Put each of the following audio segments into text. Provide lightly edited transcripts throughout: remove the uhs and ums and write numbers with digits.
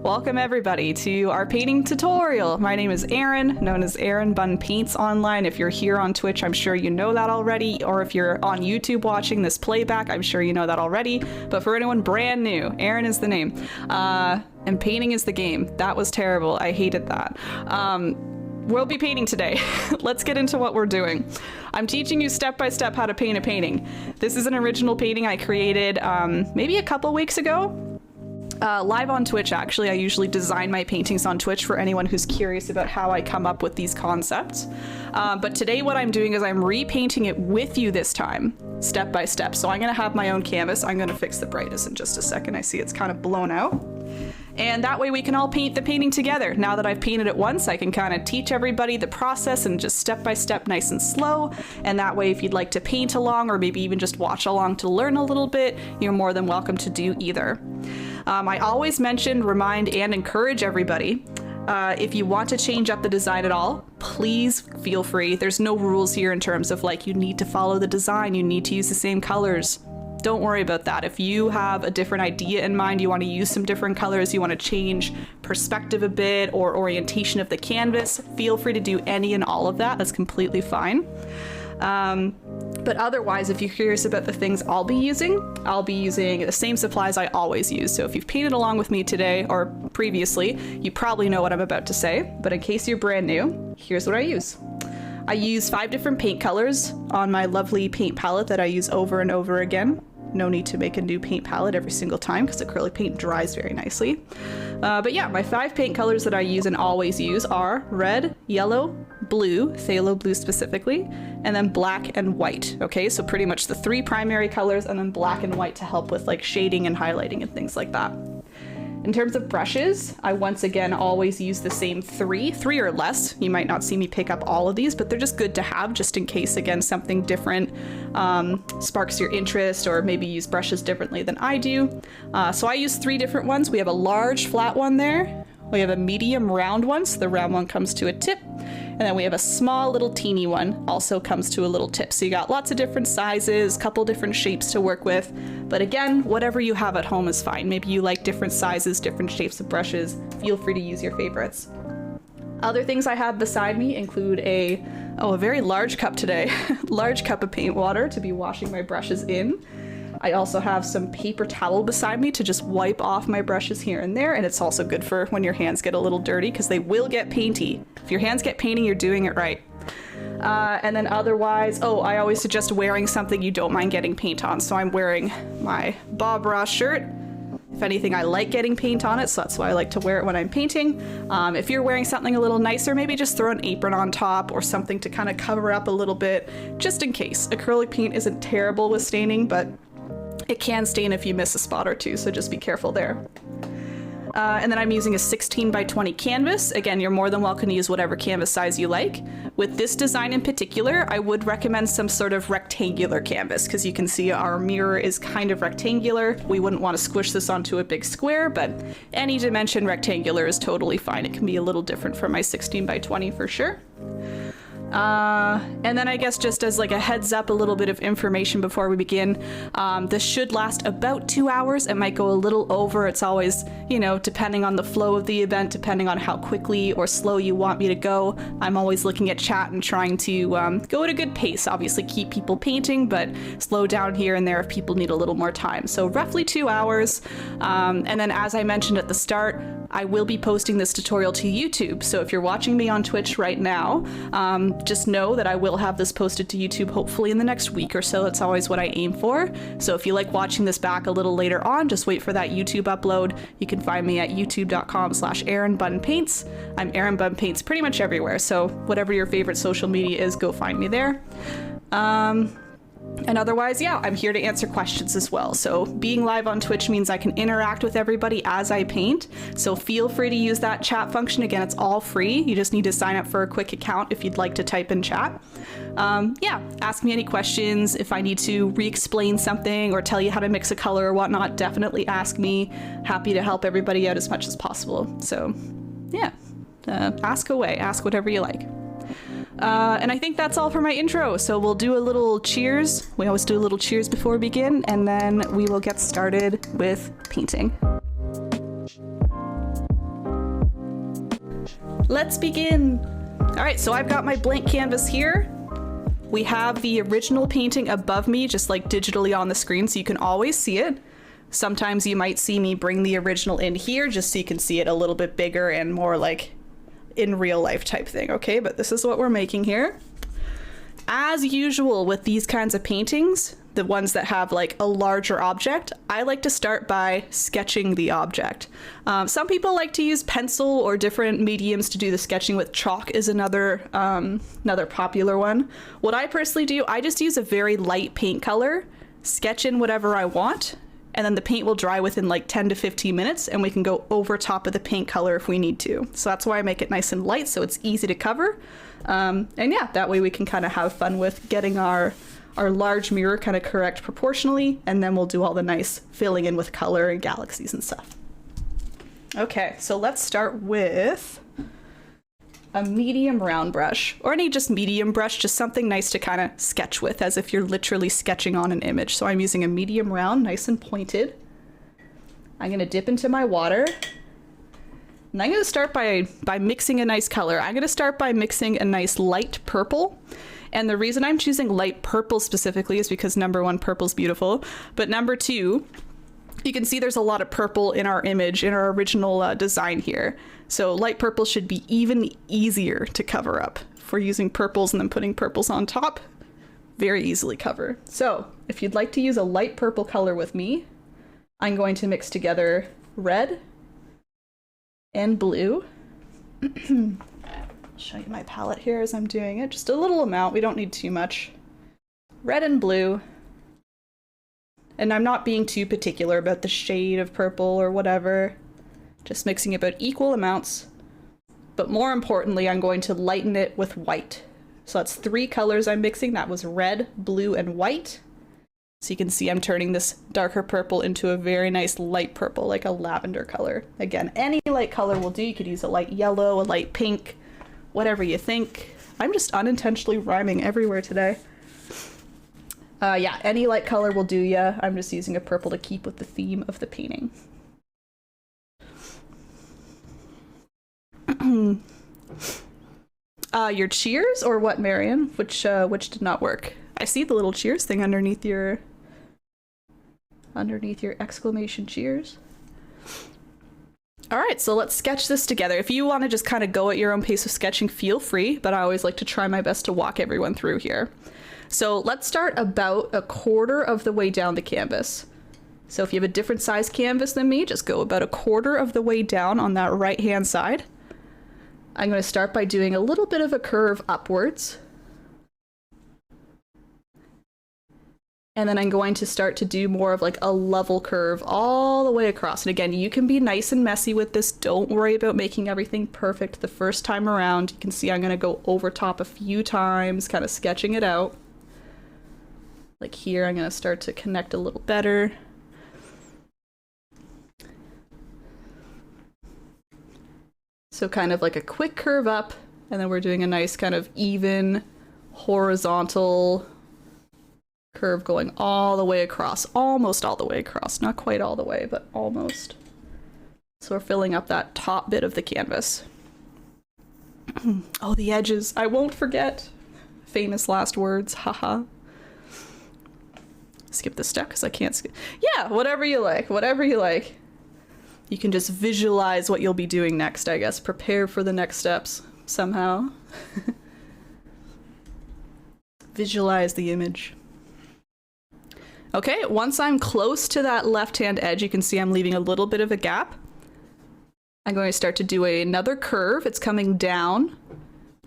Welcome everybody to our painting tutorial. My name is Erin, known as erinbunpaints online. If you're here on Twitch, I'm sure you know that already, or if you're on YouTube watching this playback, I'm sure you know that already. But for anyone brand new, Erin is the name, and painting is the game. That was terrible. I hated that. We'll be painting today. Let's get into what we're doing. I'm teaching you step by step how to paint a painting. This is an original painting I created maybe a couple weeks ago. Live on Twitch, actually. I usually design my paintings on Twitch for anyone who's curious about how I come up with these concepts. But today what I'm doing is I'm repainting it with you this time, step by step. So I'm gonna have my own canvas. I'm gonna fix the brightness in just a second. I see it's kind of blown out. And that way we can all paint the painting together. Now that I've painted it once, I can kind of teach everybody the process and just step by step, nice and slow. And that way, if you'd like to paint along or maybe even just watch along to learn a little bit, you're more than welcome to do either. I always mention, remind, and encourage everybody, if you want to change up the design at all, please feel free. There's no rules here in terms of like, you need to follow the design, you need to use the same colors. Don't worry about that. If you have a different idea in mind, you want to use some different colors, you want to change perspective a bit or orientation of the canvas, feel free to do any and all of that. That's completely fine. But otherwise, if you're curious about the things I'll be using the same supplies I always use. So if you've painted along with me today or previously, you probably know what I'm about to say. But in case you're brand new, here's what I use. I use 5 different paint colors on my lovely paint palette that I use over and over again. No need to make a new paint palette every single time because acrylic paint dries very nicely. But yeah, my 5 paint colors that I use and always use are red, yellow, blue, phthalo blue specifically, and then black and white. Okay, so pretty much the 3 primary colors and then black and white to help with like shading and highlighting and things like that. In terms of brushes, I once again always use the same 3 or less. You might not see me pick up all of these, but they're just good to have just in case, again, something different sparks your interest or maybe use brushes differently than I do. So I use 3 different ones. We have a large flat one there. We have a medium round one, so the round one comes to a tip. And then we have a small little teeny one, also comes to a little tip. So you got lots of different sizes, couple different shapes to work with. But again, whatever you have at home is fine. Maybe you like different sizes, different shapes of brushes. Feel free to use your favorites. Other things I have beside me include a very large cup today. Large cup of paint water to be washing my brushes in. I also have some paper towel beside me to just wipe off my brushes here and there, and it's also good for when your hands get a little dirty because they will get painty. If your hands get painty, you're doing it right. And then otherwise, I always suggest wearing something you don't mind getting paint on. So I'm wearing my Bob Ross shirt. If anything, I like getting paint on it, so that's why I like to wear it when I'm painting. If you're wearing something a little nicer, maybe just throw an apron on top or something to kind of cover up a little bit, just in case. Acrylic paint isn't terrible with staining, but it can stain if you miss a spot or two, so just be careful there. And then I'm using a 16 by 20 canvas. Again, you're more than welcome to use whatever canvas size you like. With this design in particular, I would recommend some sort of rectangular canvas because you can see our mirror is kind of rectangular. We wouldn't want to squish this onto a big square, but any dimension rectangular is totally fine. It can be a little different from my 16 by 20 for sure. And then I guess just as like a heads up, a little bit of information before we begin. This should last about 2 hours. It might go a little over. It's always, depending on the flow of the event, depending on how quickly or slow you want me to go. I'm always looking at chat and trying to go at a good pace. Obviously keep people painting, but slow down here and there if people need a little more time. So roughly 2 hours. And then as I mentioned at the start, I will be posting this tutorial to YouTube. So if you're watching me on Twitch right now, just know that I will have this posted to YouTube hopefully in the next week or so. That's always what I aim for. So if you like watching this back a little later on, just wait for that YouTube upload. You can find me at youtube.com/erinbunpaints. I'm erinbunpaints pretty much everywhere. So whatever your favorite social media is, go find me there. And otherwise, yeah, I'm here to answer questions as well. So being live on Twitch means I can interact with everybody as I paint. So feel free to use that chat function. Again, it's all free. You just need to sign up for a quick account if you'd like to type in chat. Yeah, ask me any questions. If I need to re-explain something or tell you how to mix a color or whatnot, definitely ask me. Happy to help everybody out as much as possible. So yeah, ask away, ask whatever you like. And I think that's all for my intro. So we'll do a little cheers. We always do a little cheers before we begin, and then we will get started with painting. Let's begin. All right, so I've got my blank canvas here. We have the original painting above me, just like digitally on the screen, so you can always see it. Sometimes you might see me bring the original in here just so you can see it a little bit bigger and more like in real life type thing, okay? But this is what we're making here. As usual with these kinds of paintings, the ones that have like a larger object, I like to start by sketching the object. Some people like to use pencil or different mediums to do the sketching with. Chalk is another popular one. What I personally do, I just use a very light paint color, sketch in whatever I want, and then the paint will dry within like 10 to 15 minutes and we can go over top of the paint color if we need to. So that's why I make it nice and light so it's easy to cover. And yeah, that way we can kind of have fun with getting our large mirror kind of correct proportionally, and then we'll do all the nice filling in with color and galaxies and stuff. Okay, so let's start with a medium round brush, or any just medium brush, just something nice to kind of sketch with as if you're literally sketching on an image. So I'm using a medium round, nice and pointed. I'm gonna dip into my water. And I'm gonna start by mixing a nice color. I'm gonna start by mixing a nice light purple. And the reason I'm choosing light purple specifically is because number one, purple's beautiful, but number two, you can see there's a lot of purple in our image, in our original design here. So light purple should be even easier to cover up. If we're using purples and then putting purples on top, very easily cover. So if you'd like to use a light purple color with me, I'm going to mix together red and blue. Show you my palette here as I'm doing it. Just a little amount, we don't need too much. Red and blue. And I'm not being too particular about the shade of purple or whatever. Just mixing about equal amounts. But more importantly, I'm going to lighten it with white. So that's 3 colors I'm mixing. That was red, blue, and white. So you can see I'm turning this darker purple into a very nice light purple, like a lavender color. Again, any light color will do. You could use a light yellow, a light pink, whatever you think. I'm just unintentionally rhyming everywhere today. Yeah, any light color will do ya. I'm just using a purple to keep with the theme of the painting. Your cheers or what, Marion? Which did not work? I see the little cheers thing underneath your exclamation cheers. All right, so let's sketch this together. If you want to just kind of go at your own pace of sketching, feel free, but I always like to try my best to walk everyone through here. So let's start about 1/4 of the way down the canvas. So if you have a different size canvas than me, just go about 1/4 of the way down on that right-hand side. I'm going to start by doing a little bit of a curve upwards. And then I'm going to start to do more of like a level curve all the way across. And again, you can be nice and messy with this. Don't worry about making everything perfect the first time around. You can see I'm going to go over top a few times, kind of sketching it out. Like here, I'm going to start to connect a little better. So kind of like a quick curve up, and then we're doing a nice kind of even horizontal curve going all the way across, almost all the way across, not quite all the way, but almost. So we're filling up that top bit of the canvas. Oh, the edges, I won't forget. Famous last words, haha. Skip this step because I can't skip. Yeah, whatever you like, whatever you like. You can just visualize what you'll be doing next, I guess. Prepare for the next steps somehow. Visualize the image. Okay, once I'm close to that left-hand edge, you can see I'm leaving a little bit of a gap. I'm going to start to do another curve. It's coming down.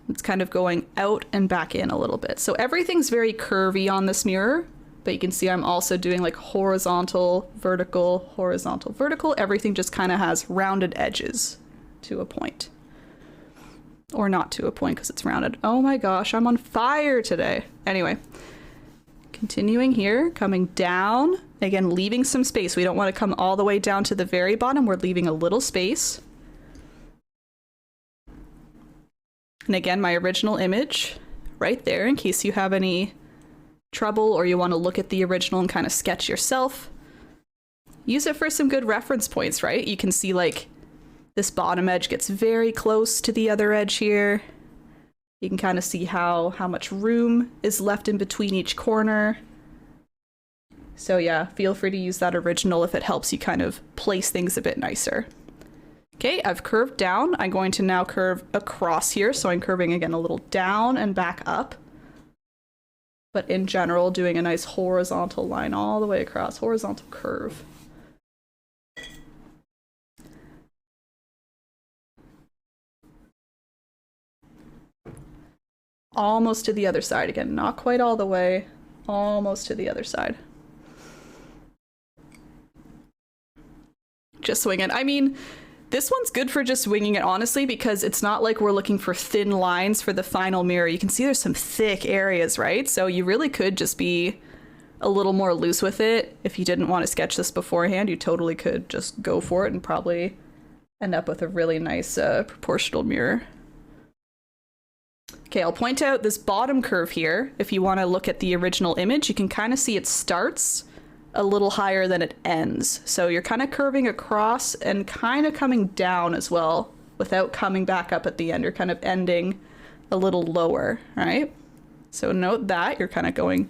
It's kind of going out and back in a little bit. So everything's very curvy on this mirror, but you can see I'm also doing like horizontal, vertical, horizontal, vertical. Everything just kind of has rounded edges to a point. Or not to a point because it's rounded. Oh my gosh, I'm on fire today. Anyway. Continuing here, coming down, again, leaving some space. We don't want to come all the way down to the very bottom. We're leaving a little space. And again, my original image right there in case you have any trouble or you want to look at the original and kind of sketch yourself. Use it for some good reference points, right? You can see like This bottom edge gets very close to the other edge here. You can kind of see how much room is left in between each corner. So yeah, feel free to use that original if it helps you kind of place things a bit nicer. Okay, I've curved down. I'm going to now curve across here. So I'm curving again a little down and back up. But in general, doing a nice horizontal line all the way across, horizontal curve. Almost to the other side again, not quite all the way, almost to the other side. Just wing it. I mean, this one's good for just winging it, honestly, because it's not like we're looking for thin lines for the final mirror. You can see there's some thick areas, right? So you really could just be a little more loose with it. If you didn't want to sketch this beforehand, you totally could just go for it and probably end up with a really nice proportional mirror. Okay, I'll point out this bottom curve here. If you want to look at the original image, you can kind of see it starts a little higher than it ends. So you're kind of curving across and kind of coming down as well without coming back up at the end. You're kind of ending a little lower, right? So note that you're kind of going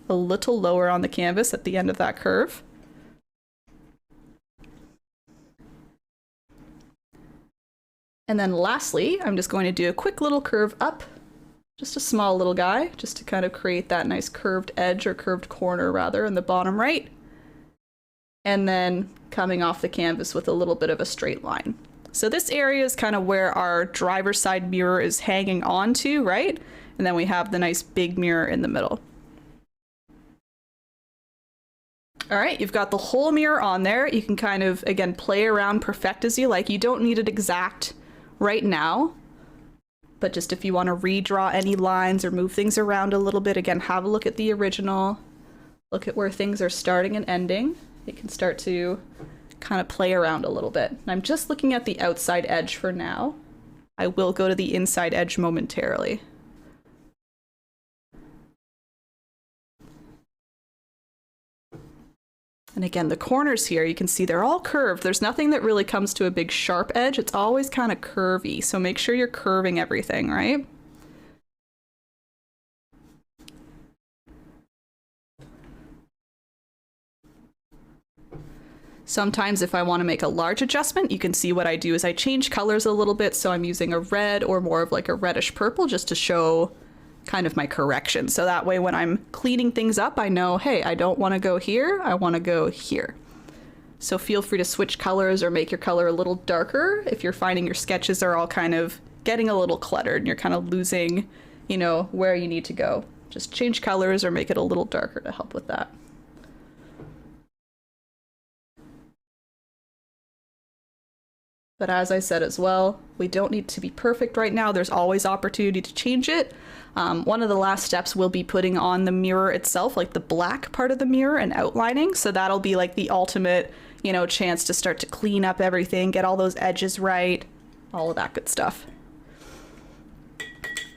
a little lower on the canvas at the end of that curve. And then lastly, I'm just going to do a quick little curve up. Just a small little guy, just to kind of create that nice curved edge, or curved corner rather, in the bottom right. And then coming off the canvas with a little bit of a straight line. So this area is kind of where our driver's side mirror is hanging on to, right? And then we have the nice big mirror in the middle. All right, you've got the whole mirror on there. You can kind of, again, play around, perfect as you like. You don't need it exact right now. But just if you want to redraw any lines or move things around a little bit, again, have a look at the original. Look at where things are starting and ending. You can start to kind of play around a little bit. And I'm just looking at the outside edge for now. I will go to the inside edge momentarily. And again, the corners here, you can see they're all curved. There's nothing that really comes to a big sharp edge. It's always kind of curvy. So make sure you're curving everything, right? Sometimes if I want to make a large adjustment, you can see what I do is I change colors a little bit. So I'm using a red or more of like a reddish purple just to show kind of my correction. So that way when I'm cleaning things up, I know, hey, I don't want to go here, I want to go here. So feel free to switch colors or make your color a little darker if you're finding your sketches are all kind of getting a little cluttered and you're kind of losing, you know, where you need to go. Just change colors or make it a little darker to help with that. But as I said as well, we don't need to be perfect right now. There's always opportunity to change it. One of the last steps will be putting on the mirror itself, like the black part of the mirror, and outlining. So that'll be like the ultimate, you know, chance to start to clean up everything, get all those edges right, all of that good stuff.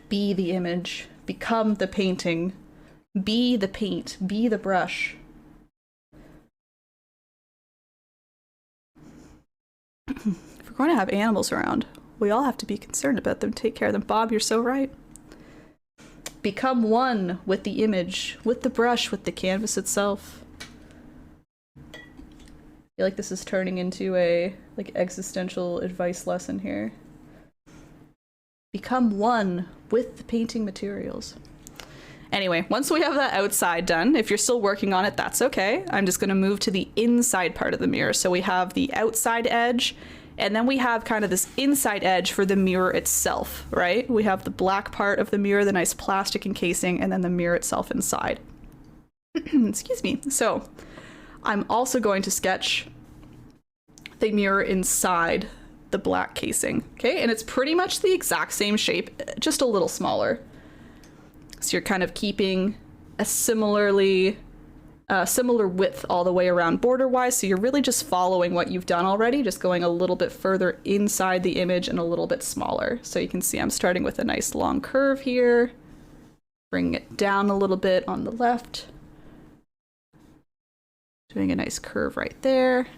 Be the image, become the painting, be the paint, be the brush. If we're going to have animals around, we all have to be concerned about them, take care of them. Bob, you're so right. Become one with the image, with the brush, with the canvas itself. I feel like this is turning into a like existential advice lesson here. Become one with the painting materials. Anyway, once we have that outside done, if you're still working on it, that's okay. I'm just going to move to the inside part of the mirror. So we have the outside edge, and then we have kind of this inside edge for the mirror itself, right? We have the black part of the mirror, the nice plastic encasing, and then the mirror itself inside. Excuse me. So I'm also going to sketch the mirror inside the black casing, okay? And it's pretty much the exact same shape, just a little smaller. So you're kind of keeping a similar width all the way around border-wise, so you're really just following what you've done already, just going a little bit further inside the image and a little bit smaller. So you can see I'm starting with a nice long curve here, bringing it down a little bit on the left, doing a nice curve right there.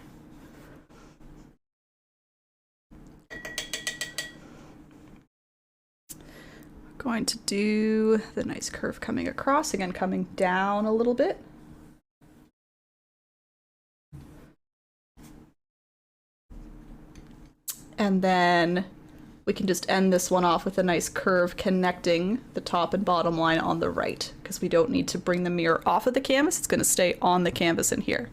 Going to do the nice curve coming across, again coming down a little bit. And then we can just end this one off with a nice curve connecting the top and bottom line on the right, because we don't need to bring the mirror off of the canvas. It's going to stay on the canvas in here.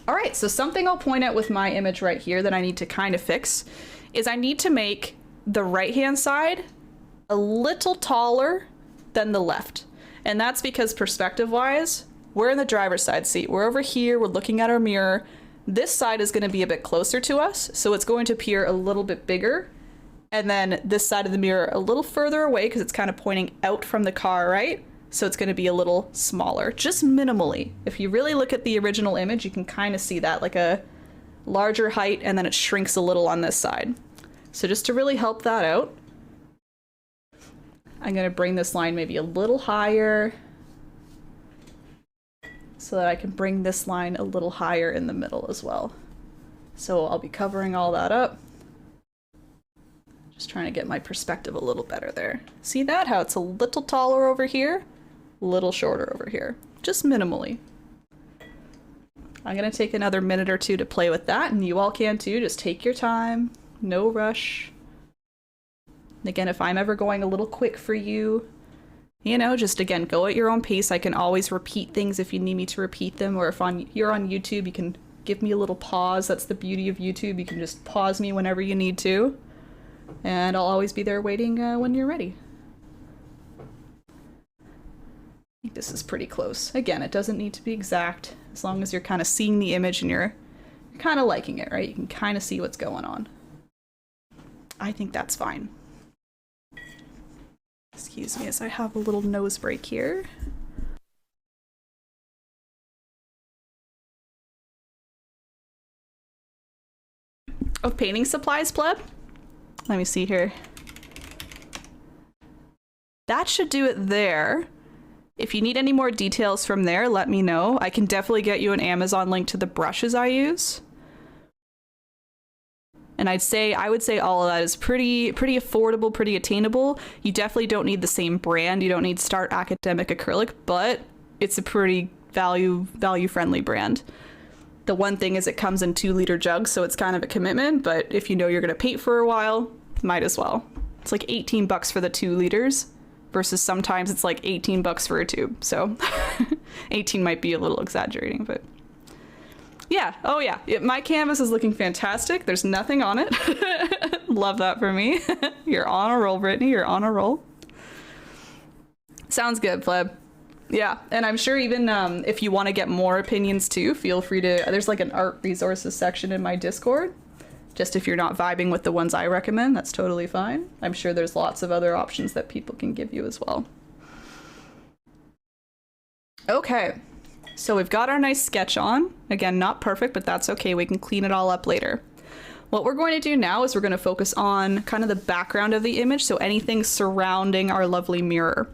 All right, so something I'll point out with my image right here that I need to kind of fix is I need to make the right-hand side a little taller than the left. And that's because perspective-wise, we're in the driver's side seat. We're over here, we're looking at our mirror. This side is going to be a bit closer to us, so it's going to appear a little bit bigger. And then this side of the mirror a little further away because it's kind of pointing out from the car, right? So it's going to be a little smaller, just minimally. If you really look at the original image, you can kind of see that, like a larger height, and then it shrinks a little on this side. So just to really help that out, I'm going to bring this line maybe a little higher so that I can bring this line a little higher in the middle as well. So I'll be covering all that up. Just trying to get my perspective a little better there. See that? How it's a little taller over here, a little shorter over here, just minimally. I'm going to take another minute or two to play with that, and you all can too. Just take your time, no rush. And again, if I'm ever going a little quick for you, you know, just again, go at your own pace. I can always repeat things if you need me to repeat them, or if you're on YouTube, you can give me a little pause. That's the beauty of YouTube. You can just pause me whenever you need to, and I'll always be there waiting when you're ready. I think this is pretty close. Again, it doesn't need to be exact, as long as you're kind of seeing the image and you're kind of liking it, right? You can kind of see what's going on. I think that's fine. Excuse me as I have a little nose break here. Of painting supplies, pleb? Let me see here. That should do it there. If you need any more details from there, let me know. I can definitely get you an Amazon link to the brushes I use. And I would say all of that is pretty affordable, pretty attainable. You definitely don't need the same brand. You don't need Start Academic Acrylic, but it's a pretty value-friendly brand. The one thing is it comes in 2-liter jugs, so it's kind of a commitment, but if you know you're gonna paint for a while, might as well. It's like 18 bucks for the 2 liters versus sometimes it's like 18 bucks for a tube. So 18 might be a little exaggerating, but yeah. Oh yeah. My canvas is looking fantastic. There's nothing on it. Love that for me. You're on a roll, Brittany. You're on a roll. Sounds good, pleb. Yeah. And I'm sure even if you want to get more opinions too, feel free to, there's like an art resources section in my Discord. Just if you're not vibing with the ones I recommend, that's totally fine. I'm sure there's lots of other options that people can give you as well. Okay. So we've got our nice sketch on. Again, not perfect, but that's okay. We can clean it all up later. What we're going to do now is we're going to focus on kind of the background of the image, so anything surrounding our lovely mirror.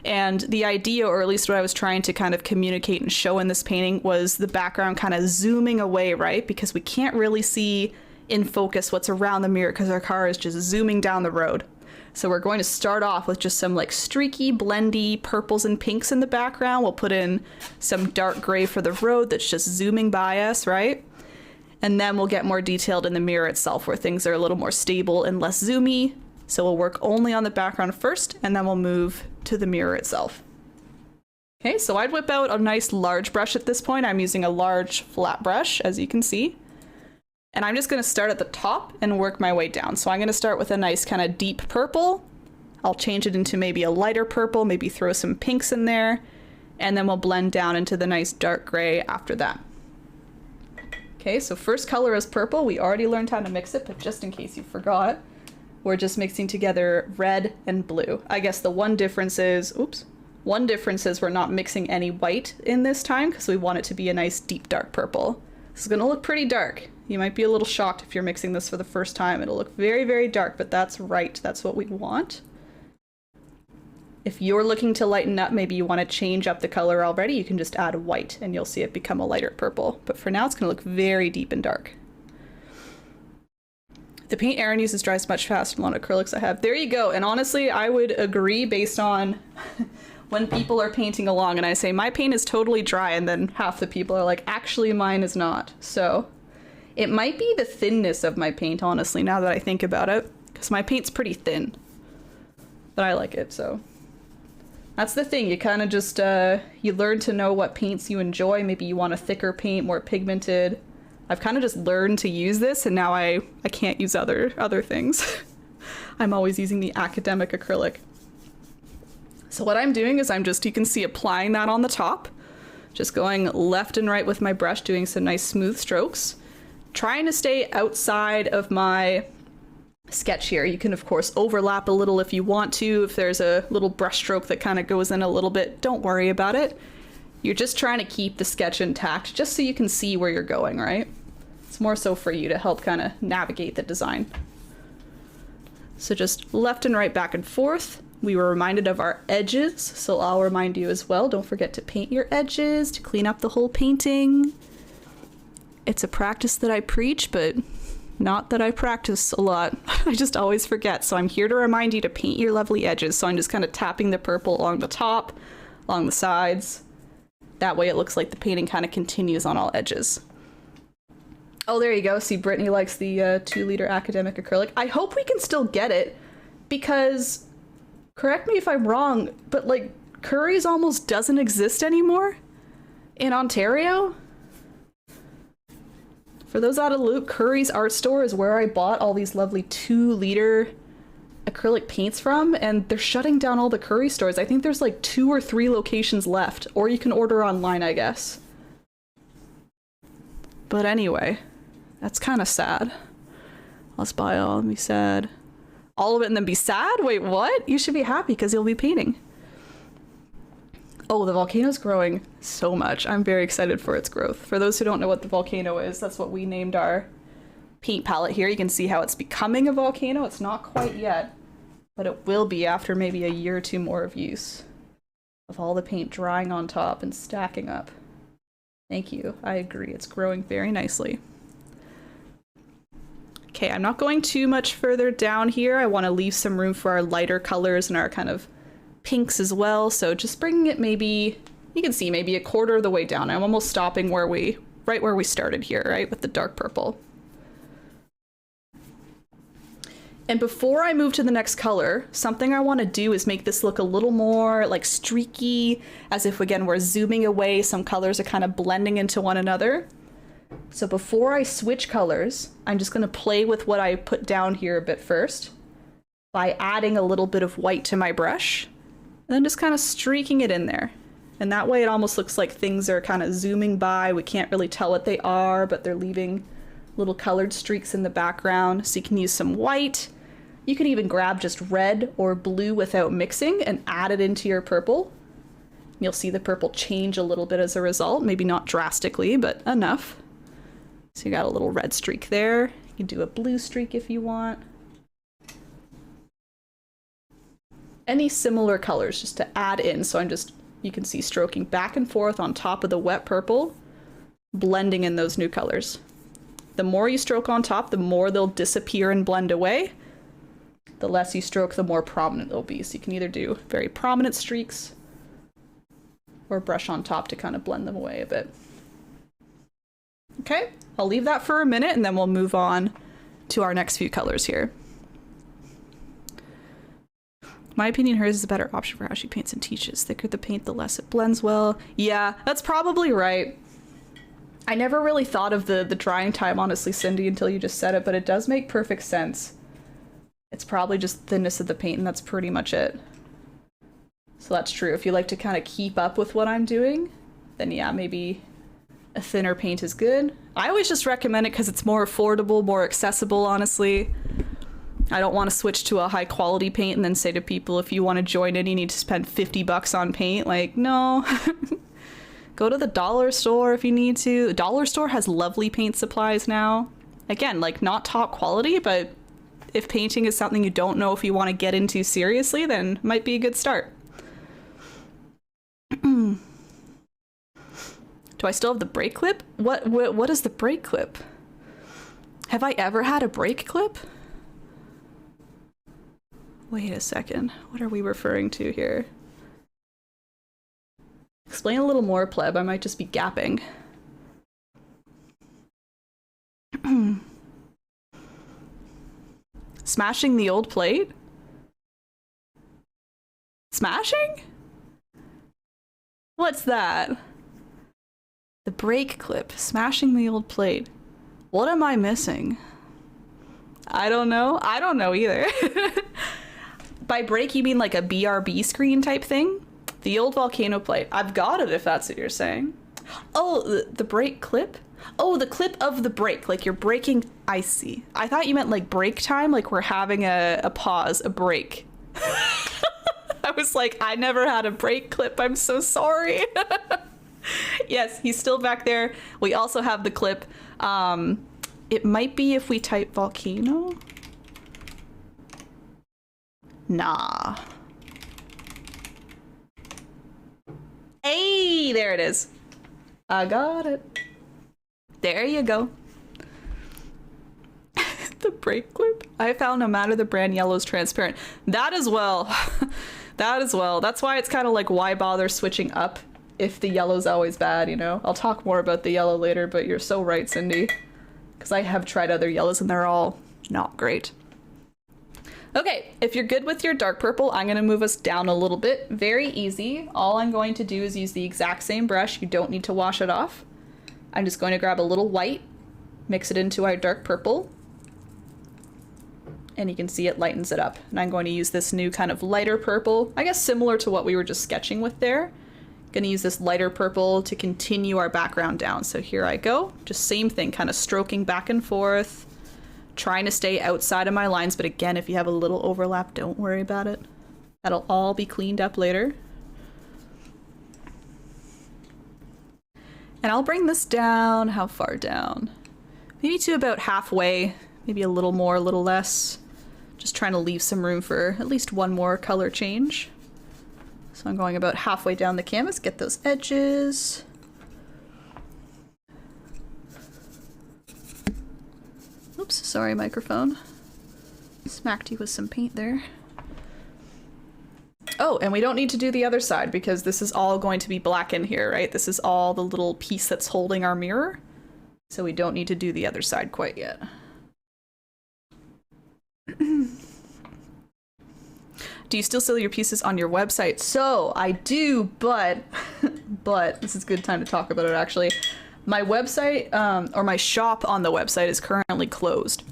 And the idea, or at least what I was trying to kind of communicate and show in this painting, was the background kind of zooming away, right? Because we can't really see in focus what's around the mirror because our car is just zooming down the road. So we're going to start off with just some like streaky, blendy purples and pinks in the background. We'll put in some dark gray for the road that's just zooming by us, right? And then we'll get more detailed in the mirror itself where things are a little more stable and less zoomy. So we'll work only on the background first, and then we'll move to the mirror itself. Okay, so I'd whip out a nice large brush at this point. I'm using a large flat brush, as you can see. And I'm just going to start at the top and work my way down. So I'm going to start with a nice kind of deep purple. I'll change it into maybe a lighter purple, maybe throw some pinks in there, and then we'll blend down into the nice dark gray after that. Okay, so first color is purple. We already learned how to mix it, but just in case you forgot, we're just mixing together red and blue. I guess the one difference is, one difference is we're not mixing any white in this time because we want it to be a nice deep dark purple. This is going to look pretty dark. You might be a little shocked if you're mixing this for the first time. It'll look very, very dark, but that's right. That's what we want. If you're looking to lighten up, maybe you want to change up the color already, you can just add white and you'll see it become a lighter purple. But for now, it's going to look very deep and dark. The paint Erin uses dries much faster than a lot of acrylics I have. There you go. And honestly, I would agree based on when people are painting along and I say my paint is totally dry, and then half the people are like, actually mine is not. So it might be the thinness of my paint, honestly, now that I think about it, because my paint's pretty thin, but I like it. So that's the thing. You kind of just, you learn to know what paints you enjoy. Maybe you want a thicker paint, more pigmented. I've kind of just learned to use this, and now I can't use other things. I'm always using the Academic Acrylic. So what I'm doing is I'm just, you can see, applying that on the top, just going left and right with my brush, doing some nice smooth strokes, trying to stay outside of my sketch here. You can of course overlap a little if you want to. If there's a little brush stroke that kind of goes in a little bit, don't worry about it. You're just trying to keep the sketch intact just so you can see where you're going, right? It's more so for you to help kind of navigate the design. So just left and right, back and forth. We were reminded of our edges, so I'll remind you as well. Don't forget to paint your edges to clean up the whole painting. It's a practice that I preach, but not that I practice a lot. I just always forget. So I'm here to remind you to paint your lovely edges. So I'm just kind of tapping the purple along the top, along the sides. That way it looks like the painting kind of continues on all edges. Oh, there you go. See, Brittany likes the 2-liter Academic Acrylic. I hope we can still get it, because, correct me if I'm wrong, but like Curry's almost doesn't exist anymore in Ontario. For those out of the loop, Curry's art store is where I bought all these lovely 2-liter acrylic paints from, and they're shutting down all the Curry stores. I think there's like 2 or 3 locations left, or you can order online, I guess. But anyway, that's kind of sad. Let's buy all and be sad. All of it and then be sad? Wait, what? You should be happy because you'll be painting. Oh, the volcano's growing so much. I'm very excited for its growth. For those who don't know what the volcano is, that's what we named our paint palette here. You can see how it's becoming a volcano. It's not quite yet, but it will be after maybe a year or 2 more of use, of all the paint drying on top and stacking up. Thank you. I agree. It's growing very nicely. Okay, I'm not going too much further down here. I want to leave some room for our lighter colors and our kind of pinks as well. So just bringing it maybe, you can see maybe a quarter of the way down. I'm almost stopping right where we started here, right? With the dark purple. And before I move to the next color, something I want to do is make this look a little more like streaky, as if again, we're zooming away. Some colors are kind of blending into one another. So before I switch colors, I'm just going to play with what I put down here a bit first by adding a little bit of white to my brush, and then just kind of streaking it in there. And that way it almost looks like things are kind of zooming by. We can't really tell what they are, but they're leaving little colored streaks in the background. So you can use some white. You can even grab just red or blue without mixing and add it into your purple. You'll see the purple change a little bit as a result. Maybe not drastically, but enough. So you got a little red streak there. You can do a blue streak if you want. Any similar colors just to add in. So I'm just, you can see stroking back and forth on top of the wet purple, blending in those new colors. The more you stroke on top, the more they'll disappear and blend away. The less you stroke, the more prominent they'll be. So you can either do very prominent streaks or brush on top to kind of blend them away a bit. Okay, I'll leave that for a minute and then we'll move on to our next few colors here. In my opinion, hers is a better option for how she paints and teaches. Thicker the paint, the less it blends well. Yeah, that's probably right. I never really thought of the drying time, honestly, Cindy, until you just said it, but it does make perfect sense. It's probably just thinness of the paint, and that's pretty much it. So that's true. If you like to kind of keep up with what I'm doing, then yeah, maybe a thinner paint is good. I always just recommend it because it's more affordable, more accessible, honestly. I don't want to switch to a high quality paint and then say to people, if you want to join in, you need to spend $50 on paint. Like, no. Go to the dollar store if you need to. The dollar store has lovely paint supplies now. Again, like not top quality, but if painting is something you don't know if you want to get into seriously, then it might be a good start. Do I still have the brake clip? What is the brake clip? Have I ever had a brake clip? Wait a second. What are we referring to here? Explain a little more, pleb. I might just be gapping. Smashing the old plate? Smashing? What's that? The brake clip. Smashing the old plate. What am I missing? I don't know. I don't know either. By break, you mean like a BRB screen type thing? The old volcano plate. I've got it if that's what you're saying. Oh, the brake clip? Oh, the clip of the brake. Like you're braking. I see. I thought you meant like break time, like we're having a pause, a break. I was like, I never had a brake clip. I'm so sorry. Yes, he's still back there. We also have the clip. It might be if we type volcano. Nah. Hey, there it is. I got it. There you go. The brake clip. I found no matter the brand, yellow is transparent. That as well. That as well. That's why it's kind of like, why bother switching up if the yellow's always bad, you know? I'll talk more about the yellow later, but you're so right, Cindy. Because I have tried other yellows and they're all not great. Okay, if you're good with your dark purple, I'm going to move us down a little bit. Very easy. All I'm going to do is use the exact same brush. You don't need to wash it off. I'm just going to grab a little white, mix it into our dark purple, and you can see it lightens it up. And I'm going to use this new kind of lighter purple, I guess similar to what we were just sketching with there. Going to use this lighter purple to continue our background down. So here I go. Just same thing, kind of stroking back and forth, trying to stay outside of my lines. But again, if you have a little overlap, don't worry about it. That'll all be cleaned up later. And I'll bring this down, how far down? Maybe to about halfway, maybe a little more, a little less. Just trying to leave some room for at least one more color change. So I'm going about halfway down the canvas, get those edges. Oops, sorry microphone. Smacked you with some paint there. Oh, and we don't need to do the other side because this is all going to be black in here, right? This is all the little piece that's holding our mirror. So we don't need to do the other side quite yet. Do you still sell your pieces on your website? So I do, but this is a good time to talk about it actually. My website, or my shop on the website is currently closed.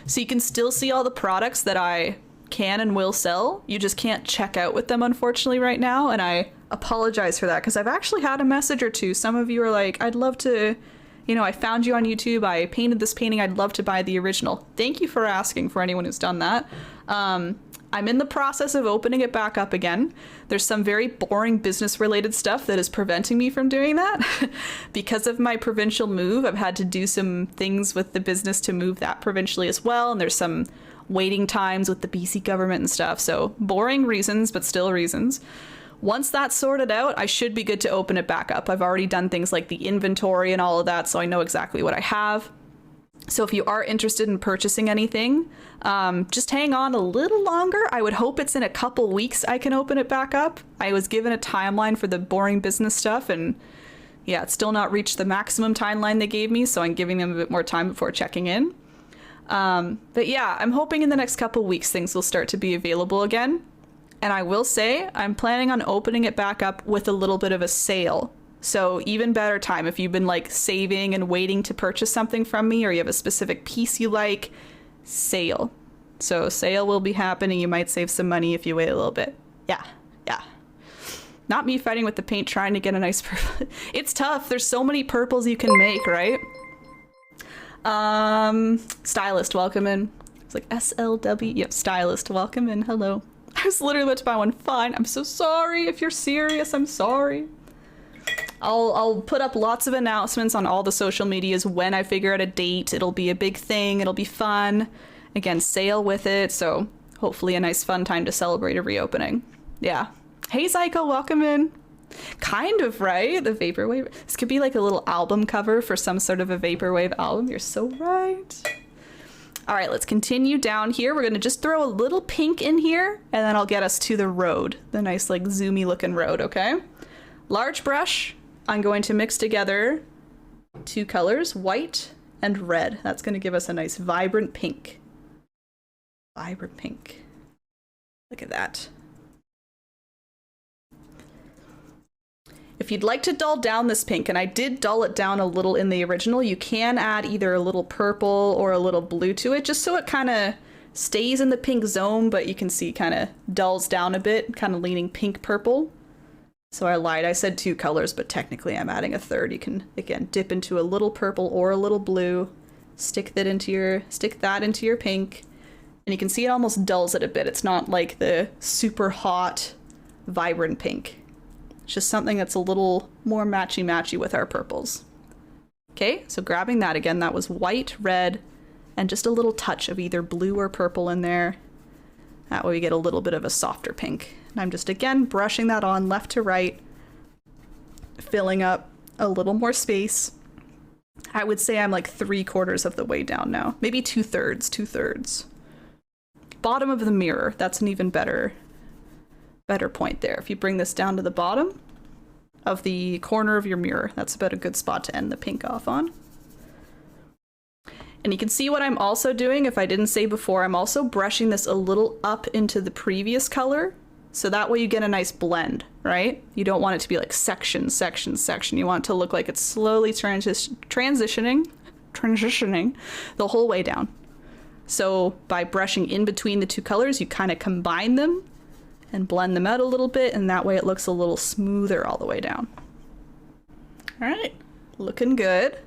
So you can still see all the products that I can and will sell. You just can't check out with them unfortunately right now. And I apologize for that because I've actually had a message or two. Some of you are like, I'd love to, you know, I found you on YouTube. I painted this painting. I'd love to buy the original. Thank you for asking for anyone who's done that. I'm in the process of opening it back up again. There's some very boring business related stuff that is preventing me from doing that. Because of my provincial move, I've had to do some things with the business to move that provincially as well. And there's some waiting times with the BC government and stuff. So boring reasons, but still reasons. Once that's sorted out, I should be good to open it back up. I've already done things like the inventory and all of that, so I know exactly what I have. So if you are interested in purchasing anything, just hang on a little longer. I would hope it's in a couple weeks I can open it back up. I was given a timeline for the boring business stuff, and yeah, it's still not reached the maximum timeline they gave me, so I'm giving them a bit more time before checking in. But yeah, I'm hoping in the next couple weeks things will start to be available again. And I will say, I'm planning on opening it back up with a little bit of a sale. So even better time if you've been like saving and waiting to purchase something from me, or you have a specific piece you like, sale. So sale will be happening. You might save some money if you wait a little bit. Yeah. Not me fighting with the paint trying to get a nice purple. It's tough. There's so many purples you can make, right? Stylist, welcome in. It's like SLW. Yep, stylist, welcome in. Hello. I was literally about to buy one. Fine. I'm so sorry. If you're serious, I'm sorry. I'll put up lots of announcements on all the social medias when I figure out a date. It'll be a big thing. It'll be fun. Again, sale with it. So hopefully a nice fun time to celebrate a reopening. Yeah. Hey, Zyko, welcome in. Kind of, right? The Vaporwave. This could be like a little album cover for some sort of a Vaporwave album. You're so right. All right, let's continue down here. We're gonna just throw a little pink in here, and then I'll get us to the road, the nice like zoomy looking road, okay? Large brush, I'm going to mix together 2 colors, white and red. That's gonna give us a nice vibrant pink. Vibrant pink. Look at that. If you'd like to dull down this pink, and I did dull it down a little in the original, you can add either a little purple or a little blue to it, just so it kind of stays in the pink zone, but you can see kind of dulls down a bit, kind of leaning pink purple. So I lied, I said 2 colors, but technically I'm adding a third. You can, again, dip into a little purple or a little blue, stick that into your pink, and you can see it almost dulls it a bit. It's not like the super hot, vibrant pink. It's just something that's a little more matchy-matchy with our purples. Okay, so grabbing that again, that was white, red, and just a little touch of either blue or purple in there. That way we get a little bit of a softer pink. And I'm just, again, brushing that on left to right, filling up a little more space. I would say I'm like 3/4 of the way down now. Maybe 2/3. Bottom of the mirror, that's an even better point there. If you bring this down to the bottom of the corner of your mirror, that's about a good spot to end the pink off on. And you can see what I'm also doing, if I didn't say before, I'm also brushing this a little up into the previous color, so that way you get a nice blend, right? You don't want it to be like section, section, section. You want it to look like it's slowly transitioning the whole way down. So by brushing in between the 2 colors, you kind of combine them and blend them out a little bit, and that way it looks a little smoother all the way down. All right, looking good.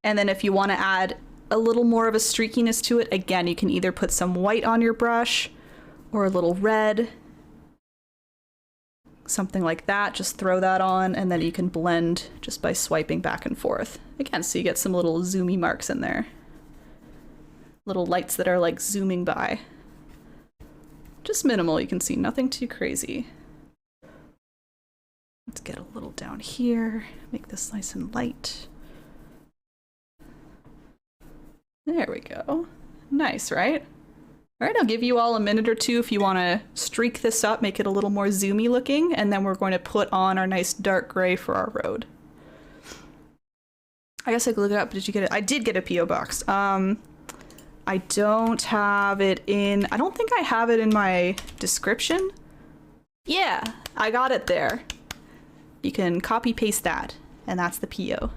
And then if you want to add a little more of a streakiness to it, again, you can either put some white on your brush or a little red, something like that. Just throw that on, and then you can blend just by swiping back and forth. Again, so you get some little zoomy marks in there. Little lights that are like zooming by. Just minimal, you can see, nothing too crazy. Let's get a little down here, make this nice and light. There we go. Nice, right? All right, I'll give you all a minute or two if you want to streak this up, make it a little more zoomy looking, and then we're going to put on our nice dark gray for our road. I guess I could look it up. Did you get it? I did get a P.O. box. I don't have it in, I don't think I have it in my description. Yeah, I got it there. You can copy paste that, and that's the PO.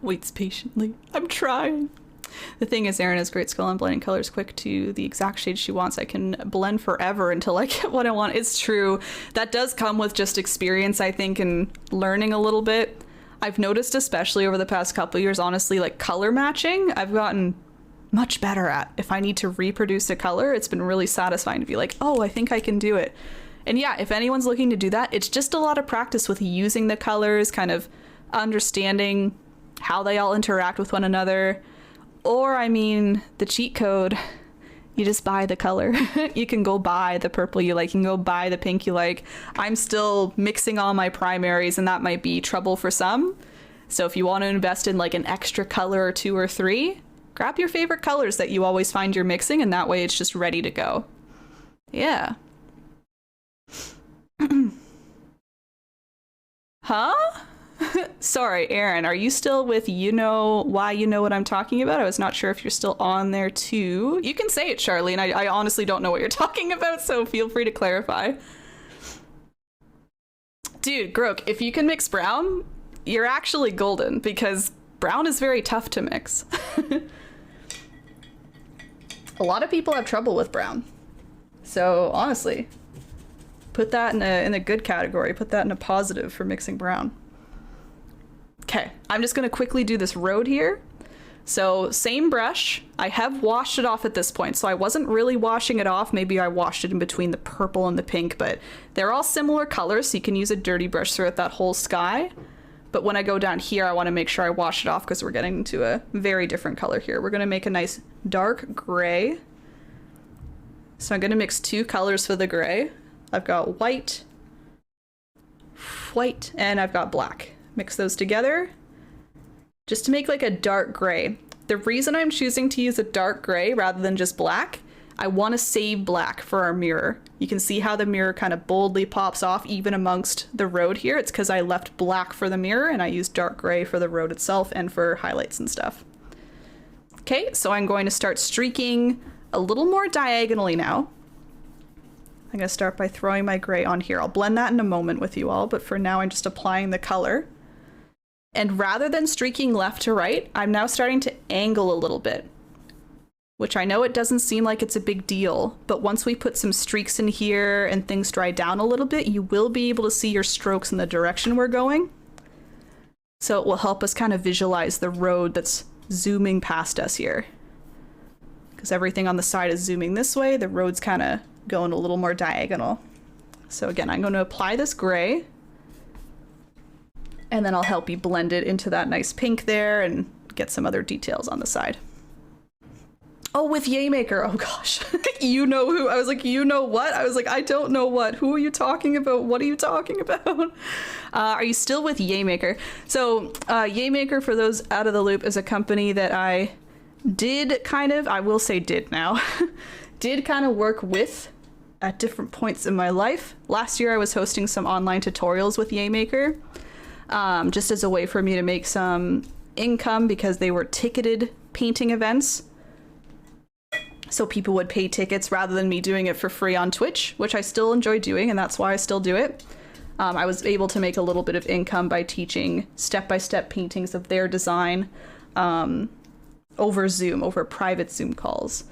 Waits patiently. I'm trying. The thing is, Erin has great skill on blending colors quick to the exact shade she wants. I can blend forever until I get what I want. It's true. That does come with just experience, I think, and learning a little bit. I've noticed, especially over the past couple years, honestly, like color matching, I've gotten much better at. If I need to reproduce a color, it's been really satisfying to be like, oh, I think I can do it. And yeah, if anyone's looking to do that, it's just a lot of practice with using the colors, kind of understanding how they all interact with one another. Or, I mean, the cheat code, you just buy the color. You can go buy the purple you like, you can go buy the pink you like. I'm still mixing all my primaries, and that might be trouble for some. So if you want to invest in like an extra color or 2 or 3, grab your favorite colors that you always find you're mixing, and that way it's just ready to go. Yeah. Huh? Sorry, Erin, are you still with you know why you know what I'm talking about? I was not sure if you're still on there too. You can say it, Charlene. I honestly don't know what you're talking about, so feel free to clarify. Dude, Grok, if you can mix brown, you're actually golden, because brown is very tough to mix. A lot of people have trouble with brown. So honestly, put that in a good category. Put that in a positive for mixing brown. Okay, I'm just gonna quickly do this road here. So same brush. I have washed it off at this point, so I wasn't really washing it off. Maybe I washed it in between the purple and the pink, but they're all similar colors, so you can use a dirty brush throughout that whole sky. But when I go down here, I want to make sure I wash it off because we're getting into a very different color here. We're gonna make a nice dark gray. So I'm gonna mix 2 colors for the gray. I've got white, and I've got black. Mix those together, just to make like a dark gray. The reason I'm choosing to use a dark gray rather than just black, I want to save black for our mirror. You can see how the mirror kind of boldly pops off even amongst the road here. It's because I left black for the mirror and I used dark gray for the road itself and for highlights and stuff. Okay, so I'm going to start streaking a little more diagonally now. I'm going to start by throwing my gray on here. I'll blend that in a moment with you all, but for now I'm just applying the color. And rather than streaking left to right, I'm now starting to angle a little bit, which I know it doesn't seem like it's a big deal, but once we put some streaks in here and things dry down a little bit, you will be able to see your strokes in the direction we're going. So it will help us kind of visualize the road that's zooming past us here. Because everything on the side is zooming this way, the road's kind of going a little more diagonal. So again, I'm going to apply this gray, and then I'll help you blend it into that nice pink there and get some other details on the side. Oh, with Yaymaker. Oh gosh. You know who? I was like, you know what? I was like, I don't know what. Who are you talking about? What are you talking about? Are you still with Yaymaker? So Yaymaker, for those out of the loop, is a company that I did kind of, I will say did now, did kind of work with at different points in my life. Last year I was hosting some online tutorials with Yaymaker, just as a way for me to make some income because they were ticketed painting events. So people would pay tickets rather than me doing it for free on Twitch, which I still enjoy doing, and that's why I still do it. I was able to make a little bit of income by teaching step-by-step paintings of their design over Zoom, over private Zoom calls.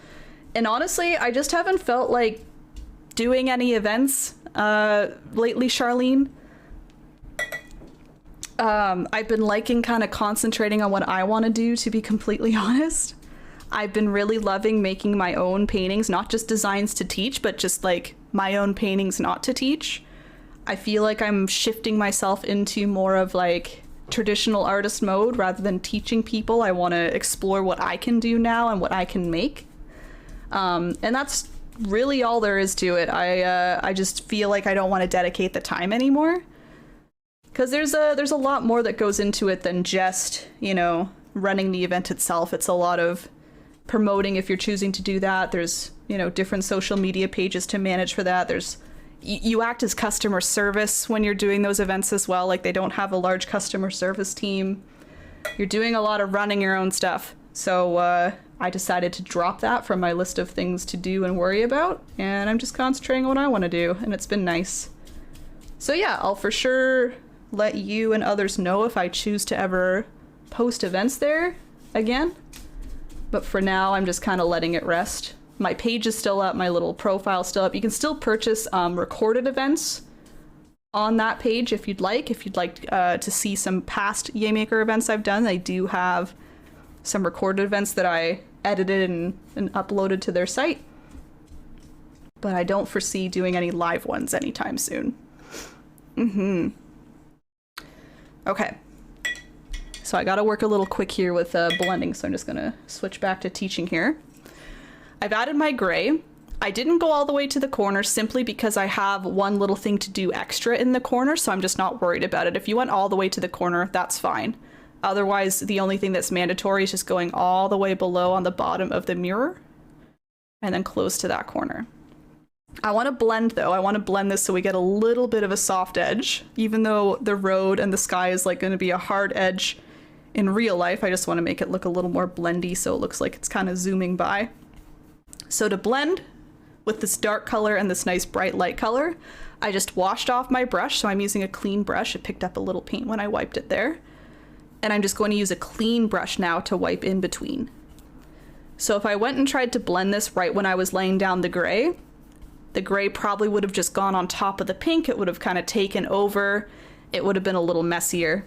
And honestly, I just haven't felt like doing any events lately, Charlene. I've been liking kind of concentrating on what I want to do, to be completely honest. I've been really loving making my own paintings, not just designs to teach, but just like my own paintings not to teach. I feel like I'm shifting myself into more of like traditional artist mode rather than teaching people. I want to explore what I can do now and what I can make. And that's really all there is to it. I just feel like I don't want to dedicate the time anymore. Because there's a lot more that goes into it than just, you know, running the event itself. It's a lot of promoting if you're choosing to do that. There's, you know, different social media pages to manage for that. There's, you act as customer service when you're doing those events as well. Like, they don't have a large customer service team. You're doing a lot of running your own stuff. So I decided to drop that from my list of things to do and worry about, and I'm just concentrating on what I want to do, and it's been nice. So yeah, I'll for sure let you and others know if I choose to ever post events there again. But for now, I'm just kind of letting it rest. My page is still up, my little profile is still up. You can still purchase recorded events on that page if you'd like. If you'd like to see some past Yaymaker events I've done, I do have some recorded events that I edited and uploaded to their site. But I don't foresee doing any live ones anytime soon. Okay. So I gotta work a little quick here with blending, so I'm just gonna switch back to teaching here. I've added my gray. I didn't go all the way to the corner simply because I have one little thing to do extra in the corner, so I'm just not worried about it. If you went all the way to the corner, that's fine. Otherwise, the only thing that's mandatory is just going all the way below on the bottom of the mirror and then close to that corner. I want to blend though. I want to blend this so we get a little bit of a soft edge, even though the road and the sky is like going to be a hard edge in real life. I just want to make it look a little more blendy so it looks like it's kind of zooming by. So to blend with this dark color and this nice bright light color, I just washed off my brush. So I'm using a clean brush. It picked up a little paint when I wiped it there. And I'm just going to use a clean brush now to wipe in between. So if I went and tried to blend this right when I was laying down the gray probably would have just gone on top of the pink. It would have kind of taken over. It would have been a little messier.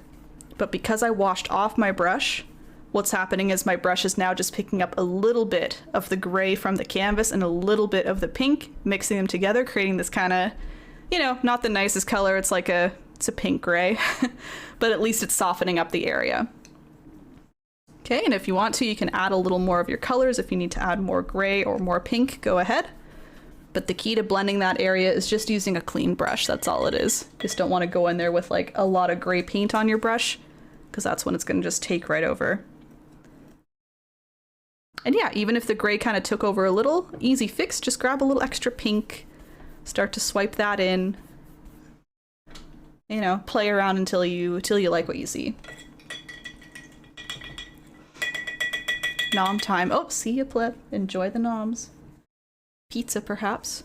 But because I washed off my brush, what's happening is my brush is now just picking up a little bit of the gray from the canvas and a little bit of the pink, mixing them together, creating this kind of, you know, not the nicest color. It's like it's a pink gray, but at least it's softening up the area. Okay, and if you want to, you can add a little more of your colors. If you need to add more gray or more pink, go ahead. But the key to blending that area is just using a clean brush. That's all it is. Just don't want to go in there with like a lot of gray paint on your brush. because that's when it's going to just take right over. And yeah, even if the gray kind of took over a little, easy fix, just grab a little extra pink, start to swipe that in, you know, play around until you like what you see. Nom time. Oh, see you, Pleb. Enjoy the noms. Pizza, perhaps.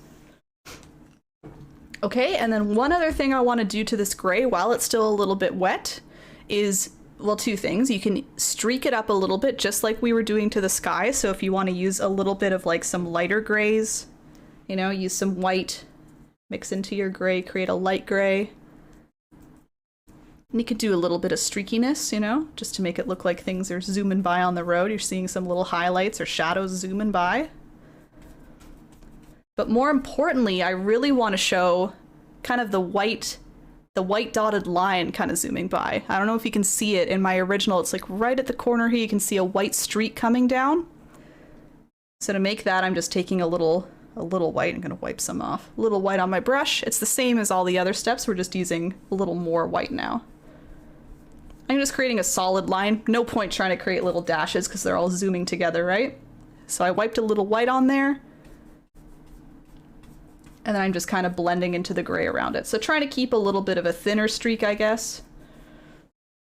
Okay, and then one other thing I want to do to this gray while it's still a little bit wet is, well, two things. You can streak it up a little bit, just like we were doing to the sky. So if you want to use a little bit of like some lighter grays, you know, use some white, mix into your gray, create a light gray. And you could do a little bit of streakiness, you know, just to make it look like things are zooming by on the road. You're seeing some little highlights or shadows zooming by. But more importantly, I really want to show kind of the white dotted line kind of zooming by. I don't know if you can see it in my original. It's like right at the corner here, you can see a white streak coming down. So to make that, I'm just taking a little white. I'm going to wipe some off. A little white on my brush. It's the same as all the other steps. We're just using a little more white now. I'm just creating a solid line. No point trying to create little dashes because they're all zooming together, right? So I wiped a little white on there. And then I'm just kind of blending into the gray around it. So trying to keep a little bit of a thinner streak, I guess.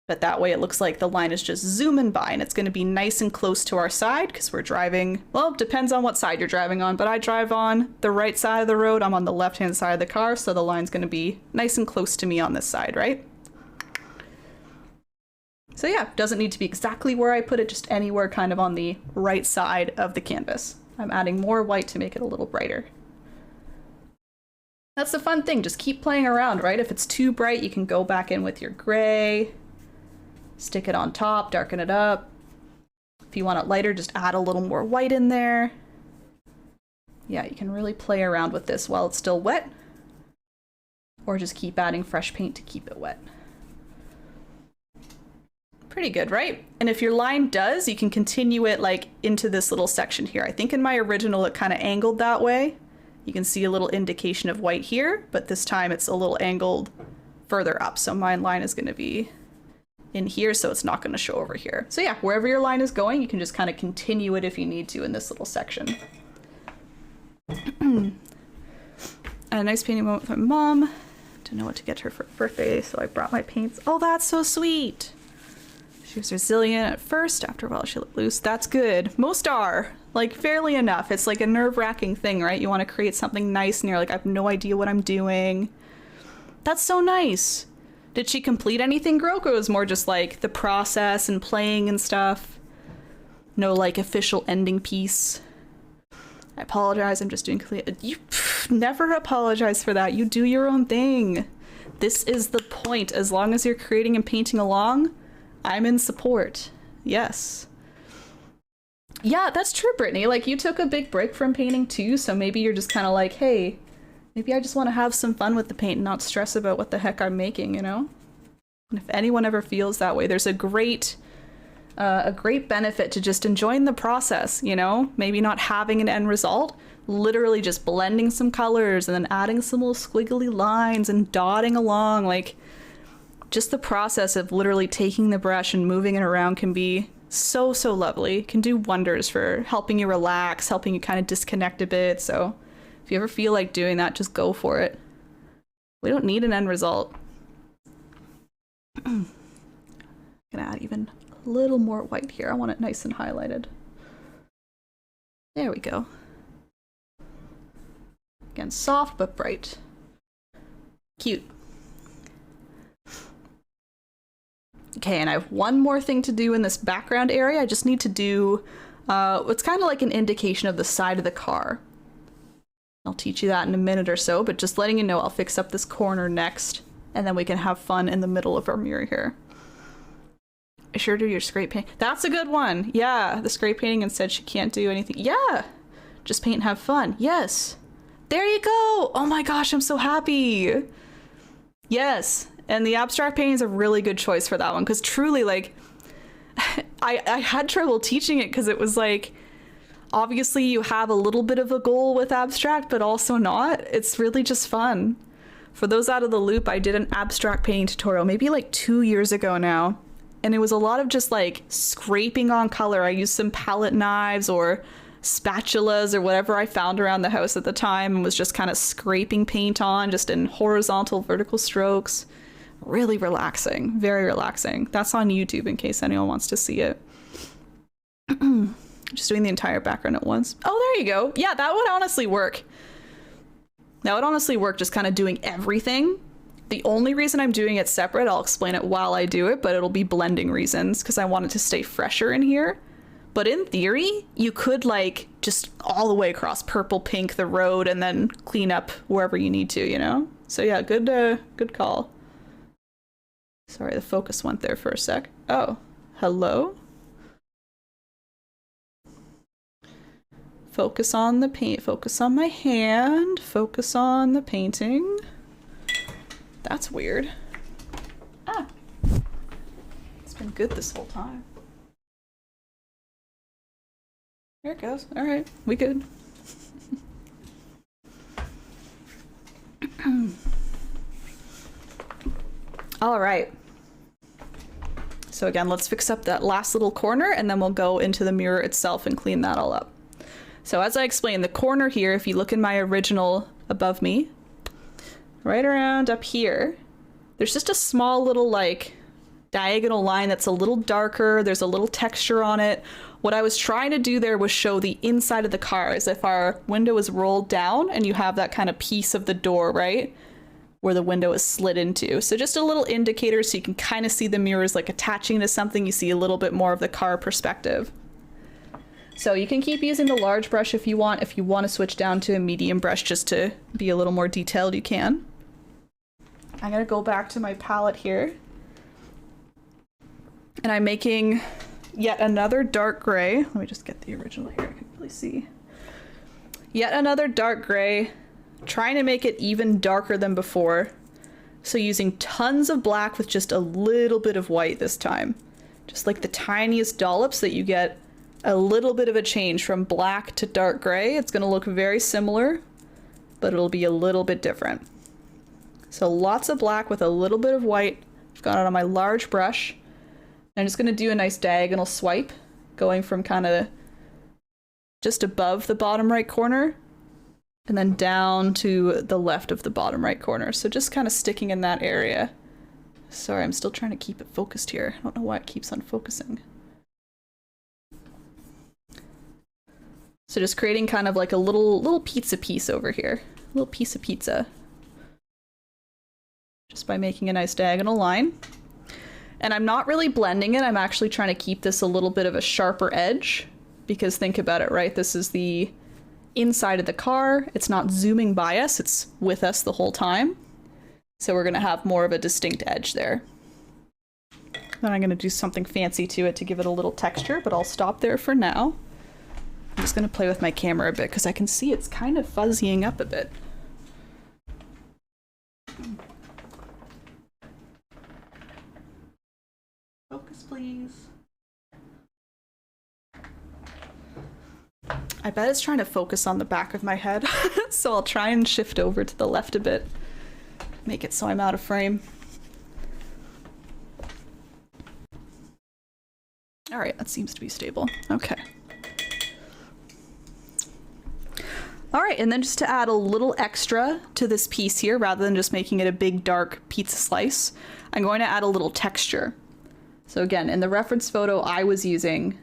But that way it looks like the line is just zooming by, and it's going to be nice and close to our side because we're driving, well, it depends on what side you're driving on, but I drive on the right side of the road. I'm on the left-hand side of the car, so the line's going to be nice and close to me on this side, right? So yeah, doesn't need to be exactly where I put it, just anywhere kind of on the right side of the canvas. I'm adding more white to make it a little brighter. That's the fun thing, just keep playing around, right? If it's too bright, you can go back in with your gray, stick it on top, darken it up. If you want it lighter, just add a little more white in there. Yeah, you can really play around with this while it's still wet, or just keep adding fresh paint to keep it wet. Pretty good, right? And if your line does, you can continue it like into this little section here. I think in my original, it kind of angled that way. You can see a little indication of white here, but this time it's a little angled further up. So my line is going to be in here, so it's not going to show over here. So yeah, wherever your line is going, you can just kind of continue it if you need to in this little section. A nice painting moment with my mom. Didn't know what to get her for her birthday, so I brought my paints. Oh, that's so sweet. She was resilient at first, after a while she let loose. That's good. Most are, like, fairly enough. It's like a nerve-wracking thing, right? You want to create something nice and you're like, I have no idea what I'm doing. That's so nice. Did she complete anything, Grok? Or was more just like the process and playing and stuff? No, like, official ending piece. I apologize, I'm just doing you never apologize for that. You do your own thing. This is the point. As long as you're creating and painting along, I'm in support. Yes. Yeah, that's true, Brittany. Like, you took a big break from painting too, so maybe you're just kind of like, hey, maybe I just want to have some fun with the paint and not stress about what the heck I'm making, you know? And if anyone ever feels that way, there's a great benefit to just enjoying the process, you know? Maybe not having an end result, literally just blending some colors and then adding some little squiggly lines and dotting along, like, just the process of literally taking the brush and moving it around can be so, so lovely. Can do wonders for helping you relax, helping you kind of disconnect a bit. So if you ever feel like doing that, just go for it. We don't need an end result. I'm gonna add even a little more white here. I want it nice and highlighted. There we go. Again, soft but bright. Cute. Okay, and I have one more thing to do in this background area. I just need to do what's kind of like an indication of the side of the car. I'll teach you that in a minute or so, but just letting you know, I'll fix up this corner next, and then we can have fun in the middle of our mirror here. I sure do your scrape paint. That's a good one. Yeah, the scrape painting and said she can't do anything. Yeah, just paint and have fun. Yes. There you go. Oh my gosh, I'm so happy. Yes. And the abstract painting is a really good choice for that one, because truly, like, I had trouble teaching it because it was like, obviously you have a little bit of a goal with abstract, but also not. It's really just fun. For those out of the loop, I did an abstract painting tutorial maybe like 2 years ago now, and it was a lot of just like scraping on color. I used some palette knives or spatulas or whatever I found around the house at the time and was just kind of scraping paint on just in horizontal, vertical strokes. Really relaxing, very relaxing. That's on YouTube in case anyone wants to see it. Just doing the entire background at once. Oh, there you go. Yeah, that would honestly work. That would honestly work, just kind of doing everything. The only reason I'm doing it separate, I'll explain it while I do it, but it'll be blending reasons because I want it to stay fresher in here. But in theory, you could like just all the way across purple, pink, the road, and then clean up wherever you need to, you know? So yeah, good call. Sorry, the focus went there for a sec. Oh, hello? Focus on the paint, focus on my hand, focus on the painting. That's weird. Ah. It's been good this whole time. There it goes. All right, we good. All right. So again, let's fix up that last little corner and then we'll go into the mirror itself and clean that all up. So as I explained, the corner here, if you look in my original above me, right around up here, there's just a small little like diagonal line that's a little darker. There's a little texture on it. What I was trying to do there was show the inside of the car as if our window is rolled down and you have that kind of piece of the door, right? Where the window is slid into. So just a little indicator so you can kind of see the mirrors like attaching to something. You see a little bit more of the car perspective. So you can keep using the large brush if you want. If you want to switch down to a medium brush just to be a little more detailed, you can. I'm gonna go back to my palette here. And I'm making yet another dark gray. Let me just get the original here, I can really see. Yet another dark gray, trying to make it even darker than before. So using tons of black with just a little bit of white this time. Just like the tiniest dollops that you get a little bit of a change from black to dark gray. It's gonna look very similar, but it'll be a little bit different. So lots of black with a little bit of white. I've got it on my large brush. I'm just gonna do a nice diagonal swipe, going from kind of just above the bottom right corner and then down to the left of the bottom right corner. So just kind of sticking in that area. Sorry, I'm still trying to keep it focused here. I don't know why it keeps on focusing. So just creating kind of like a little pizza piece over here. A little piece of pizza. Just by making a nice diagonal line. And I'm not really blending it. I'm actually trying to keep this a little bit of a sharper edge. Because think about it, right? This is the inside of the car. It's not zooming by us. It's with us the whole time. So we're going to have more of a distinct edge there. Then I'm going to do something fancy to it to give it a little texture, but I'll stop there for now. I'm just going to play with my camera a bit because I can see it's kind of fuzzying up a bit. Focus, please. I bet it's trying to focus on the back of my head, so I'll try and shift over to the left a bit. Make it so I'm out of frame. All right, that seems to be stable. Okay. All right, and then just to add a little extra to this piece here, rather than just making it a big dark pizza slice, I'm going to add a little texture. So again, in the reference photo I was using,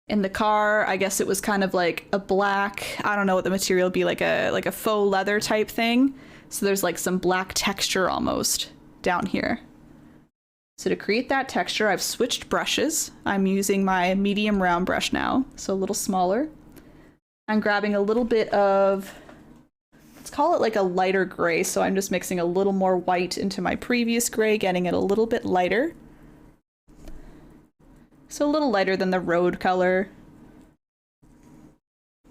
in the car, I guess it was kind of like a black, I don't know what the material would be, like a faux leather type thing. So there's like some black texture almost down here. So to create that texture, I've switched brushes. I'm using my medium round brush now, so a little smaller. I'm grabbing a little bit of, let's call it like a lighter gray. So I'm just mixing a little more white into my previous gray, getting it a little bit lighter. So a little lighter than the road color.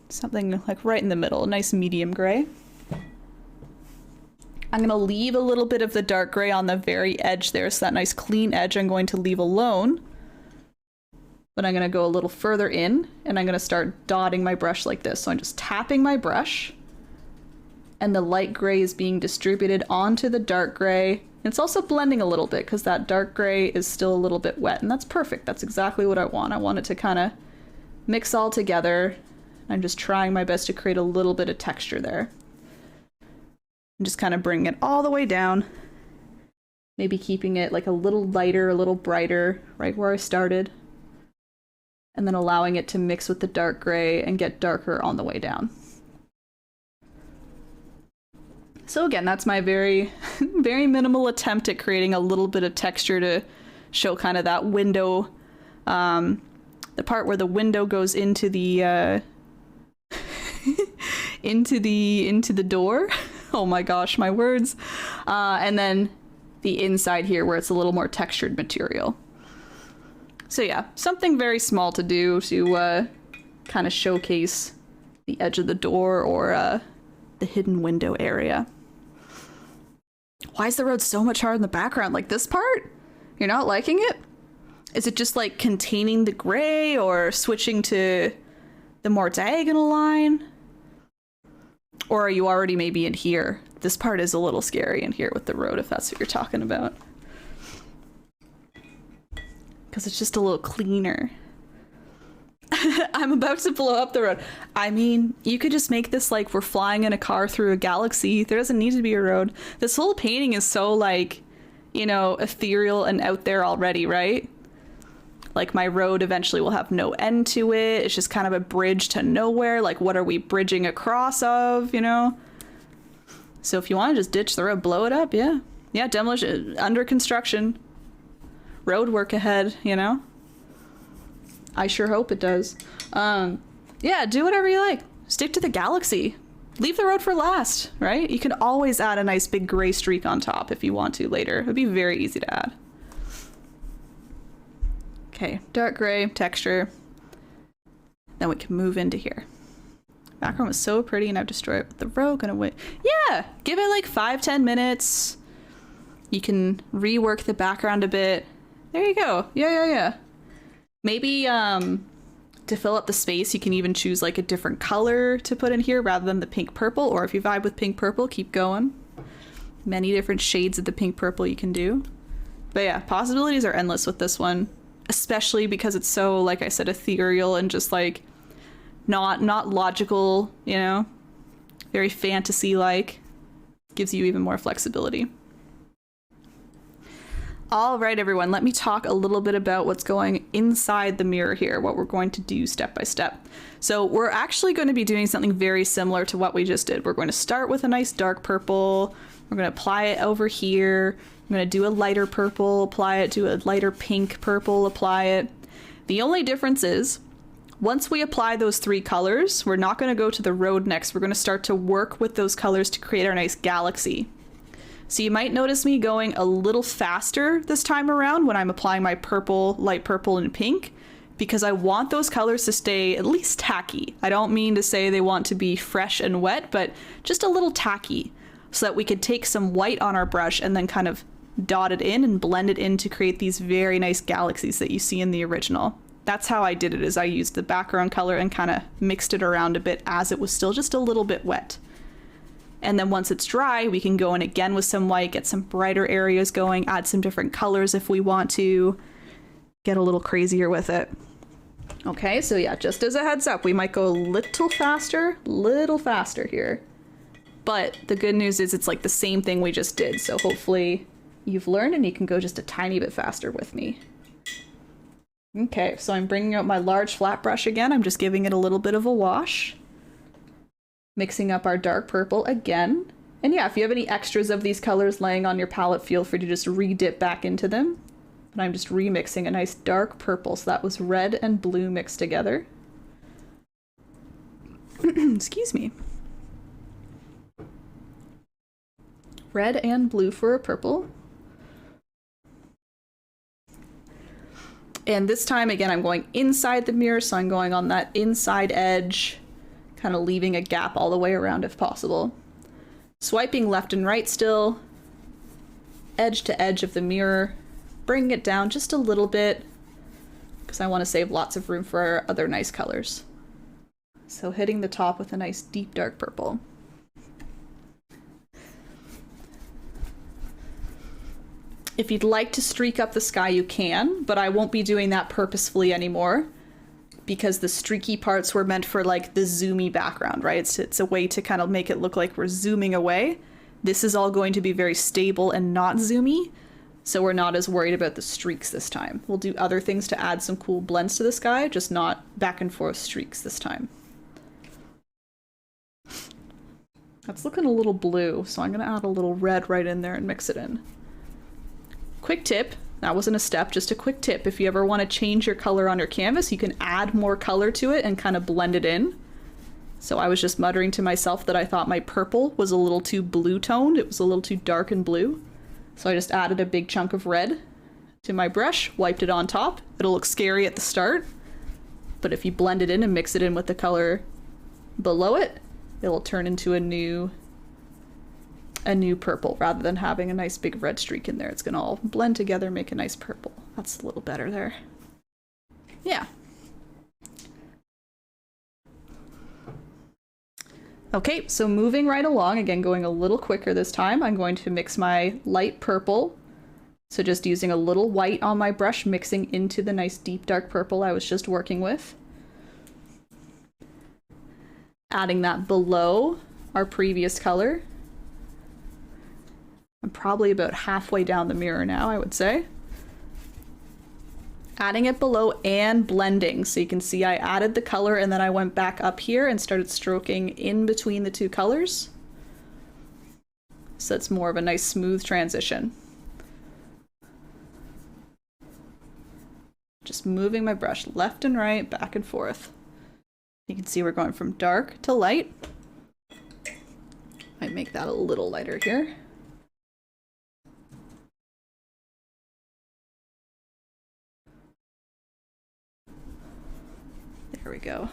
Something like right in the middle, a nice medium gray. I'm gonna leave a little bit of the dark gray on the very edge there, so that nice clean edge I'm going to leave alone. But I'm gonna go a little further in, and I'm gonna start dotting my brush like this. So I'm just tapping my brush, and the light gray is being distributed onto the dark gray, It's also blending a little bit because that dark gray is still a little bit wet, and that's perfect. That's exactly what I want. I want it to kind of mix all together. I'm just trying my best to create a little bit of texture there. And just kind of bring it all the way down. Maybe keeping it like a little lighter, a little brighter, right where I started. And then allowing it to mix with the dark gray and get darker on the way down. So again, that's my very, very minimal attempt at creating a little bit of texture to show kind of that window, the part where the window goes into the, into the door. Oh my gosh, my words. And then the inside here where it's a little more textured material. So yeah, something very small to do to kind of showcase the edge of the door or the hidden window area. Why is the road so much harder in the background? Like this part? You're not liking it? Is it just like containing the gray or switching to the more diagonal line? Or are you already maybe in here? This part is a little scary in here with the road, if that's what you're talking about. Because it's just a little cleaner. I'm about to blow up the road. I mean, you could just make this like we're flying in a car through a galaxy. There doesn't need to be a road. This whole painting is so like, you know, ethereal and out there already, right? Like my road eventually will have no end to it. It's just kind of a bridge to nowhere. Like what are we bridging across of, you know? So if you want to just ditch the road, blow it up, yeah. Yeah, demolition, under construction. Road work ahead, you know? I sure hope it does. Yeah, do whatever you like. Stick to the galaxy. Leave the road for last, right? You can always add a nice big gray streak on top if you want to later. It'd be very easy to add. Okay, dark gray, texture. Then we can move into here. Background was so pretty and I've destroyed it with the road. Gonna wait. Yeah, give it like 5-10 minutes. You can rework the background a bit. There you go. Yeah. Maybe to fill up the space, you can even choose like a different color to put in here rather than the pink purple. Or if you vibe with pink purple, keep going. Many different shades of the pink purple you can do. But yeah, possibilities are endless with this one, especially because it's so, like I said, ethereal and just like not logical, you know, very fantasy-like. Gives you even more flexibility. All right, everyone, let me talk a little bit about what's going inside the mirror here, what we're going to do step by step. So we're actually going to be doing something very similar to what we just did. We're going to start with a nice dark purple. We're going to apply it over here. I'm going to do a lighter purple, apply it, do a lighter pink purple, apply it. The only difference is, once we apply those 3 colors, we're not going to go to the road next. We're going to start to work with those colors to create our nice galaxy. So you might notice me going a little faster this time around when I'm applying my purple, light purple, and pink, because I want those colors to stay at least tacky. I don't mean to say they want to be fresh and wet, but just a little tacky, so that we could take some white on our brush and then kind of dot it in and blend it in to create these very nice galaxies that you see in the original. That's how I did it, is I used the background color and kind of mixed it around a bit as it was still just a little bit wet. And then once it's dry, we can go in again with some white, get some brighter areas going, add some different colors if we want to, get a little crazier with it. Okay, so yeah, just as a heads up, we might go a little faster here. But the good news is it's like the same thing we just did, so hopefully you've learned and you can go just a tiny bit faster with me. Okay, so I'm bringing out my large flat brush again. I'm just giving it a little bit of a wash. Mixing up our dark purple again. And yeah, if you have any extras of these colors laying on your palette, feel free to just re-dip back into them. But I'm just remixing a nice dark purple, so that was red and blue mixed together. Excuse me. Red and blue for a purple. And this time, again, I'm going inside the mirror, so I'm going on that inside edge, kind of leaving a gap all the way around if possible. Swiping left and right still, edge to edge of the mirror, bringing it down just a little bit, because I want to save lots of room for our other nice colors. So hitting the top with a nice deep dark purple. If you'd like to streak up the sky, you can, but I won't be doing that purposefully anymore because the streaky parts were meant for like the zoomy background, right? It's a way to kind of make it look like we're zooming away. This is all going to be very stable and not zoomy, so we're not as worried about the streaks this time. We'll do other things to add some cool blends to the sky, just not back and forth streaks this time. That's looking a little blue, so I'm gonna add a little red right in there and mix it in. Quick tip, that wasn't a step, just a quick tip. If you ever want to change your color on your canvas, you can add more color to it and kind of blend it in. So I was just muttering to myself that I thought my purple was a little too blue toned. It was a little too dark and blue. So I just added a big chunk of red to my brush, wiped it on top. It'll look scary at the start, but if you blend it in and mix it in with the color below it, it'll turn into a new purple rather than having a nice big red streak in there. It's gonna all blend together, make a nice purple. That's a little better there. Yeah. Okay, so moving right along, again going a little quicker this time, I'm going to mix my light purple. So just using a little white on my brush, mixing into the nice deep dark purple I was just working with. Adding that below our previous color. I'm probably about halfway down the mirror now, I would say. Adding it below and blending. So you can see I added the color and then I went back up here and started stroking in between the two colors. So it's more of a nice smooth transition. Just moving my brush left and right, back and forth. You can see we're going from dark to light. Might make that a little lighter here. There we go.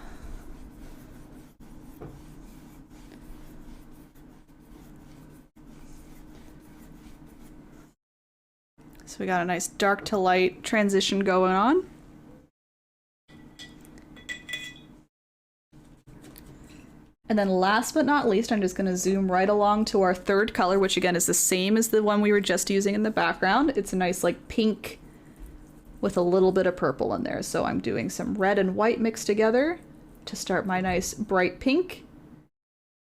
So we got a nice dark to light transition going on. And then last but not least, I'm just going to zoom right along to our third color, which again is the same as the one we were just using in the background. It's a nice like pink with a little bit of purple in there. So I'm doing some red and white mixed together to start my nice bright pink.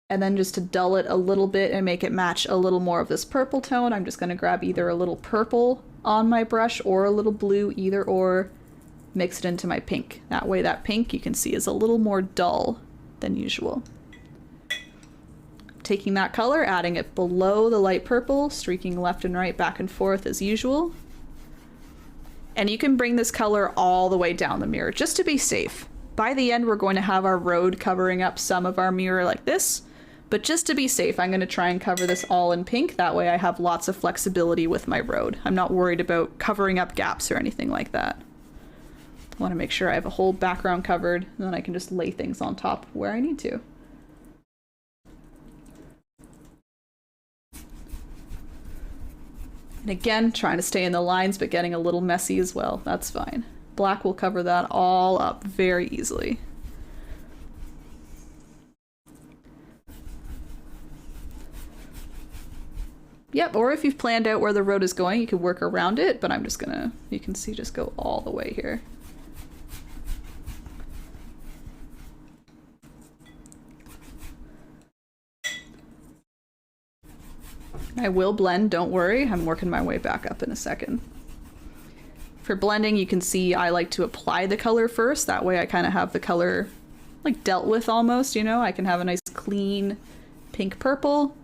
And then just to dull it a little bit and make it match a little more of this purple tone, I'm just going to grab either a little purple on my brush or a little blue, either or, mix it into my pink. That way that pink you can see is a little more dull than usual. Taking that color, adding it below the light purple, streaking left and right, back and forth as usual. And you can bring this color all the way down the mirror just to be safe. By the end, we're going to have our road covering up some of our mirror like this, but just to be safe, I'm going to try and cover this all in pink. That way I have lots of flexibility with my road. I'm not worried about covering up gaps or anything like that. I want to make sure I have a whole background covered, and then I can just lay things on top where I need to. And again, trying to stay in the lines, but getting a little messy as well. That's fine. Black will cover that all up very easily. Yep, or if you've planned out where the road is going, you could work around it, but I'm just gonna, you can see, just go all the way here. I will blend, don't worry. I'm working my way back up in a second. For blending, you can see I like to apply the color first. That way I kind of have the color like dealt with almost, you know? I can have a nice clean pink purple,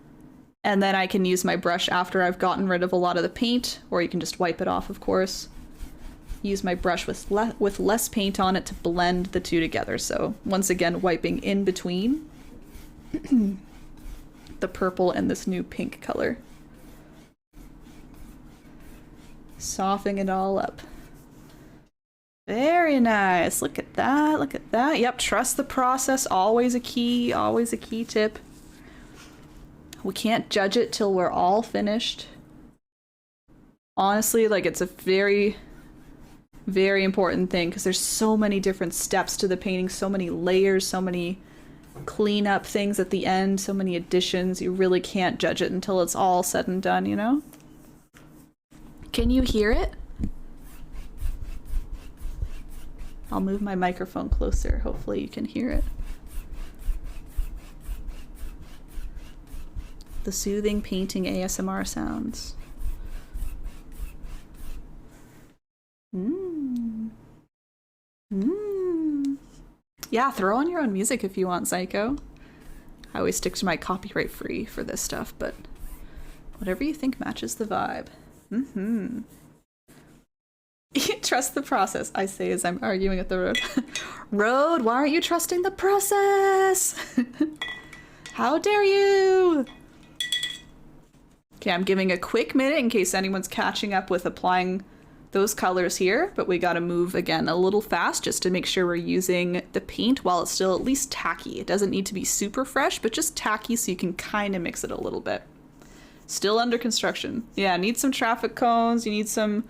and then I can use my brush after I've gotten rid of a lot of the paint, or you can just wipe it off, of course. Use my brush with less paint on it to blend the two together. So once again, wiping in between the purple and this new pink color. Softening it all up. Very nice. Look at that. Look at that. Yep, trust the process. Always a key tip. We can't judge it till we're all finished. Honestly, like, it's a very, very important thing because there's so many different steps to the painting, so many layers, so many clean up things at the end, so many additions. You really can't judge it until it's all said and done, you know? Can you hear it? I'll move my microphone closer. Hopefully you can hear it. The soothing painting ASMR sounds. Yeah, throw on your own music if you want, Psycho. I always stick to my copyright free for this stuff, but whatever you think matches the vibe. Trust the process, I say as I'm arguing with the road. Road, why aren't you trusting the process? How dare you? Okay, I'm giving a quick minute in case anyone's catching up with applying those colors here, but we gotta move again a little fast just to make sure we're using the paint while it's still at least tacky. It doesn't need to be super fresh, but just tacky so you can kind of mix it a little bit. Still under construction. Yeah, need some traffic cones, you need some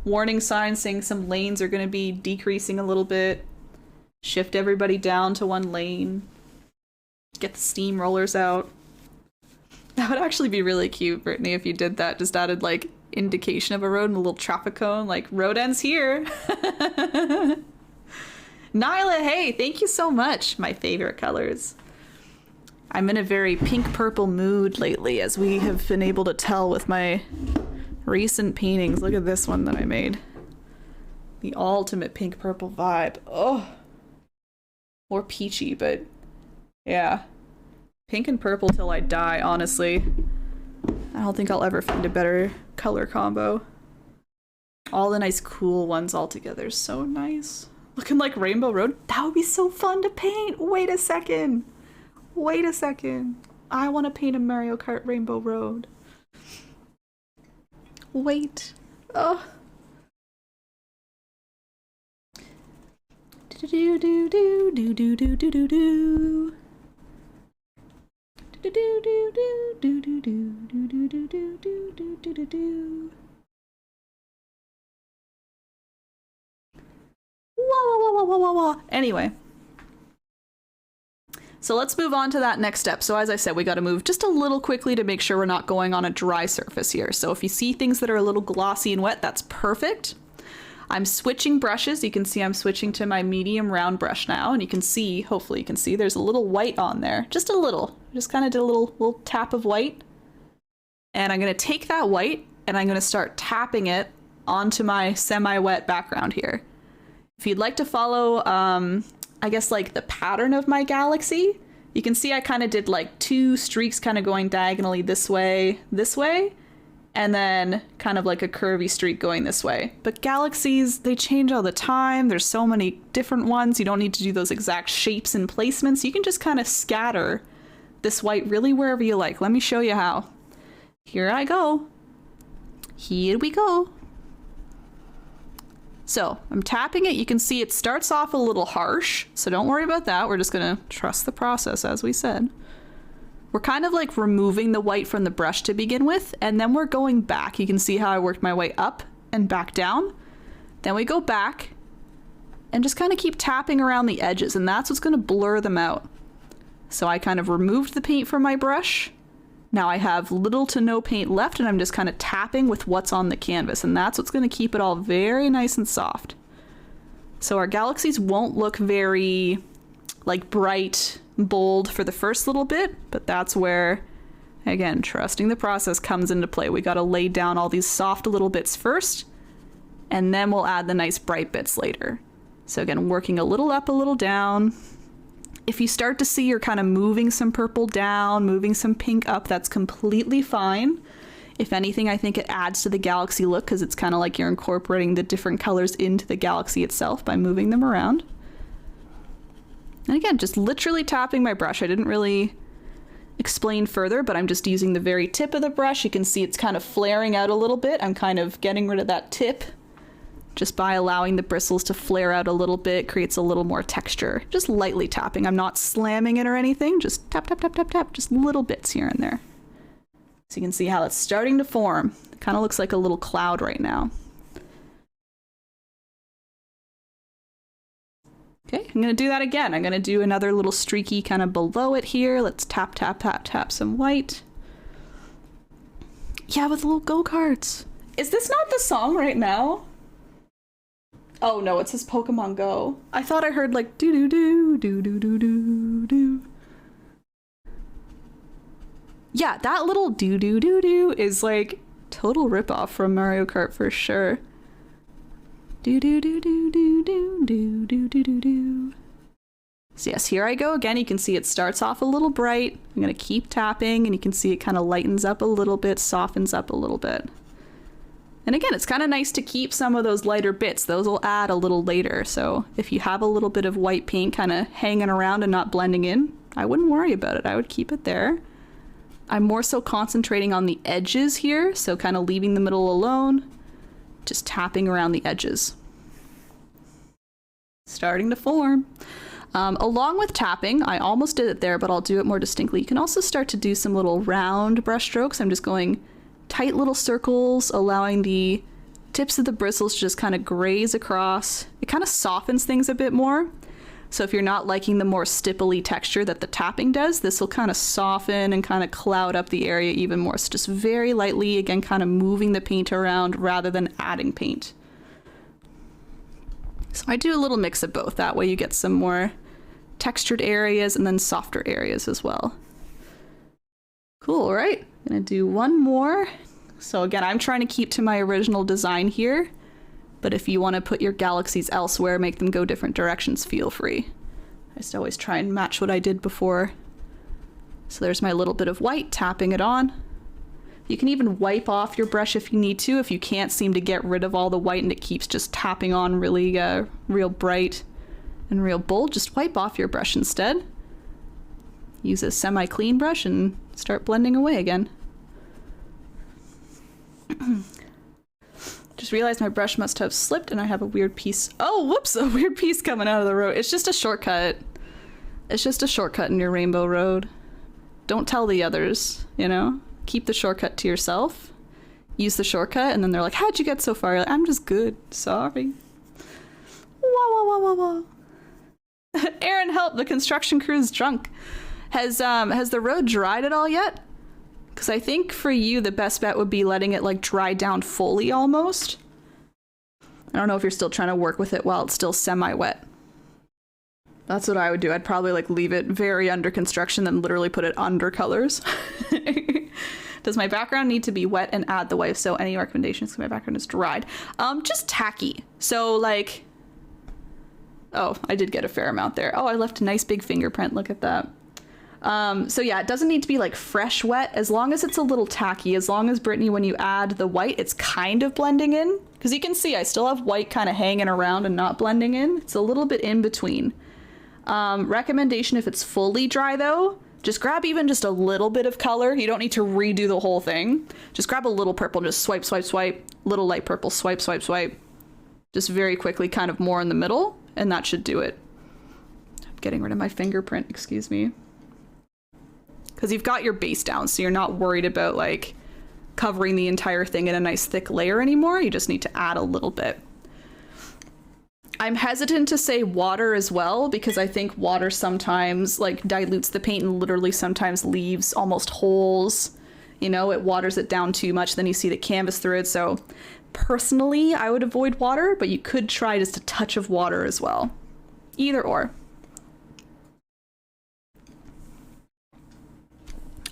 warning signs saying some lanes are gonna be decreasing a little bit. Shift everybody down to one lane. Get the steam rollers out. That would actually be really cute, Brittany, if you did that. Just added like indication of a road and a little traffic cone, like road ends here. Nyla, hey, thank you so much. My favorite colors. I'm in a very pink purple mood lately, as we have been able to tell with my recent paintings. Look at this one that I made. The ultimate pink purple vibe. Oh, more peachy, but yeah. Pink and purple till I die, honestly. I don't think I'll ever find a better color combo. All the nice cool ones all together. So nice. Looking like Rainbow Road. That would be so fun to paint. Wait a second. Wait a second. I want to paint a Mario Kart Rainbow Road. Wait. Oh. Do do do do do do do do do do. Do do do do do do do do do do do do do do. Whoa, whoa, whoa, whoa, whoa, whoa. Anyway. So let's move on to that next step. So as I said, we got to move just a little quickly to make sure we're not going on a dry surface here. So if you see things that are a little glossy and wet, that's perfect. I'm switching brushes. You can see I'm switching to my medium round brush now, and you can see, hopefully you can see, there's a little white on there. Just a little. Just kind of did a little tap of white. And I'm going to take that white and I'm going to start tapping it onto my semi-wet background here. If you'd like to follow, I guess like the pattern of my galaxy, you can see I kind of did like two streaks kind of going diagonally this way, and then kind of like a curvy streak going this way. But galaxies, they change all the time. There's so many different ones. You don't need to do those exact shapes and placements. You can just kind of scatter this white really wherever you like. Let me show you how. Here I go. Here we go. So I'm tapping it. You can see it starts off a little harsh, so don't worry about that. We're just gonna trust the process, as we said. We're kind of like removing the white from the brush to begin with, and then we're going back. You can see how I worked my way up and back down. Then we go back and just kind of keep tapping around the edges, and that's what's gonna blur them out. So I kind of removed the paint from my brush. Now I have little to no paint left, and I'm just kind of tapping with what's on the canvas, and that's what's going to keep it all very nice and soft. So our galaxies won't look very like bright, bold for the first little bit, but that's where, again, trusting the process comes into play. We got to lay down all these soft little bits first, and then we'll add the nice bright bits later. So again, working a little up, a little down. If you start to see you're kind of moving some purple down, moving some pink up, that's completely fine. If anything, I think it adds to the galaxy look because it's kind of like you're incorporating the different colors into the galaxy itself by moving them around. And again, just literally tapping my brush. I didn't really explain further, but I'm just using the very tip of the brush. You can see it's kind of flaring out a little bit. I'm kind of getting rid of that tip. Just by allowing the bristles to flare out a little bit, creates a little more texture. Just lightly tapping. I'm not slamming it or anything. Just tap, tap, tap, tap, tap. Just little bits here and there. So you can see how it's starting to form. It kind of looks like a little cloud right now. Okay, I'm going to do that again. I'm going to do another little streaky kind of below it here. Let's tap, tap, tap, tap some white. Yeah, with little go-karts. Is this not the song right now? Oh no, it says Pokemon Go. I thought I heard like do do do do do do do. Yeah, that little do do do do is like total ripoff from Mario Kart for sure. Do do do do do do do do do do do. So yes, here I go again. You can see it starts off a little bright. I'm gonna keep tapping and you can see it kind of lightens up a little bit, softens up a little bit. And again, it's kind of nice to keep some of those lighter bits. Those will add a little later. So if you have a little bit of white paint kind of hanging around and not blending in, I wouldn't worry about it. I would keep it there. I'm more so concentrating on the edges here. So kind of leaving the middle alone, just tapping around the edges. Starting to form. Along with tapping, I almost did it there, but I'll do it more distinctly. You can also start to do some little round brush strokes. I'm just going tight little circles, allowing the tips of the bristles to just kind of graze across. It kind of softens things a bit more. So if you're not liking the more stipply texture that the tapping does, this will kind of soften and kind of cloud up the area even more. So just very lightly, again, kind of moving the paint around rather than adding paint. So I do a little mix of both. That way you get some more textured areas and then softer areas as well. Cool, right? I'm gonna do one more. So again, I'm trying to keep to my original design here, but if you want to put your galaxies elsewhere, make them go different directions, feel free. I just always try and match what I did before. So there's my little bit of white, tapping it on. You can even wipe off your brush if you need to, if you can't seem to get rid of all the white and it keeps just tapping on really real bright and real bold. Just wipe off your brush instead. Use a semi-clean brush and start blending away again. Just realized my brush must have slipped and I have a weird piece. Oh, whoops, a weird piece coming out of the road. It's just a shortcut. It's just a shortcut in your rainbow road. Don't tell the others, you know? Keep the shortcut to yourself. Use the shortcut and then they're like, how'd you get so far? You're like, I'm just good, sorry. Wah, wah, wah, wah, wah. Erin, help, the construction crew's drunk. Has the road dried at all yet? Because I think for you, the best bet would be letting it like dry down fully almost. I don't know if you're still trying to work with it while it's still semi-wet. That's what I would do. I'd probably like leave it very under construction, then literally put it under colors. Does my background need to be wet and add the white? So any recommendations? Because my background is dried. Just tacky. So like, oh, I did get a fair amount there. Oh, I left a nice big fingerprint. Look at that. So yeah, it doesn't need to be like fresh wet, as long as it's a little tacky, as long as, Brittany, when you add the white, it's kind of blending in. Because you can see I still have white kind of hanging around and not blending in. It's a little bit in between. Recommendation, if it's fully dry though, just grab even just a little bit of color. You don't need to redo the whole thing. Just grab a little purple, just swipe, swipe, swipe, little light purple, swipe, swipe, swipe. Just very quickly, kind of more in the middle, and that should do it. I'm getting rid of my fingerprint, excuse me. Because you've got your base down, so you're not worried about like covering the entire thing in a nice thick layer anymore. You just need to add a little bit. I'm hesitant to say water as well, because I think water sometimes like dilutes the paint and literally sometimes leaves almost holes. You know, it waters it down too much, then you see the canvas through it. So personally, I would avoid water, but you could try just a touch of water as well. Either or.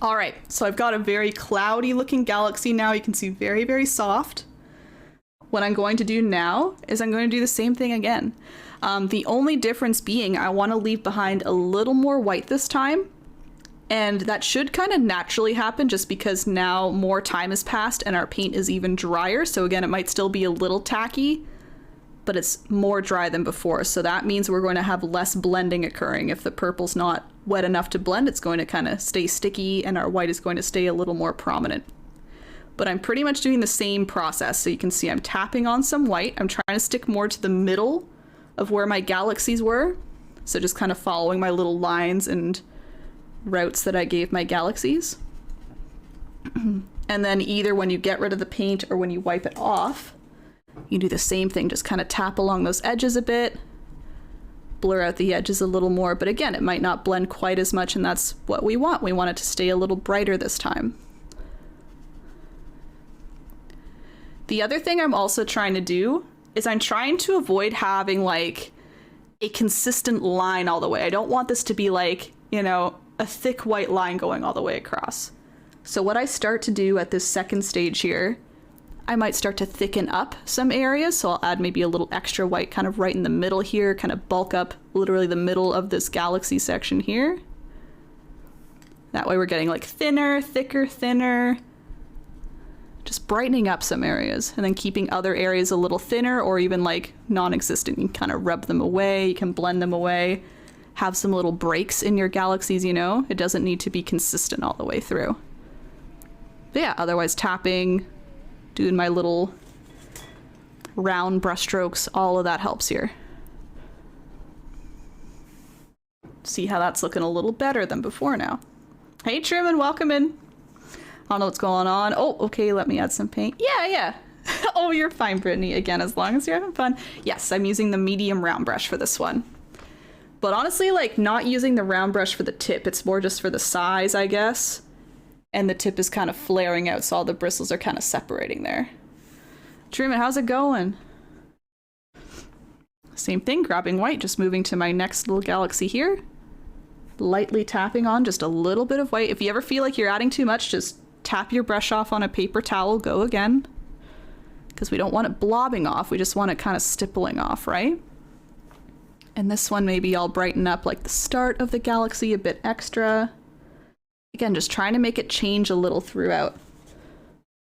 All right, so I've got a very cloudy looking galaxy now. You can see very, very soft. What I'm going to do now is I'm going to do the same thing again. The only difference being I want to leave behind a little more white this time. And that should kind of naturally happen just because now more time has passed and our paint is even drier. So again, it might still be a little tacky, but it's more dry than before. So that means we're going to have less blending occurring. If the purple's not wet enough to blend, it's going to kind of stay sticky and our white is going to stay a little more prominent. But I'm pretty much doing the same process. So you can see I'm tapping on some white. I'm trying to stick more to the middle of where my galaxies were. So just kind of following my little lines and routes that I gave my galaxies. And then either when you get rid of the paint or when you wipe it off, you do the same thing. Just kind of tap along those edges a bit, blur out the edges a little more. But again, it might not blend quite as much, and that's what we want. We want it to stay a little brighter this time. The other thing I'm also trying to do is I'm trying to avoid having like a consistent line all the way. I don't want this to be like, you know, a thick white line going all the way across. So what I start to do at this second stage here, I might start to thicken up some areas. So I'll add maybe a little extra white kind of right in the middle here, kind of bulk up literally the middle of this galaxy section here. That way we're getting like thinner, thicker, thinner, just brightening up some areas and then keeping other areas a little thinner or even like non-existent. You can kind of rub them away, you can blend them away, have some little breaks in your galaxies, you know? It doesn't need to be consistent all the way through. But yeah, otherwise tapping, doing my little round brush strokes, all of that helps here. See how that's looking a little better than before now. Hey Truman, welcome in. I don't know what's going on. Oh, okay, let me add some paint. Yeah. Oh, you're fine, Brittany. Again, as long as you're having fun. Yes, I'm using the medium round brush for this one. But honestly, like, not using the round brush for the tip. It's more just for the size, I guess. And the tip is kind of flaring out, so all the bristles are kind of separating there. Truman, how's it going? Same thing, grabbing white, just moving to my next little galaxy here. Lightly tapping on just a little bit of white. If you ever feel like you're adding too much, just tap your brush off on a paper towel, go again. Because we don't want it blobbing off, we just want it kind of stippling off, right? And this one maybe I'll brighten up like the start of the galaxy a bit extra. Again, just trying to make it change a little throughout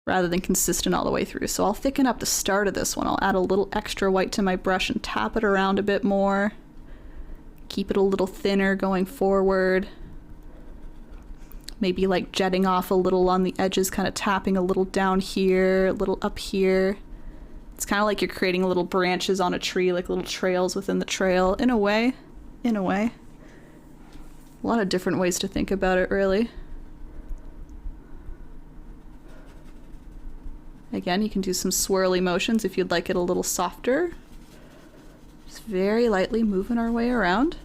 rather than consistent all the way through. So I'll thicken up the start of this one. I'll add a little extra white to my brush and tap it around a bit more. Keep it a little thinner going forward. Maybe like jetting off a little on the edges, kind of tapping a little down here, a little up here. It's kind of like you're creating little branches on a tree, like little trails within the trail, in a way. A lot of different ways to think about it, really. Again, you can do some swirly motions if you'd like it a little softer. Just very lightly moving our way around.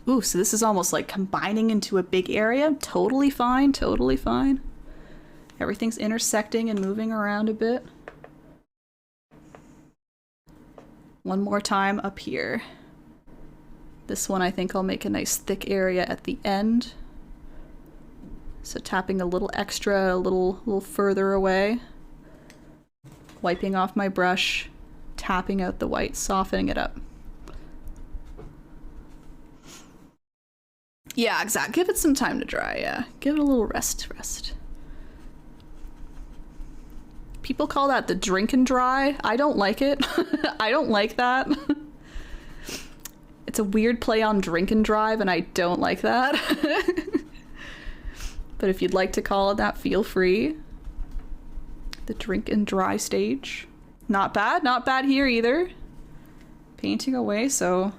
Ooh, so this is almost like combining into a big area. Totally fine, totally fine. Everything's intersecting and moving around a bit. One more time up here. This one I think I'll make a nice thick area at the end. So tapping a little extra, a little further away. Wiping off my brush, tapping out the white, softening it up. Yeah, exactly. Give it some time to dry, yeah. Give it a little rest. People call that the drink and dry. I don't like it. I don't like that. It's a weird play on drink and drive, and I don't like that. But if you'd like to call it that, feel free. The drink and dry stage. Not bad here either. Painting away, so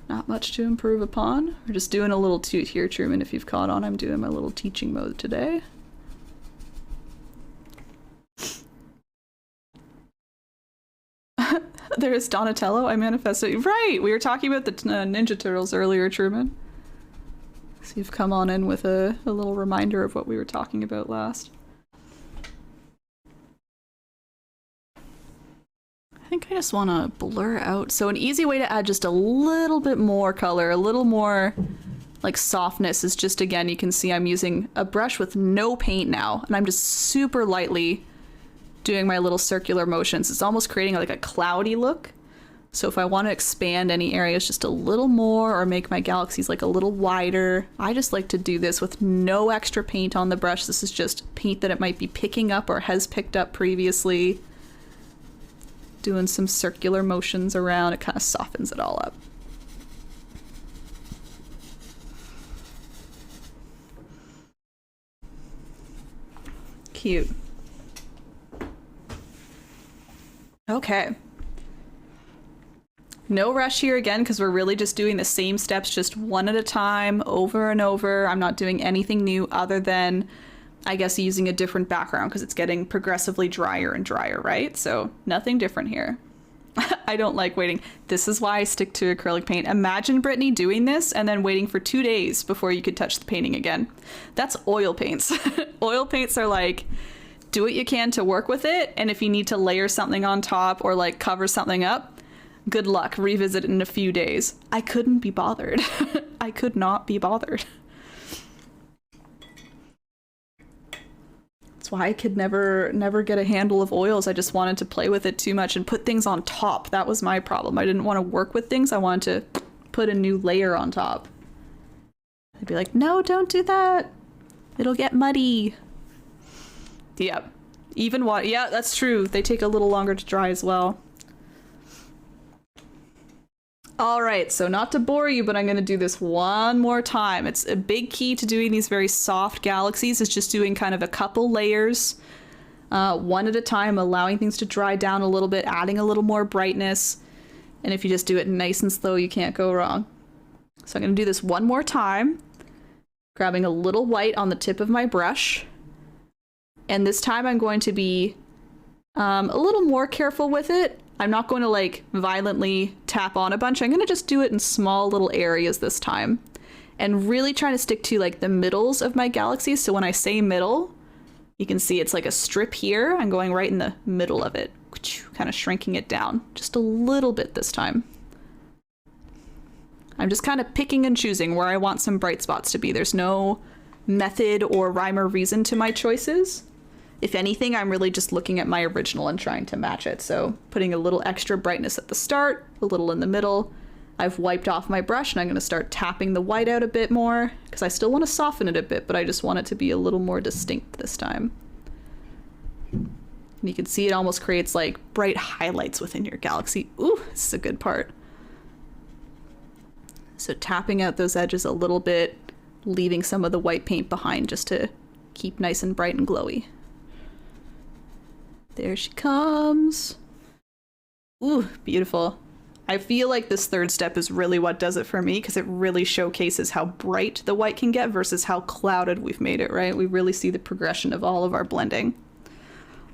not much to improve upon. We're just doing a little toot here, Truman, if you've caught on. I'm doing my little teaching mode today. There's Donatello, I manifested. Right, we were talking about the Ninja Turtles earlier, Truman. So you've come on in with a little reminder of what we were talking about last. I think I just want to blur out. So an easy way to add just a little bit more color, a little more like softness is just, again, you can see I'm using a brush with no paint now, and I'm just super lightly doing my little circular motions. It's almost creating like a cloudy look. So if I want to expand any areas just a little more or make my galaxies like a little wider, I just like to do this with no extra paint on the brush. This is just paint that it might be picking up or has picked up previously. Doing some circular motions around, it kind of softens it all up. Cute. Okay. No rush here again, because we're really just doing the same steps, just one at a time, over and over. I'm not doing anything new other than, I guess, using a different background because it's getting progressively drier and drier, right? So nothing different here. I don't like waiting. This is why I stick to acrylic paint. Imagine, Brittany, doing this and then waiting for 2 days before you could touch the painting again. That's oil paints. Oil paints are like, do what you can to work with it, and if you need to layer something on top or like cover something up, good luck. Revisit it in a few days. I couldn't be bothered. I could not be bothered. That's why I could never get a handle of oils. I just wanted to play with it too much and put things on top. That was my problem. I didn't want to work with things. I wanted to put a new layer on top. I'd be like, no, don't do that. It'll get muddy. Yep. Even water. Yeah, that's true. They take a little longer to dry as well. All right, so not to bore you, but I'm going to do this one more time. It's a big key to doing these very soft galaxies is just doing kind of a couple layers, one at a time, allowing things to dry down a little bit, adding a little more brightness. And if you just do it nice and slow, you can't go wrong. So I'm going to do this one more time, grabbing a little white on the tip of my brush. And this time I'm going to be a little more careful with it. I'm not going to like violently tap on a bunch. I'm going to just do it in small little areas this time and really trying to stick to like the middles of my galaxies. So when I say middle, you can see it's like a strip here. I'm going right in the middle of it, kind of shrinking it down just a little bit this time. I'm just kind of picking and choosing where I want some bright spots to be. There's no method or rhyme or reason to my choices. If anything, I'm really just looking at my original and trying to match it. So putting a little extra brightness at the start, a little in the middle. I've wiped off my brush and I'm going to start tapping the white out a bit more because I still want to soften it a bit, but I just want it to be a little more distinct this time. And you can see it almost creates like bright highlights within your galaxy. Ooh, this is a good part. So tapping out those edges a little bit, leaving some of the white paint behind just to keep nice and bright and glowy. There she comes. Ooh, beautiful. I feel like this third step is really what does it for me because it really showcases how bright the white can get versus how clouded we've made it, right? We really see the progression of all of our blending.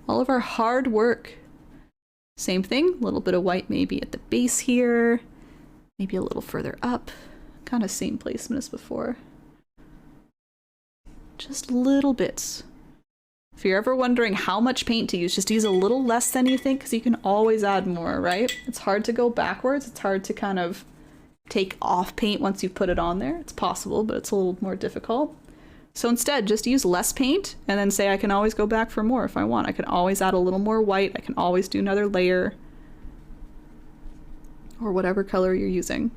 All of our hard work. Same thing, a little bit of white maybe at the base here, maybe a little further up. Kind of same placement as before. Just little bits. If you're ever wondering how much paint to use, just use a little less than you think because you can always add more, right? It's hard to go backwards. It's hard to kind of take off paint once you've put it on there. It's possible, but it's a little more difficult. So instead, just use less paint and then say I can always go back for more if I want. I can always add a little more white. I can always do another layer or whatever color you're using.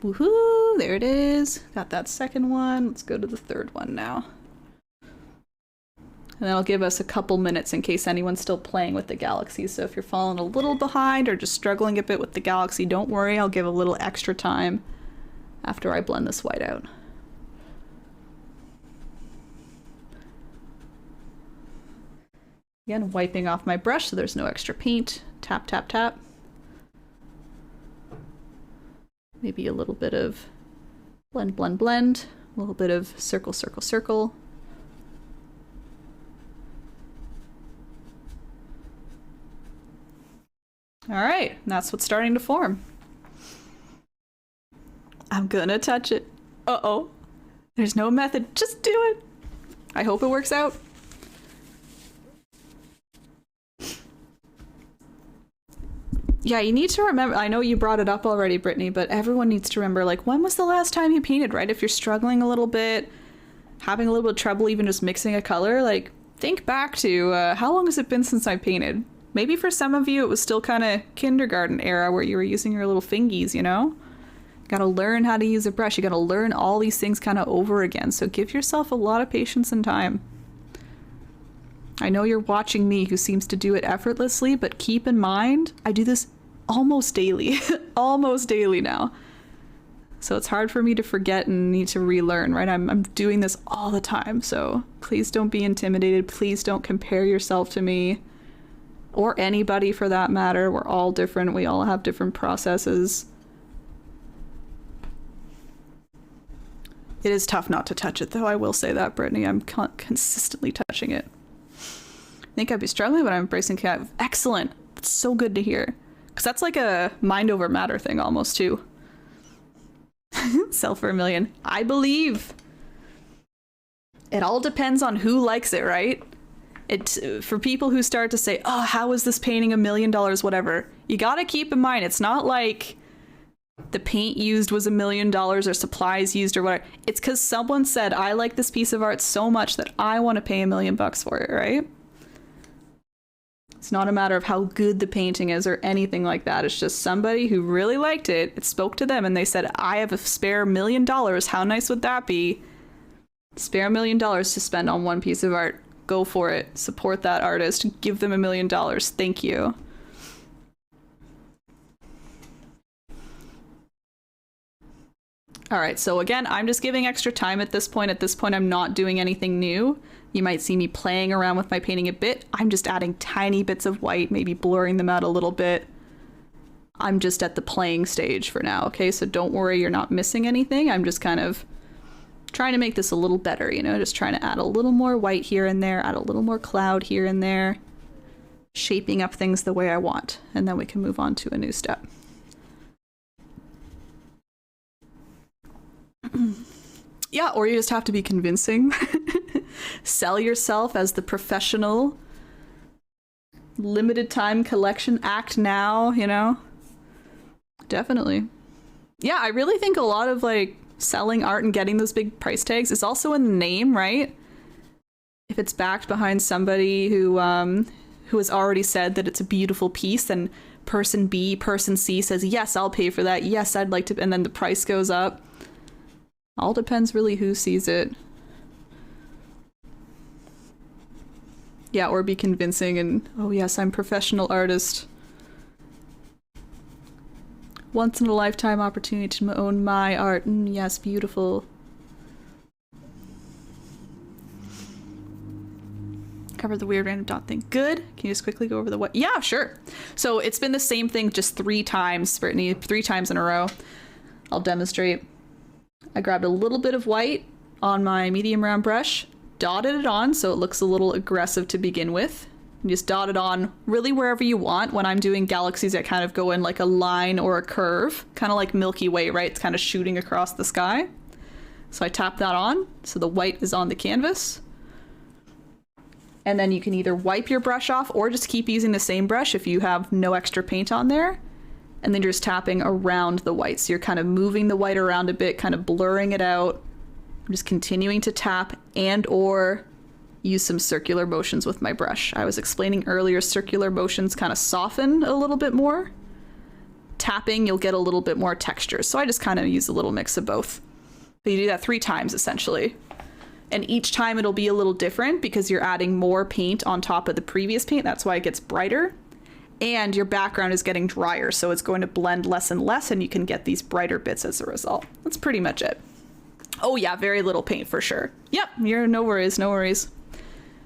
Woohoo! There it is. Got that second one. Let's go to the third one now. And that'll give us a couple minutes in case anyone's still playing with the galaxy. So if you're falling a little behind or just struggling a bit with the galaxy, don't worry. I'll give a little extra time after I blend this white out. Again, wiping off my brush so there's no extra paint. Tap, tap, tap. Maybe a little bit of blend, blend, blend. A little bit of circle, circle, circle. All right, and that's what's starting to form. I'm gonna touch it. Uh-oh. There's no method. Just do it. I hope it works out. Yeah, you need to remember, I know you brought it up already, Brittany, but everyone needs to remember, like, when was the last time you painted, right? If you're struggling a little bit, having a little bit of trouble even just mixing a color, like, think back to, how long has it been since I painted? Maybe for some of you, it was still kind of kindergarten era where you were using your little fingies, you know? You gotta learn how to use a brush. You gotta learn all these things kind of over again. So give yourself a lot of patience and time. I know you're watching me who seems to do it effortlessly, but keep in mind, I do this almost daily, almost daily now. So it's hard for me to forget and need to relearn, right? I'm doing this all the time. So please don't be intimidated. Please don't compare yourself to me or anybody for that matter. We're all different. We all have different processes. It is tough not to touch it, though. I will say that, Brittany. I'm consistently touching it. I think I'd be struggling, but I'm embracing cat. Excellent. That's so good to hear. Because that's like a mind over matter thing almost, too. Sell for $1 million. I believe. It all depends on who likes it, right? For people who start to say, oh, how is this painting $1 million, whatever, you gotta keep in mind, it's not like the paint used was $1 million or supplies used or whatever. It's because someone said, I like this piece of art so much that I want to pay $1 million for it, right? It's not a matter of how good the painting is or anything like that. It's just somebody who really liked it. It spoke to them and they said, I have a spare $1 million. How nice would that be? Spare $1 million to spend on one piece of art. Go for it. Support that artist. Give them $1 million. Thank you. All right, so again, I'm just giving extra time at this point. At this point, I'm not doing anything new. You might see me playing around with my painting a bit. I'm just adding tiny bits of white, maybe blurring them out a little bit. I'm just at the playing stage for now, okay? So don't worry, you're not missing anything. I'm just kind of trying to make this a little better, you know, just trying to add a little more white here and there, add a little more cloud here and there, shaping up things the way I want, and then we can move on to a new step. Yeah, or you just have to be convincing. Sell yourself as the professional limited time collection, act now, you know? Definitely. Yeah, I really think a lot of like selling art and getting those big price tags is also in the name, right? If it's backed behind somebody who has already said that it's a beautiful piece, and person B, person C says, yes, I'll pay for that. Yes, I'd like to, and then the price goes up. All depends really who sees it. Yeah, or be convincing and, oh yes, I'm professional artist. Once in a lifetime opportunity to own my art. Yes, beautiful. Cover the weird random dot thing. Good. Can you just quickly go over the what? Yeah, sure. So it's been the same thing just 3 times, Brittany, 3 times in a row. I'll demonstrate. I grabbed a little bit of white on my medium round brush, dotted it on so it looks a little aggressive to begin with. You just dot it on really wherever you want. When I'm doing galaxies, I kind of go in like a line or a curve, kind of like Milky Way, right? It's kind of shooting across the sky. So I tap that on, so the white is on the canvas. And then you can either wipe your brush off or just keep using the same brush if you have no extra paint on there. And then you're just tapping around the white. So you're kind of moving the white around a bit, kind of blurring it out. I'm just continuing to tap and or use some circular motions with my brush. I was explaining earlier, circular motions kind of soften a little bit more. Tapping, you'll get a little bit more texture. So I just kind of use a little mix of both. But you do that 3 times essentially. And each time it'll be a little different because you're adding more paint on top of the previous paint. That's why it gets brighter. And your background is getting drier, so it's going to blend less and less, and you can get these brighter bits as a result. That's pretty much it. Oh yeah, very little paint for sure. Yep, you're no worries, no worries.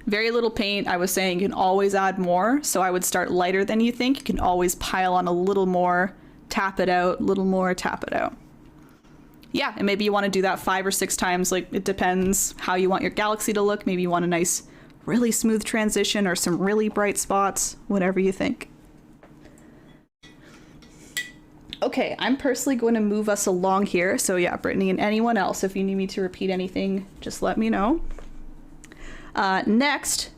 Very little paint. I was saying you can always add more, so I would start lighter than you think. You can always pile on a little more, tap it out, a little more, tap it out. Yeah, and maybe you want to do that 5 or 6 times, like it depends how you want your galaxy to look. Maybe you want a nice, really smooth transition or some really bright spots, whatever you think. Okay, I'm personally going to move us along here. So yeah, Brittany and anyone else, if you need me to repeat anything, just let me know. Next,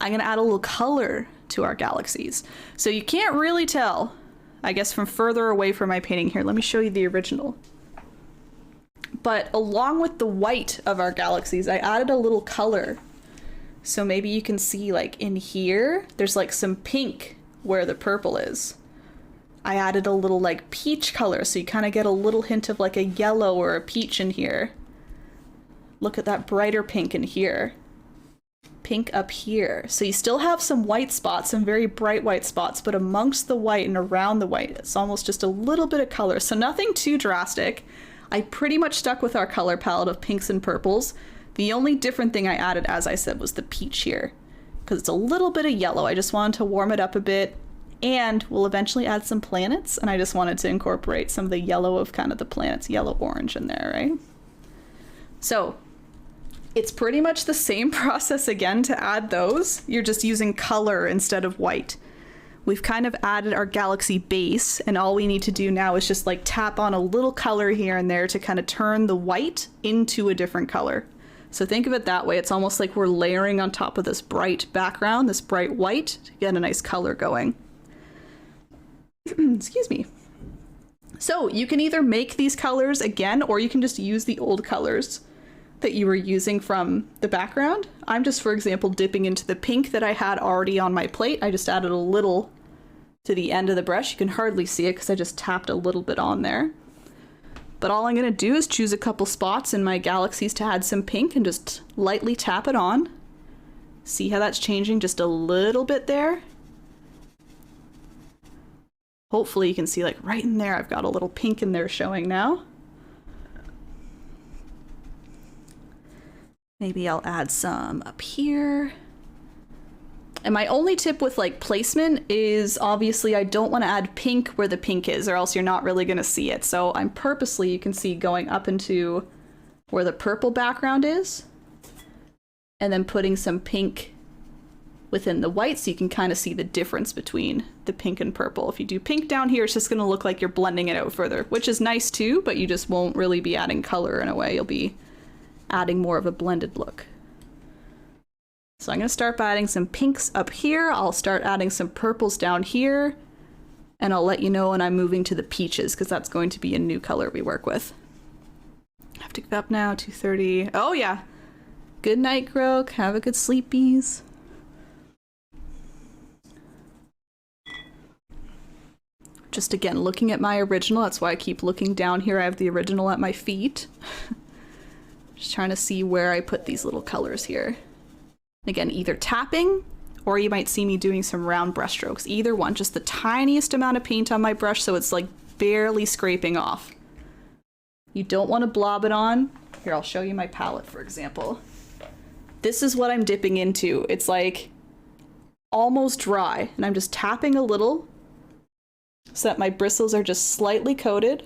I'm going to add a little color to our galaxies. So you can't really tell, I guess, from further away from my painting here. Let me show you the original. But along with the white of our galaxies, I added a little color. So maybe you can see like in here, there's like some pink where the purple is. I added a little like peach color, so you kind of get a little hint of like a yellow or a peach in here. Look at that brighter pink in here. Pink up here. So you still have some white spots, some very bright white spots, but amongst the white and around the white, it's almost just a little bit of color. So nothing too drastic. I pretty much stuck with our color palette of pinks and purples. The only different thing I added, as I said, was the peach here, because it's a little bit of yellow. I just wanted to warm it up a bit. And we'll eventually add some planets, and I just wanted to incorporate some of the yellow of kind of the planets, yellow-orange in there, right? So it's pretty much the same process again to add those. You're just using color instead of white. We've kind of added our galaxy base, and all we need to do now is just like tap on a little color here and there to kind of turn the white into a different color. So think of it that way. It's almost like we're layering on top of this bright background, this bright white, to get a nice color going. Excuse me. So you can either make these colors again, or you can just use the old colors that you were using from the background. I'm just, for example, dipping into the pink that I had already on my plate. I just added a little to the end of the brush. You can hardly see it because I just tapped a little bit on there. But all I'm gonna do is choose a couple spots in my galaxies to add some pink and just lightly tap it on. See how that's changing just a little bit there? Hopefully you can see, like right in there, I've got a little pink in there showing now. Maybe I'll add some up here. And my only tip with like placement is obviously I don't want to add pink where the pink is, or else you're not really going to see it. So I'm purposely, you can see, going up into where the purple background is, and then putting some pink within the white so you can kind of see the difference between the pink and purple. If you do pink down here, it's just going to look like you're blending it out further, which is nice too, but you just won't really be adding color in a way. You'll be adding more of a blended look. So I'm going to start by adding some pinks up here. I'll start adding some purples down here, and I'll let you know when I'm moving to the peaches, because that's going to be a new color we work with. I have to get up now, 2:30. Oh yeah. Good night, Grok. Have a good sleepies. Just again, looking at my original. That's why I keep looking down here. I have the original at my feet. Just trying to see where I put these little colors here. Again, either tapping, or you might see me doing some round brush strokes. Either one, just the tiniest amount of paint on my brush so it's like barely scraping off. You don't want to blob it on. Here, I'll show you my palette, for example. This is what I'm dipping into. It's like almost dry, and I'm just tapping a little so that my bristles are just slightly coated.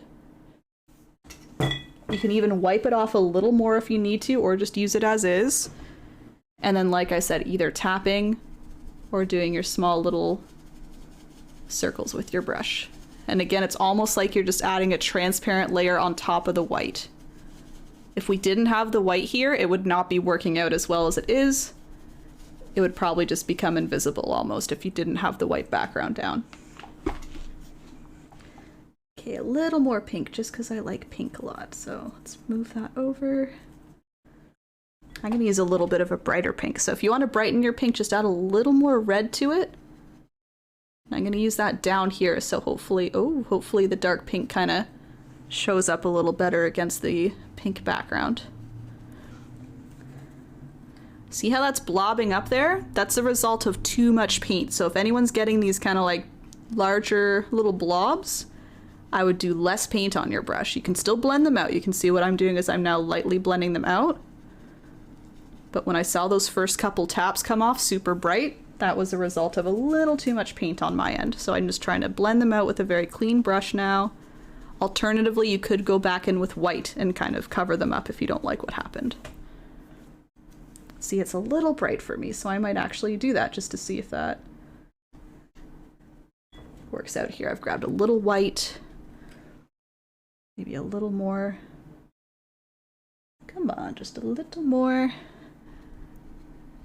You can even wipe it off a little more if you need to, or just use it as is. And then, like I said, either tapping or doing your small little circles with your brush. And again, it's almost like you're just adding a transparent layer on top of the white. If we didn't have the white here, it would not be working out as well as it is. It would probably just become invisible almost if you didn't have the white background down. Okay, a little more pink just because I like pink a lot. So let's move that over. I'm going to use a little bit of a brighter pink. So if you want to brighten your pink, just add a little more red to it. And I'm going to use that down here. So hopefully, hopefully the dark pink kind of shows up a little better against the pink background. See how that's blobbing up there? That's a result of too much paint. So if anyone's getting these kind of like larger little blobs, I would do less paint on your brush. You can still blend them out. You can see what I'm doing is I'm now lightly blending them out. But when I saw those first couple taps come off super bright, that was a result of a little too much paint on my end. So I'm just trying to blend them out with a very clean brush now. Alternatively, you could go back in with white and kind of cover them up if you don't like what happened. See, it's a little bright for me, so I might actually do that just to see if that works out here. I've grabbed a little white, maybe a little more. Come on, just a little more.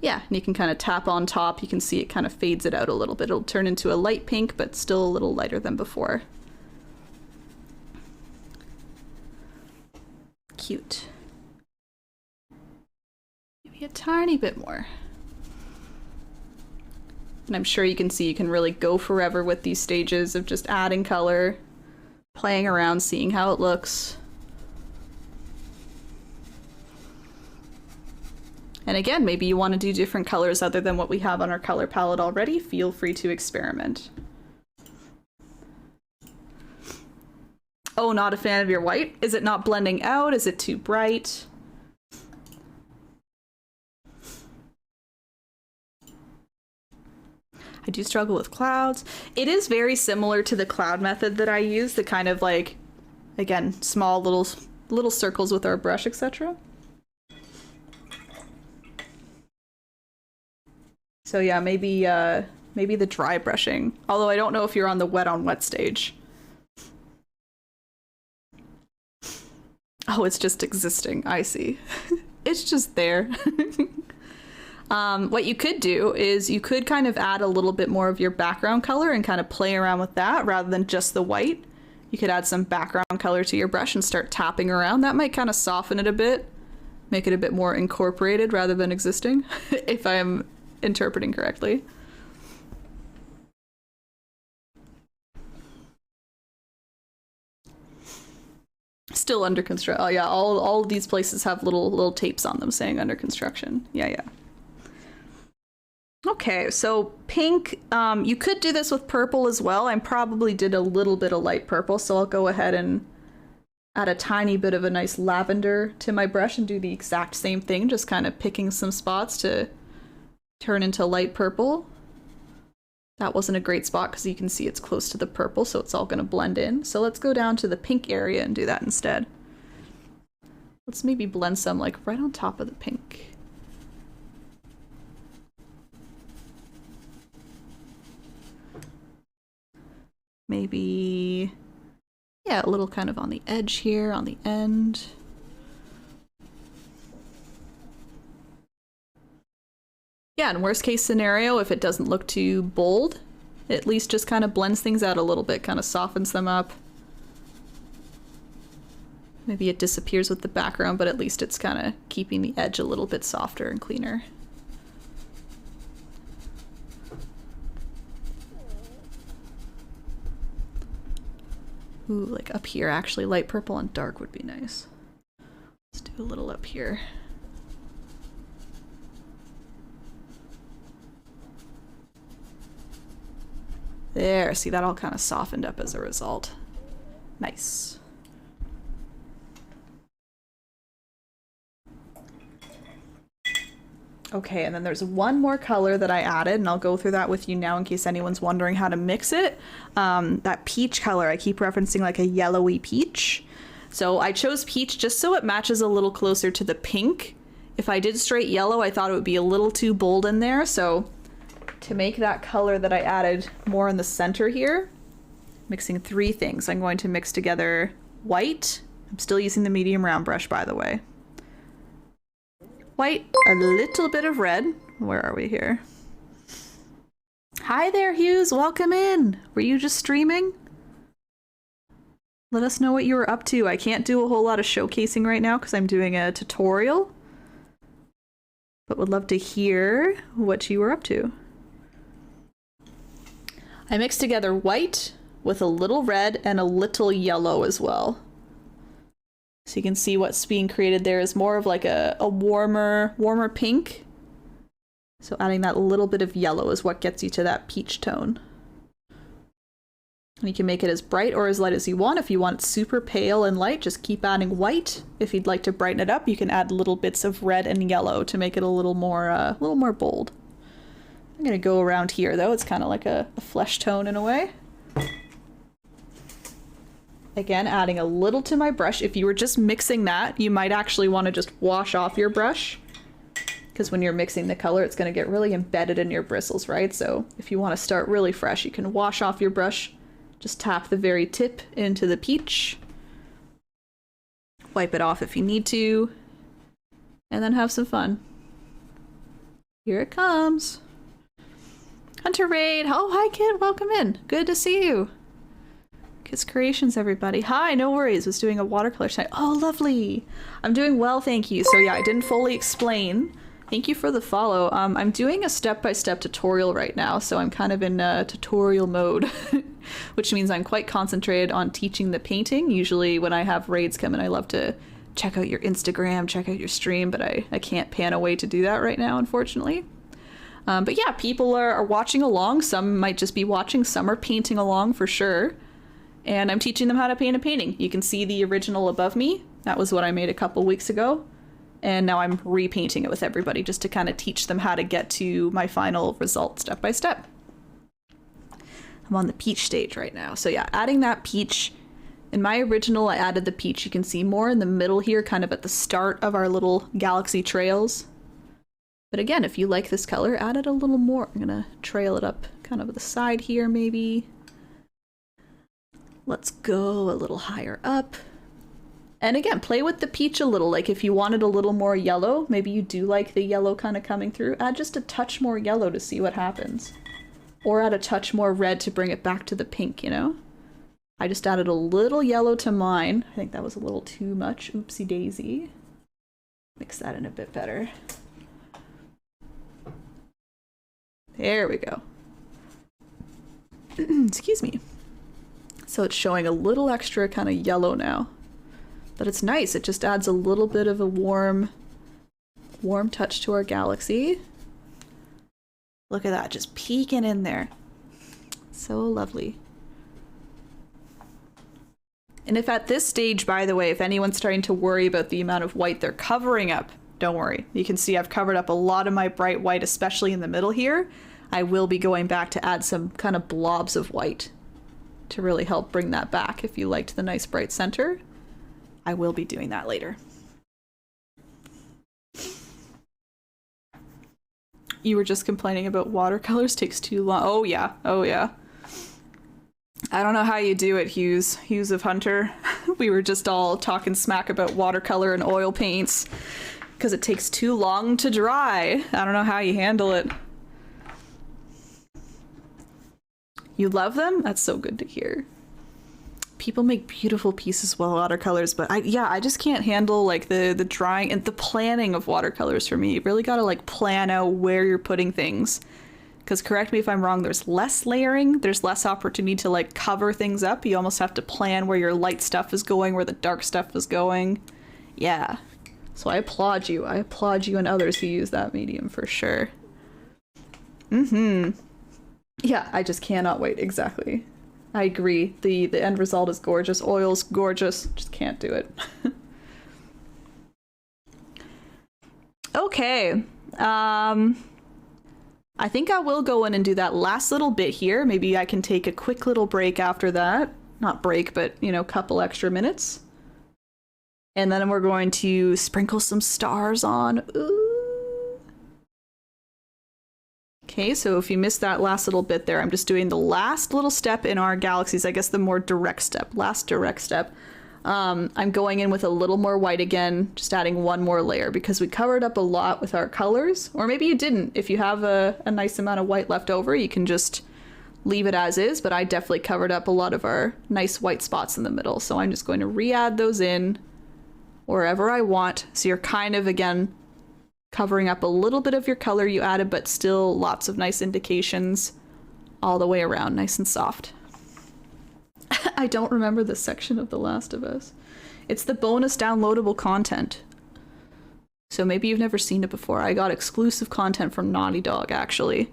Yeah, and you can kind of tap on top. You can see it kind of fades it out a little bit. It'll turn into a light pink, but still a little lighter than before. Cute. Maybe a tiny bit more. And I'm sure you can see you can really go forever with these stages of just adding color, playing around, seeing how it looks. And again, maybe you want to do different colors other than what we have on our color palette already. Feel free to experiment. Oh, not a fan of your white? Is it not blending out? Is it too bright? I do struggle with clouds. It is very similar to the cloud method that I use, the kind of like, again, small little circles with our brush, etc. So yeah, maybe the dry brushing. Although I don't know if you're on the wet on wet stage. Oh, it's just existing. I see. It's just there. What you could do is you could kind of add a little bit more of your background color and kind of play around with that rather than just the white. You could add some background color to your brush and start tapping around. That might kind of soften it a bit, make it a bit more incorporated rather than existing, if I'm interpreting correctly. Still under construction. Oh yeah, all of these places have little tapes on them saying under construction. Yeah. Okay, so pink, you could do this with purple as well. I probably did a little bit of light purple, so I'll go ahead and add a tiny bit of a nice lavender to my brush and do the exact same thing, just kind of picking some spots to turn into light purple. That wasn't a great spot because you can see it's close to the purple, so it's all going to blend in. So let's go down to the pink area and do that instead. Let's maybe blend some like right on top of the pink. Maybe, yeah, a little kind of on the edge here, on the end. Yeah, in worst case scenario, if it doesn't look too bold, it at least just kind of blends things out a little bit, kind of softens them up. Maybe it disappears with the background, but at least it's kind of keeping the edge a little bit softer and cleaner. Ooh, like up here, actually, light purple and dark would be nice. Let's do a little up here. There, see, that all kind of softened up as a result. Nice. Okay, and then there's one more color that I added, and I'll go through that with you now in case anyone's wondering how to mix it. That peach color, I keep referencing like a yellowy peach. So I chose peach just so it matches a little closer to the pink. If I did straight yellow, I thought it would be a little too bold in there, so to make that color that I added more in the center here, mixing three things. I'm going to mix together white. I'm still using the medium round brush, by the way. White, a little bit of red. Where are we here? Hi there, Hughes. Welcome in. Were you just streaming? Let us know what you were up to. I can't do a whole lot of showcasing right now because I'm doing a tutorial, but would love to hear what you were up to. I mixed together white with a little red and a little yellow as well. So you can see what's being created there is more of like a warmer pink. So adding that little bit of yellow is what gets you to that peach tone. And you can make it as bright or as light as you want. If you want it super pale and light, just keep adding white. If you'd like to brighten it up, you can add little bits of red and yellow to make it a little more bold. I'm gonna go around here though. It's kind of like a flesh tone in a way. Again, adding a little to my brush. If you were just mixing that, you might actually want to just wash off your brush, because when you're mixing the color, it's going to get really embedded in your bristles, right? So if you want to start really fresh, you can wash off your brush, just tap the very tip into the peach, wipe it off if you need to, and then have some fun. Here it comes. Hunter Raid. Oh, hi kid, welcome in. Good to see you. Kids Creations, everybody. Hi, no worries. Was doing a watercolor tonight. Oh, lovely. I'm doing well, thank you. So yeah, I didn't fully explain. Thank you for the follow. I'm doing a step-by-step tutorial right now, so I'm kind of in tutorial mode, which means I'm quite concentrated on teaching the painting. Usually when I have raids come in, I love to check out your Instagram, check out your stream, but I can't pan away to do that right now, unfortunately. But yeah, people are watching along. Some might just be watching, some are painting along for sure. And I'm teaching them how to paint a painting. You can see the original above me. That was what I made a couple weeks ago. And now I'm repainting it with everybody just to kind of teach them how to get to my final result step by step. I'm on the peach stage right now. So yeah, adding that peach. In my original, I added the peach. You can see more in the middle here, kind of at the start of our little galaxy trails. But again, if you like this color, add it a little more. I'm gonna trail it up kind of the side here, maybe. Let's go a little higher up. And again, play with the peach a little. Like if you wanted a little more yellow, maybe you do like the yellow kind of coming through, add just a touch more yellow to see what happens. Or add a touch more red to bring it back to the pink, you know? I just added a little yellow to mine. I think that was a little too much. Oopsie daisy. Mix that in a bit better. There we go. Excuse me. So it's showing a little extra kind of yellow now. But it's nice. It just adds a little bit of a warm touch to our galaxy. Look at that, just peeking in there. So lovely. And if at this stage, by the way, if anyone's starting to worry about the amount of white they're covering up, don't worry. You can see I've covered up a lot of my bright white, especially in the middle here. I will be going back to add some kind of blobs of white to really help bring that back. If you liked the nice bright center, I will be doing that later. You were just complaining about watercolors takes too long. Oh yeah, oh yeah. I don't know how you do it, Hughes of Hunter. We were just all talking smack about watercolor and oil paints because it takes too long to dry. I don't know how you handle it. You love them? That's so good to hear. People make beautiful pieces with watercolors, but I just can't handle like the drawing and the planning of watercolors for me. You really gotta like plan out where you're putting things. Because correct me if I'm wrong, there's less layering, there's less opportunity to like cover things up. You almost have to plan where your light stuff is going, where the dark stuff is going. Yeah. So I applaud you. I applaud you and others who use that medium for sure. Yeah, I just cannot wait. Exactly. I agree. The end result is gorgeous. Oil's gorgeous. Just can't do it. Okay. I think I will go in and do that last little bit here. Maybe I can take a quick little break after that. Not break, but, you know, couple extra minutes. And then we're going to sprinkle some stars on. Ooh. Okay, so if you missed that last little bit there, I'm just doing the last little step in our galaxies, I guess the more direct step, last direct step. I'm going in with a little more white again, just adding one more layer because we covered up a lot with our colors, or maybe you didn't. If you have a nice amount of white left over, you can just leave it as is, but I definitely covered up a lot of our nice white spots in the middle, so I'm just going to re-add those in wherever I want. So you're kind of, again, covering up a little bit of your color you added, but still lots of nice indications all the way around, nice and soft. I don't remember this section of The Last of Us. It's the bonus downloadable content. So maybe you've never seen it before. I got exclusive content from Naughty Dog, actually.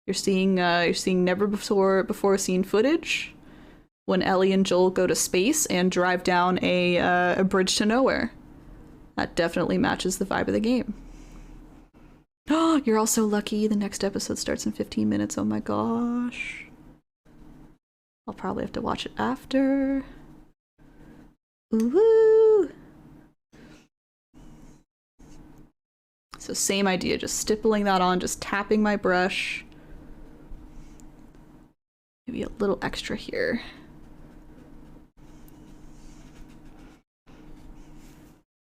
You're seeing never before seen footage when Ellie and Joel go to space and drive down a bridge to nowhere. That definitely matches the vibe of the game. Oh, you're all so lucky. The next episode starts in 15 minutes. Oh my gosh. I'll probably have to watch it after. Ooh. So same idea, just stippling that on, just tapping my brush. Maybe a little extra here.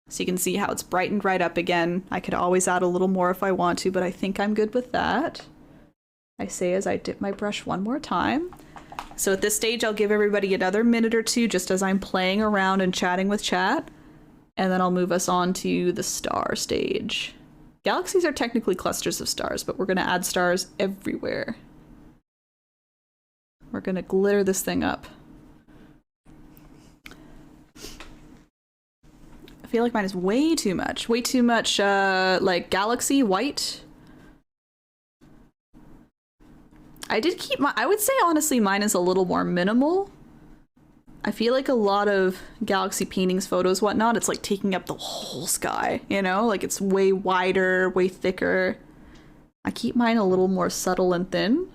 So you can see how it's brightened right up again. I could always add a little more if I want to, but I think I'm good with that. I say as I dip my brush one more time. So at this stage, I'll give everybody another minute or two just as I'm playing around and chatting with chat. And then I'll move us on to the star stage. Galaxies are technically clusters of stars, but we're going to add stars everywhere. We're going to glitter this thing up. I feel like mine is way too much like galaxy white. I did keep I would say honestly mine is a little more minimal. I feel like a lot of galaxy paintings, photos, whatnot, it's like taking up the whole sky, you know? Like it's way wider, way thicker. I keep mine a little more subtle and thin.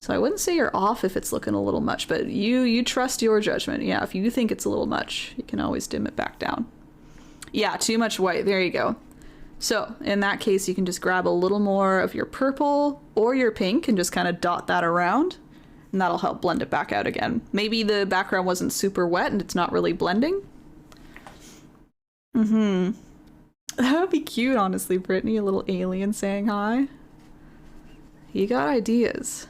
So I wouldn't say you're off if it's looking a little much, but you trust your judgment. Yeah, if you think it's a little much, you can always dim it back down. Yeah, too much white. There you go. So in that case, you can just grab a little more of your purple or your pink and just kind of dot that around, and that'll help blend it back out again. Maybe the background wasn't super wet and it's not really blending. That would be cute, honestly, Brittany, a little alien saying hi. You got ideas.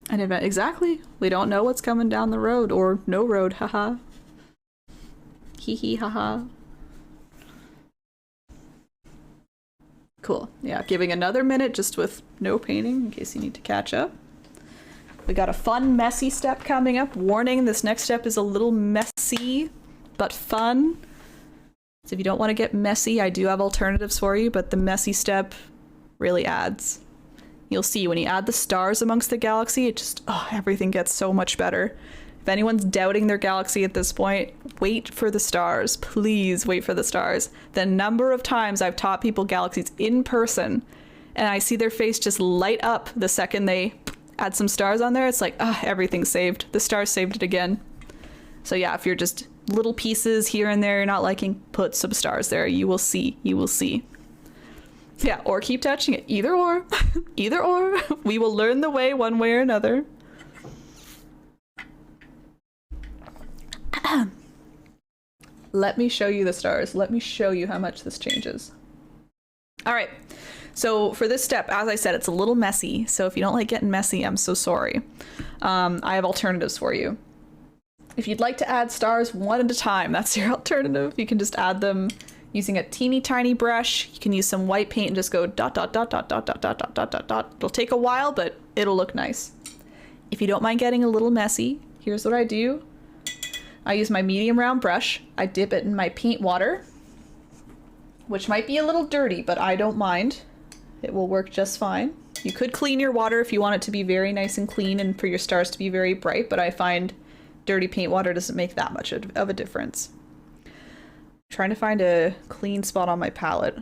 And exactly, we don't know what's coming down the road, or no road, haha. Hee hee haha. Cool. Yeah, giving another minute just with no painting in case you need to catch up. We got a fun, messy step coming up. Warning, this next step is a little messy, but fun. So if you don't want to get messy, I do have alternatives for you, but the messy step really adds. You'll see when you add the stars amongst the galaxy, it just, oh, everything gets so much better. If anyone's doubting their galaxy at this point, wait for the stars. Please wait for the stars. The number of times I've taught people galaxies in person, and I see their face just light up the second they add some stars on there, it's like, ah, everything's saved. The stars saved it again. So yeah, if you're just little pieces here and there you're not liking, put some stars there. You will see. You will see. Yeah, or keep touching it. Either or. Either or. We will learn the way one way or another. Let me show you the stars. Let me show you how much this changes. All right. So for this step, as I said, it's a little messy. So if you don't like getting messy, I'm so sorry. I have alternatives for you. If you'd like to add stars one at a time, that's your alternative. You can just add them using a teeny tiny brush. You can use some white paint and just go dot, dot, dot, dot, dot, dot, dot, dot, dot, dot, dot. It'll take a while, but it'll look nice. If you don't mind getting a little messy, here's what I do. I use my medium round brush. I dip it in my paint water, which might be a little dirty, but I don't mind. It will work just fine. You could clean your water if you want it to be very nice and clean and for your stars to be very bright, but I find dirty paint water doesn't make that much of a difference. I'm trying to find a clean spot on my palette.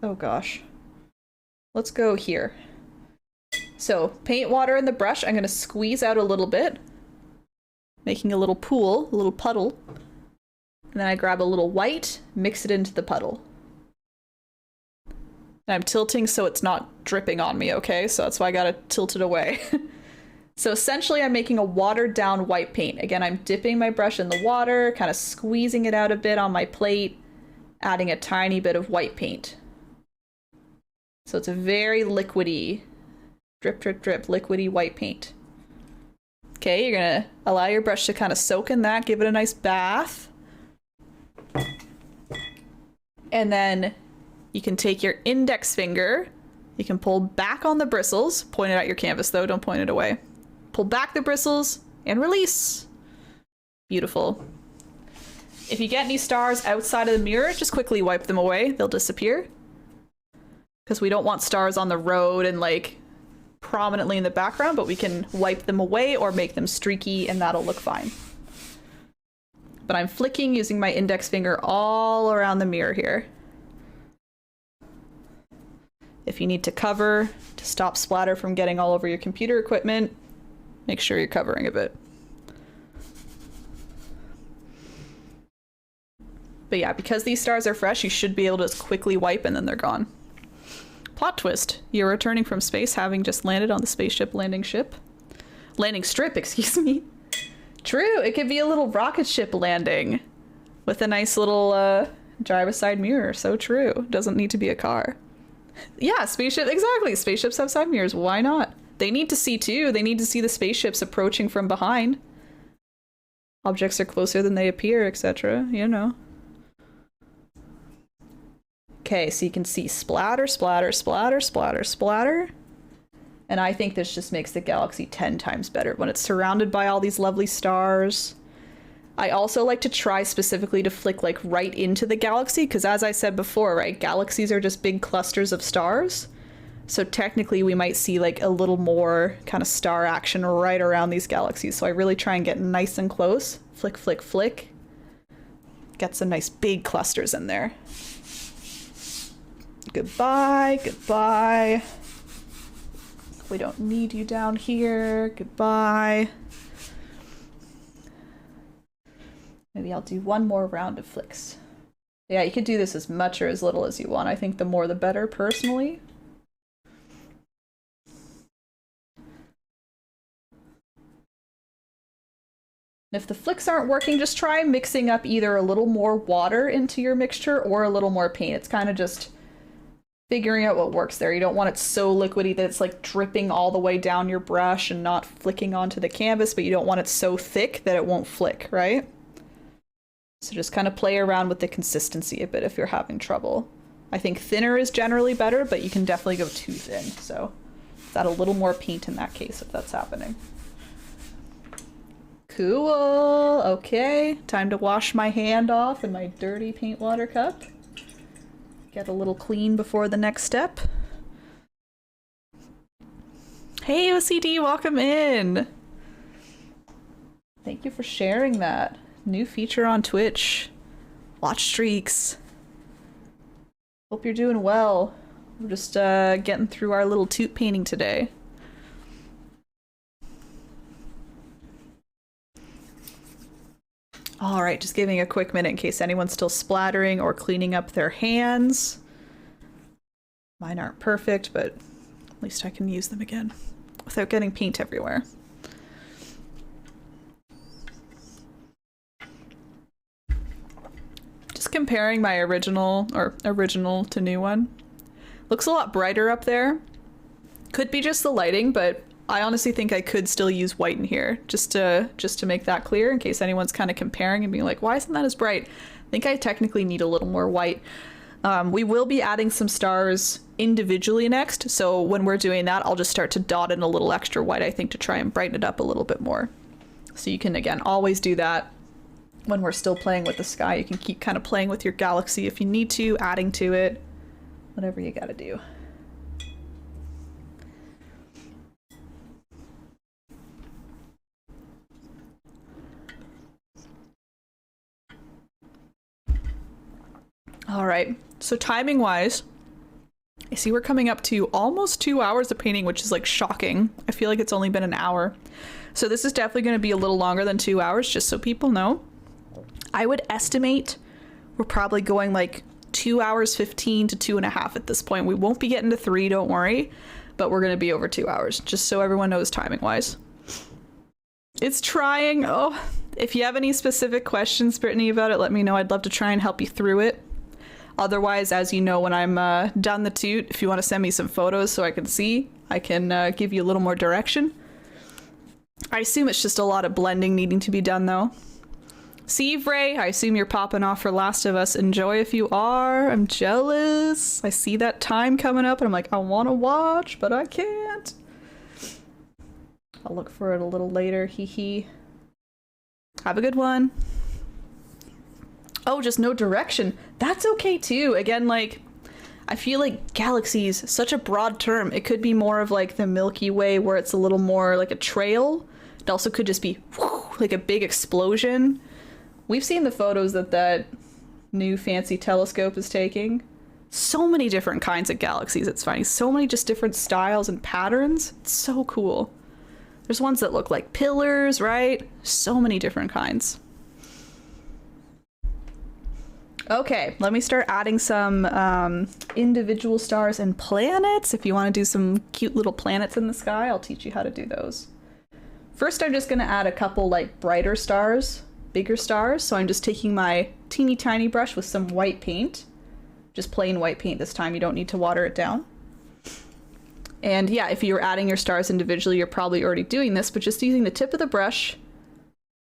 Oh gosh. Let's go here. So paint water in the brush, I'm going to squeeze out a little bit, making a little pool, a little puddle. And then I grab a little white, mix it into the puddle. And I'm tilting so it's not dripping on me, okay? So that's why I gotta tilt it away. So essentially I'm making a watered down white paint. Again, I'm dipping my brush in the water, kind of squeezing it out a bit on my plate, adding a tiny bit of white paint. So it's a very liquidy, drip, drip, drip, liquidy white paint. Okay, you're gonna allow your brush to kind of soak in that, give it a nice bath. And then you can take your index finger, you can pull back on the bristles, point it at your canvas though, don't point it away. Pull back the bristles and release. Beautiful. If you get any stars outside of the mirror, just quickly wipe them away, they'll disappear. Because we don't want stars on the road and like prominently in the background, but we can wipe them away or make them streaky and that'll look fine. But I'm flicking using my index finger all around the mirror here. If you need to cover to stop splatter from getting all over your computer equipment, make sure you're covering a bit. But yeah, because these stars are fresh, you should be able to just quickly wipe and then they're gone. Plot twist, you're returning from space having just landed on the spaceship landing strip, excuse me. True, it could be a little rocket ship landing with a nice little drive-a-side mirror. So true, doesn't need to be a car. Yeah, spaceship, exactly. Spaceships have side mirrors. Why not? They need to see too. They need to see the spaceships approaching from behind. Objects are closer than they appear, etc. You know. Okay, so you can see splatter, splatter, splatter, splatter, splatter. And I think this just makes the galaxy 10 times better when it's surrounded by all these lovely stars. I also like to try specifically to flick like right into the galaxy because as I said before, right, galaxies are just big clusters of stars. So technically we might see like a little more kind of star action right around these galaxies. So I really try and get nice and close. Flick, flick, flick. Get some nice big clusters in there. Goodbye, goodbye. We don't need you down here. Goodbye. Maybe I'll do one more round of flicks. Yeah, you could do this as much or as little as you want. I think the more the better, personally. If the flicks aren't working, just try mixing up either a little more water into your mixture or a little more paint. It's kind of just figuring out what works there. You don't want it so liquidy that it's like dripping all the way down your brush and not flicking onto the canvas, but you don't want it so thick that it won't flick, right? So just kind of play around with the consistency a bit if you're having trouble. I think thinner is generally better, but you can definitely go too thin. So add a little more paint in that case if that's happening. Cool. Okay, time to wash my hand off in my dirty paint water cup. Get a little clean before the next step. Hey OCD, welcome in. Thank you for sharing that. New feature on Twitch. Watch streaks. Hope you're doing well. We're just getting through our little toot painting today. All right, just giving a quick minute in case anyone's still splattering or cleaning up their hands. Mine aren't perfect, but at least I can use them again without getting paint everywhere. Just comparing my original to new one. Looks a lot brighter up there. Could be just the lighting, but I honestly think I could still use white in here just to make that clear in case anyone's kind of comparing and being like, why isn't that as bright? I think I technically need a little more white. We will be adding some stars individually next, so when we're doing that, I'll just start to dot in a little extra white, I think, to try and brighten it up a little bit more. So you can, again, always do that when we're still playing with the sky. You can keep kind of playing with your galaxy if you need to, adding to it, whatever you gotta do. All right, so timing wise, I see we're coming up to almost 2 hours of painting, which is like shocking. I feel like it's only been an hour. So this is definitely going to be a little longer than 2 hours, just so people know. I would estimate we're probably going like 2 hours 15 to 2.5 at this point. We won't be getting to 3, don't worry, but we're going to be over 2 hours, just so everyone knows timing wise. It's trying. Oh, if you have any specific questions, Brittany, about it, let me know. I'd love to try and help you through it. Otherwise, as you know, when I'm done the toot, if you want to send me some photos so I can see, I can give you a little more direction. I assume it's just a lot of blending needing to be done, though. Steve Ray, I assume you're popping off for Last of Us. Enjoy if you are. I'm jealous. I see that time coming up, and I'm like, I want to watch, but I can't. I'll look for it a little later. Hee hee. Have a good one. Oh, just no direction. That's okay too. Again, like, I feel like galaxies, such a broad term. It could be more of like the Milky Way where it's a little more like a trail. It also could just be whoosh, like a big explosion. We've seen the photos that new fancy telescope is taking. So many different kinds of galaxies it's finding. So many just different styles and patterns. It's so cool. There's ones that look like pillars, right? So many different kinds. Okay, let me start adding some individual stars and planets. If you want to do some cute little planets in the sky, I'll teach you how to do those. First, I'm just going to add a couple like brighter stars, bigger stars. So I'm just taking my teeny tiny brush with some white paint, just plain white paint this time. You don't need to water it down. And yeah, if you're adding your stars individually, you're probably already doing this, but just using the tip of the brush,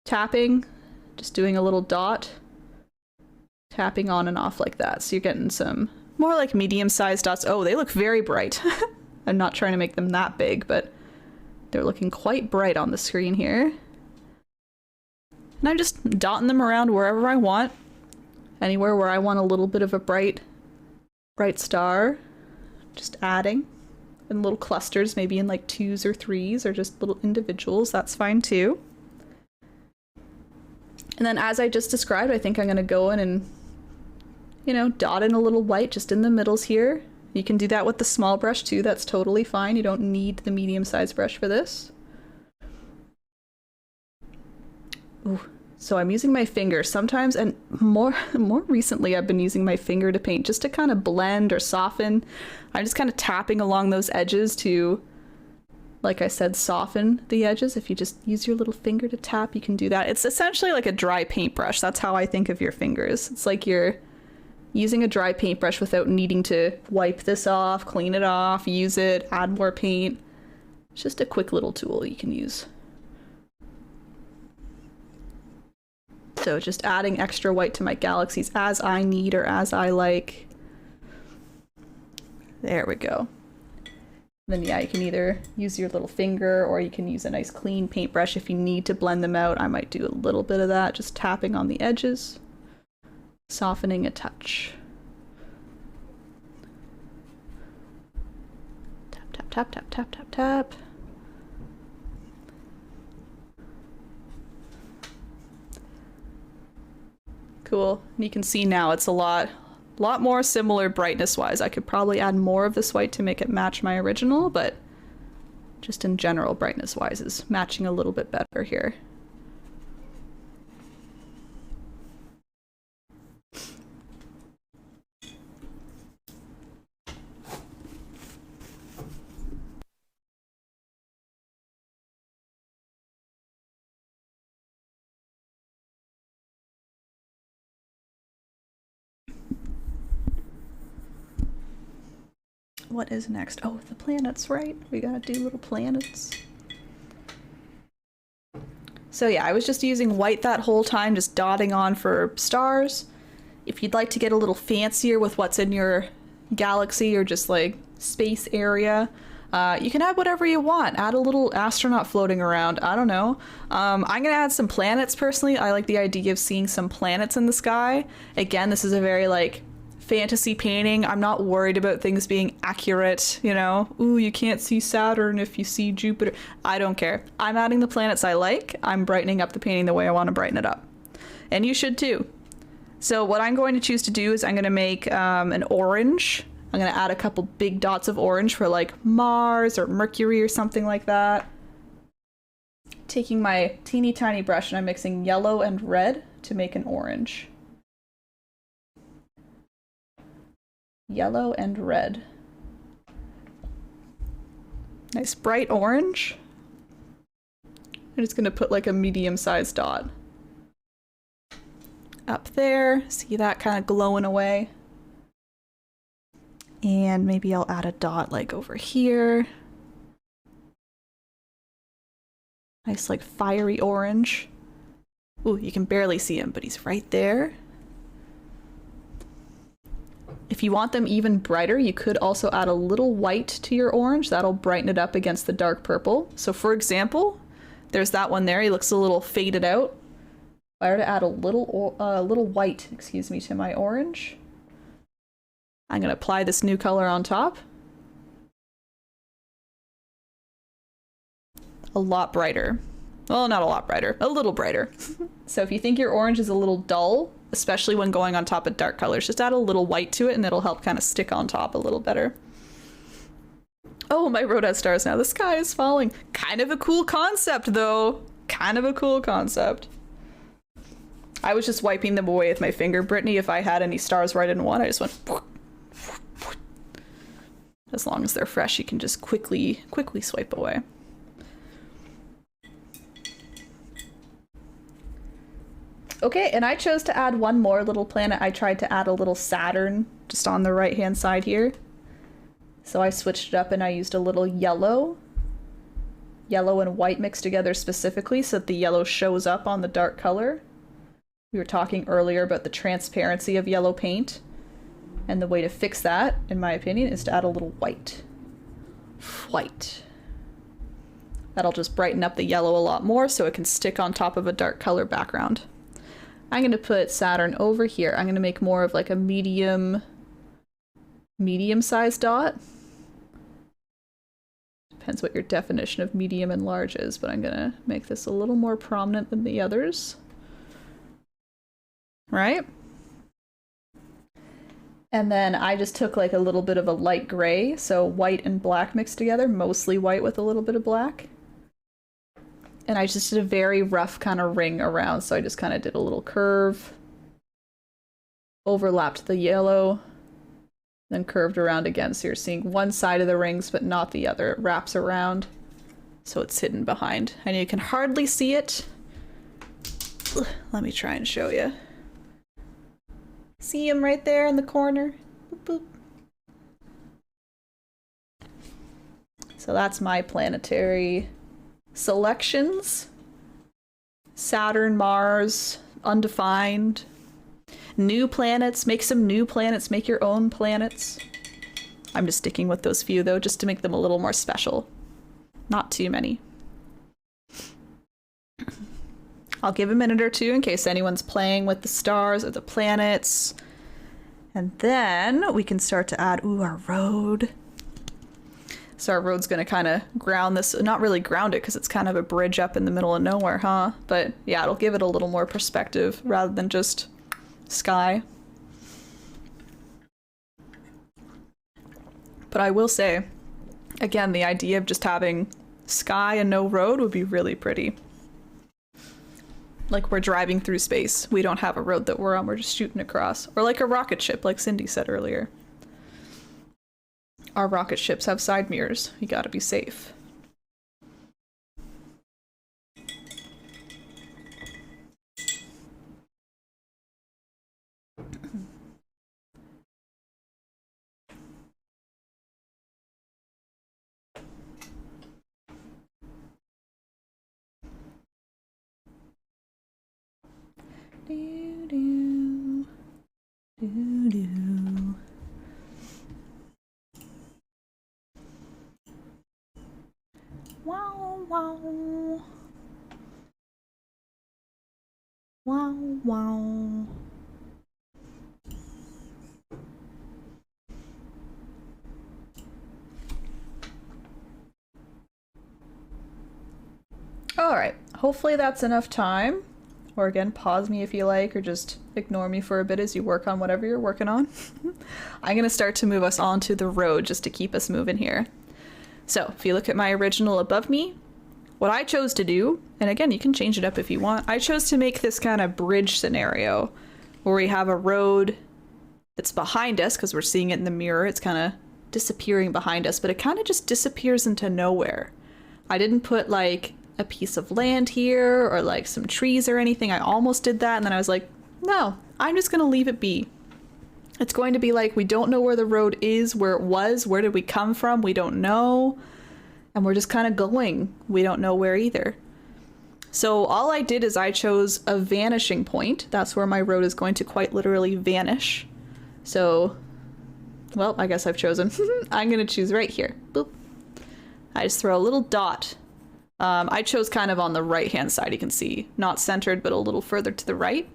tapping, just doing a little dot, tapping on and off like that. So you're getting some more like medium-sized dots. Oh, they look very bright. I'm not trying to make them that big, but they're looking quite bright on the screen here. And I'm just dotting them around wherever I want. Anywhere where I want a little bit of a bright star. Just adding in little clusters, maybe in like 2s or 3s or just little individuals. That's fine too. And then as I just described, I think I'm going to go in and, you know, dot in a little white just in the middles here. You can do that with the small brush too. That's totally fine. You don't need the medium-sized brush for this. Ooh, So I'm using my finger sometimes, and more recently I've been using my finger to paint just to kind of blend or soften. I'm just kind of tapping along those edges to, like I said, soften the edges. If you just use your little finger to tap, you can do that. It's essentially like a dry paintbrush. That's how I think of your fingers. It's like you're using a dry paintbrush without needing to wipe this off, clean it off, use it, add more paint. It's just a quick little tool you can use. So just adding extra white to my galaxies as I need or as I like. There we go. Then yeah, you can either use your little finger or you can use a nice clean paintbrush if you need to blend them out. I might do a little bit of that, just tapping on the edges, softening a touch. Tap, tap, tap, tap, tap, tap, tap. Cool. And you can see now it's a lot more similar brightness wise. I could probably add more of this white to make it match my original, but just in general brightness wise is matching a little bit better here. What is next? Oh, the planets, right? We gotta do little planets. So yeah, I was just using white that whole time, just dotting on for stars. If you'd like to get a little fancier with what's in your galaxy or just like space area, you can add whatever you want. Add a little astronaut floating around. I don't know. I'm gonna add some planets personally. I like the idea of seeing some planets in the sky. Again, this is a very like fantasy painting. I'm not worried about things being accurate, you know? Ooh, you can't see Saturn if you see Jupiter. I don't care. I'm adding the planets I like. I'm brightening up the painting the way I want to brighten it up. And you should too. So what I'm going to choose to do is I'm going to make an orange. I'm going to add a couple big dots of orange for like Mars or Mercury or something like that. Taking my teeny tiny brush and I'm mixing yellow and red to make an orange. Yellow and red. Nice bright orange. I'm just gonna put like a medium-sized dot up there. See that kind of glowing away? And maybe I'll add a dot like over here. Nice like fiery orange. Ooh, you can barely see him, but he's right there. If you want them even brighter, you could also add a little white to your orange. That'll brighten it up against the dark purple. So for example, there's that one there. He looks a little faded out. If I were to add a little white, excuse me, to my orange, I'm gonna apply this new color on top. A lot brighter. Well, not a lot brighter, a little brighter. So if you think your orange is a little dull, especially when going on top of dark colors, just add a little white to it and it'll help kind of stick on top a little better. Oh, my road has stars now. The sky is falling. Kind of a cool concept though. Kind of a cool concept. I was just wiping them away with my finger, Brittany. If I had any stars where I didn't want, I just went. As long as they're fresh, you can just quickly swipe away. Okay, and I chose to add one more little planet. I tried to add a little Saturn just on the right-hand side here. So I switched it up and I used a little yellow. Yellow and white mixed together specifically so that the yellow shows up on the dark color. We were talking earlier about the transparency of yellow paint. And the way to fix that, in my opinion, is to add a little white. White. That'll just brighten up the yellow a lot more so it can stick on top of a dark color background. I'm going to put Saturn over here. I'm going to make more of like a medium-sized dot. Depends what your definition of medium and large is, but I'm going to make this a little more prominent than the others. Right? And then I just took like a little bit of a light gray, so white and black mixed together, mostly white with a little bit of black. And I just did a very rough kind of ring around, so I just kind of did a little curve, overlapped the yellow, then curved around again, so you're seeing one side of the rings but not the other. It wraps around, so it's hidden behind. And you can hardly see it. Let me try and show you. See him right there in the corner? Boop, boop. So that's my planetary selections. Saturn, Mars, undefined. New planets, make some new planets, make your own planets. I'm just sticking with those few though, just to make them a little more special. Not too many. I'll give a minute or two in case anyone's playing with the stars or the planets. And then we can start to add, ooh, our road. So our road's gonna kind of ground this, not really ground it because it's kind of a bridge up in the middle of nowhere, huh? But yeah, it'll give it a little more perspective rather than just sky. But I will say, again, the idea of just having sky and no road would be really pretty. Like we're driving through space. We don't have a road that we're on, we're just shooting across. Or like a rocket ship, like Cindy said earlier. Our rocket ships have side mirrors. You gotta be safe. Do, do, do, do. Wow, wow. Wow, wow. All right, hopefully that's enough time. Or again, pause me if you like, or just ignore me for a bit as you work on whatever you're working on. I'm gonna start to move us onto the road just to keep us moving here. So if you look at my original above me, what I chose to do, and again, you can change it up if you want, I chose to make this kind of bridge scenario where we have a road that's behind us because we're seeing it in the mirror. It's kind of disappearing behind us, but it kind of just disappears into nowhere. I didn't put like a piece of land here or like some trees or anything. I almost did that, and then I was like, no, I'm just gonna leave it be. It's going to be like, we don't know where the road is, where it was, where did we come from, we don't know, and we're just kind of going. We don't know where either. So all I did is I chose a vanishing point. That's where my road is going to quite literally vanish. So, well, I guess I've chosen. I'm gonna choose right here. Boop. I just throw a little dot. I chose kind of on the right-hand side, you can see. Not centered, but a little further to the right.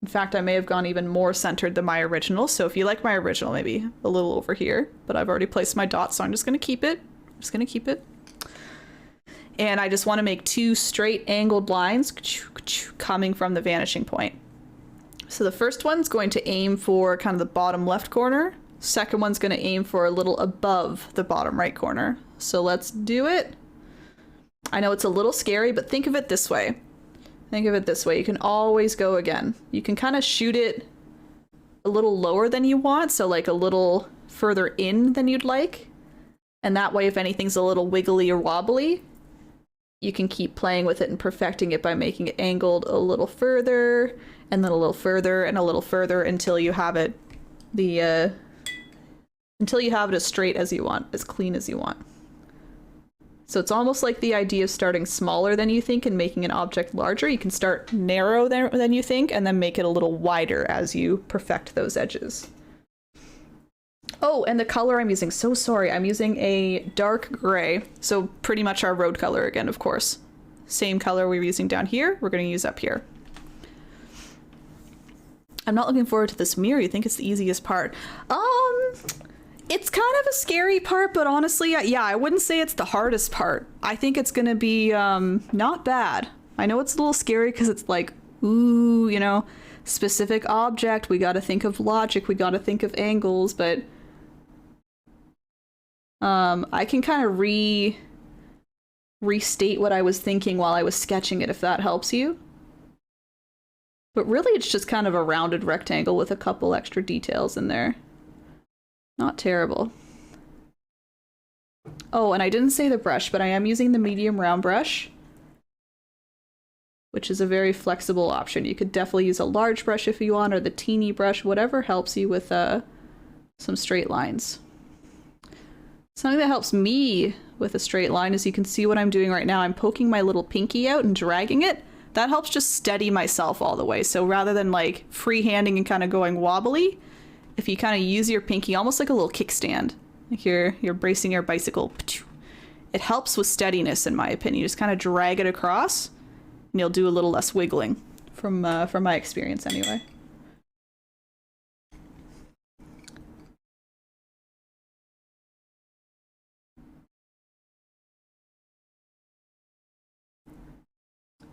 In fact, I may have gone even more centered than my original, so if you like my original, maybe a little over here. But I've already placed my dot, so I'm just going to keep it. I'm just going to keep it. And I just want to make two straight angled lines coming from the vanishing point. So the first one's going to aim for kind of the bottom left corner. Second one's going to aim for a little above the bottom right corner. So let's do it. I know it's a little scary, but think of it this way. Think of it this way. You can always go again. You can kind of shoot it a little lower than you want, so like a little further in than you'd like. And that way, if anything's a little wiggly or wobbly, you can keep playing with it and perfecting it by making it angled a little further, and then a little further, and a little further until you have it until you have it as straight as you want, as clean as you want. So it's almost like the idea of starting smaller than you think and making an object larger. You can start narrow than you think and then make it a little wider as you perfect those edges. Oh, and the color I'm using, so sorry, I'm using a dark gray. So pretty much our road color again, of course. Same color we were using down here, we're going to use up here. I'm not looking forward to this mirror. You think it's the easiest part? It's kind of a scary part, but honestly, yeah, I wouldn't say it's the hardest part. I think it's gonna be not bad. I know it's a little scary because it's like, ooh, you know, specific object, we gotta think of logic, we gotta think of angles, but I can kind of restate what I was thinking while I was sketching it, if that helps you. But really, it's just kind of a rounded rectangle with a couple extra details in there. Not terrible. Oh, and I didn't say the brush, but I am using the medium round brush, which is a very flexible option. You could definitely use a large brush if you want, or the teeny brush, whatever helps you with some straight lines. Something that helps me with a straight line is you can see what I'm doing right now. I'm poking my little pinky out and dragging it. That helps just steady myself all the way. So rather than like freehanding and kind of going wobbly, if you kind of use your pinky almost like a little kickstand, like you're bracing your bicycle, it helps with steadiness, in my opinion. You just kind of drag it across and you'll do a little less wiggling from my experience anyway.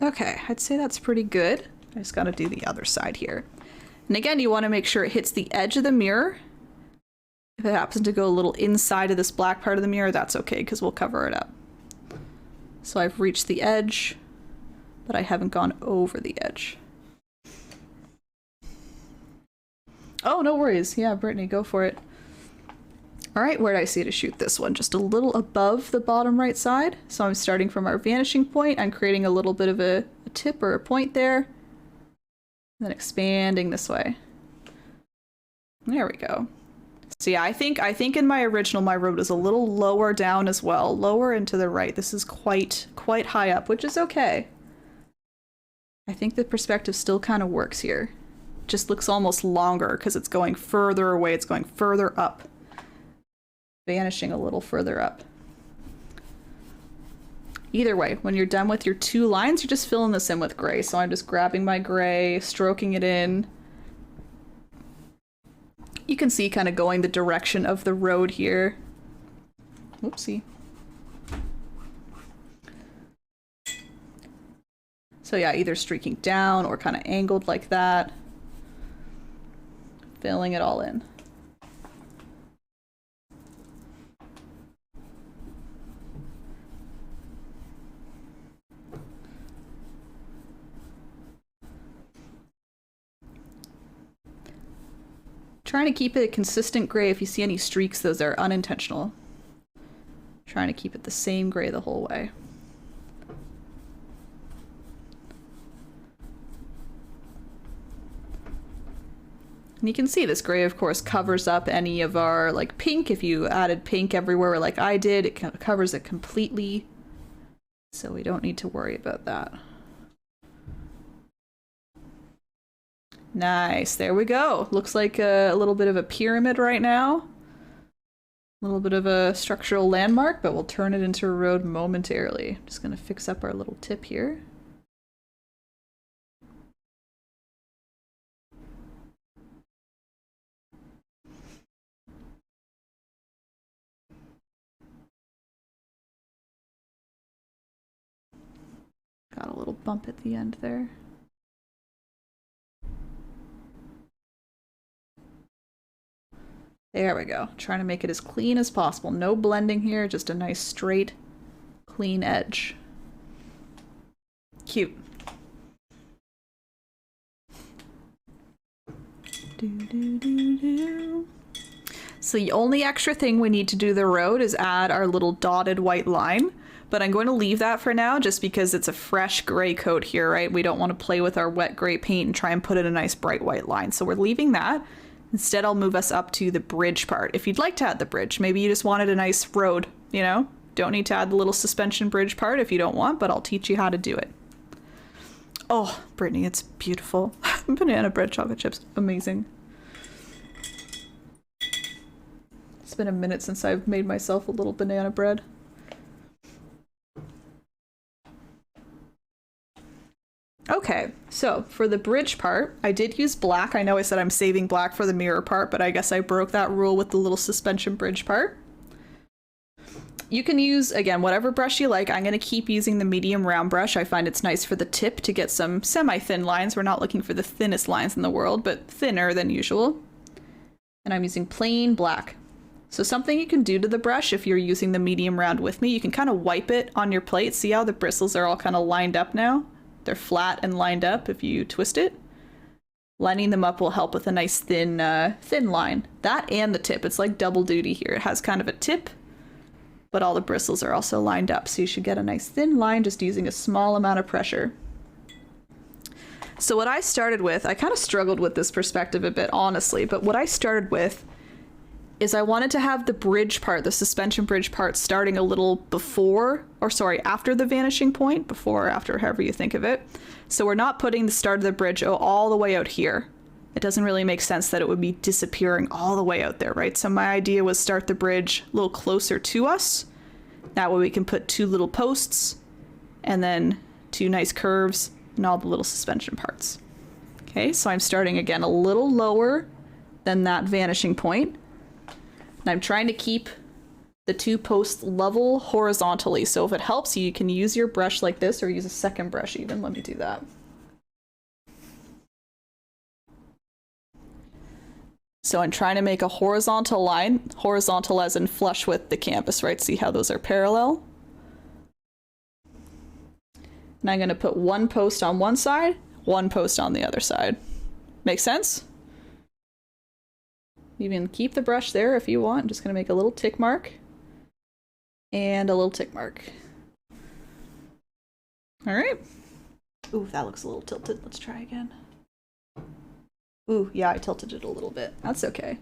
Okay, I'd say that's pretty good. I just gotta do the other side here. And again, you want to make sure it hits the edge of the mirror. If it happens to go a little inside of this black part of the mirror, that's okay, because we'll cover it up. So I've reached the edge, but I haven't gone over the edge. Oh, no worries. Yeah, Brittany, go for it. All right, where did I see to shoot this one? Just a little above the bottom right side. So I'm starting from our vanishing point. I'm creating a little bit of a tip or a point there. And then expanding this way. There we go. So yeah, I think in my original, my road is a little lower down as well. Lower and to the right. This is quite high up, which is okay. I think the perspective still kind of works here. It just looks almost longer because it's going further away. It's going further up. Vanishing a little further up. Either way, when you're done with your two lines, you're just filling this in with gray. So I'm just grabbing my gray, stroking it in. You can see kind of going the direction of the road here. Whoopsie. So yeah, either streaking down or kind of angled like that. Filling it all in. Trying to keep it a consistent gray. If you see any streaks, those are unintentional. Trying to keep it the same gray the whole way. And you can see this gray, of course, covers up any of our like pink. If you added pink everywhere like I did, it covers it completely. So we don't need to worry about that. Nice, there we go. Looks like a little bit of a pyramid right now. A little bit of a structural landmark, but we'll turn it into a road momentarily. Just gonna fix up our little tip here. Got a little bump at the end there. There we go. Trying to make it as clean as possible. No blending here, just a nice straight, clean edge. Cute. So the only extra thing we need to do the road is add our little dotted white line, but I'm going to leave that for now just because it's a fresh gray coat here, right? We don't want to play with our wet gray paint and try and put in a nice bright white line. So we're leaving that. Instead, I'll move us up to the bridge part. If you'd like to add the bridge, maybe you just wanted a nice road, you know? Don't need to add the little suspension bridge part if you don't want, but I'll teach you how to do it. Oh, Brittany, it's beautiful. Banana bread chocolate chips, amazing. It's been a minute since I've made myself a little banana bread. Okay, so for the bridge part, I did use black. I know I said I'm saving black for the mirror part, but I guess I broke that rule with the little suspension bridge part. You can use, again, whatever brush you like. I'm going to keep using the medium round brush. I find it's nice for the tip to get some semi-thin lines. We're not looking for the thinnest lines in the world, but thinner than usual. And I'm using plain black. So something you can do to the brush if you're using the medium round with me, you can kind of wipe it on your plate. See how the bristles are all kind of lined up now? They're flat and lined up if you twist it. Lining them up will help with a nice thin line. That and the tip, it's like double duty here. It has kind of a tip, but all the bristles are also lined up. So you should get a nice thin line just using a small amount of pressure. So what I started with, I kind of struggled with this perspective a bit, honestly, but what I started with is I wanted to have the bridge part, the suspension bridge part, starting a little before, or sorry, after the vanishing point, before or after, however you think of it. So we're not putting the start of the bridge all the way out here. It doesn't really make sense that it would be disappearing all the way out there, right? So my idea was start the bridge a little closer to us. That way we can put 2 little posts and then 2 nice curves and all the little suspension parts. Okay, so I'm starting again a little lower than that vanishing point. And I'm trying to keep the 2 posts level horizontally. So if it helps you, you can use your brush like this or use a second brush even. Let me do that. So I'm trying to make a horizontal line, horizontal as in flush with the canvas, right? See how those are parallel? And I'm going to put 1 post on one side, 1 post on the other side. Make sense? You can keep the brush there if you want. I'm just going to make a little tick mark and a little tick mark. All right. Ooh, that looks a little tilted. Let's try again. Ooh, yeah, I tilted it a little bit. That's okay.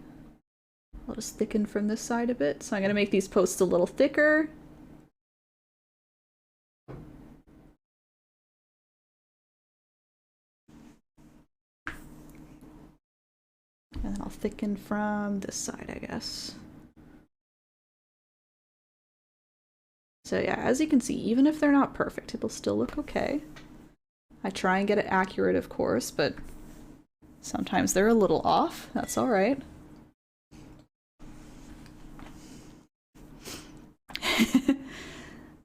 I'll just thicken from this side a bit. So I'm going to make these posts a little thicker. And then I'll thicken from this side, I guess. So yeah, as you can see, even if they're not perfect, it'll still look okay. I try and get it accurate, of course, but sometimes they're a little off. That's all right.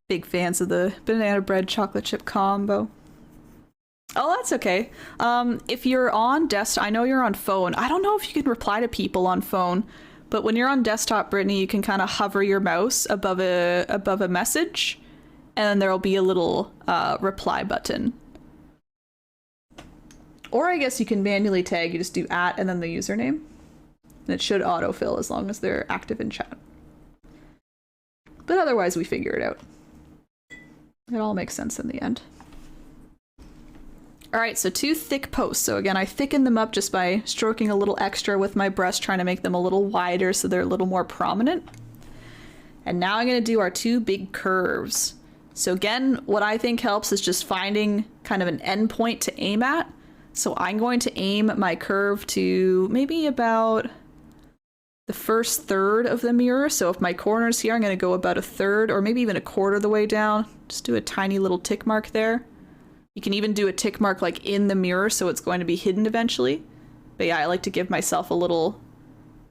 Big fans of the banana bread chocolate chip combo. Oh, that's okay. If you're on desktop, I know you're on phone. I don't know if you can reply to people on phone, but when you're on desktop, Brittany, you can kind of hover your mouse above a message, and then there'll be a little reply button. Or I guess you can manually tag. You just do @ and then the username, and it should autofill as long as they're active in chat. But otherwise, we figure it out. It all makes sense in the end. All right, so 2 thick posts. So again, I thicken them up just by stroking a little extra with my brush, trying to make them a little wider so they're a little more prominent. And now I'm going to do our 2 big curves. So again, what I think helps is just finding kind of an end point to aim at. So I'm going to aim my curve to maybe about the first third of the mirror. So if my corner's here, I'm going to go about a third or maybe even a quarter of the way down. Just do a tiny little tick mark there. You can even do a tick mark like in the mirror, so it's going to be hidden eventually. But yeah, I like to give myself a little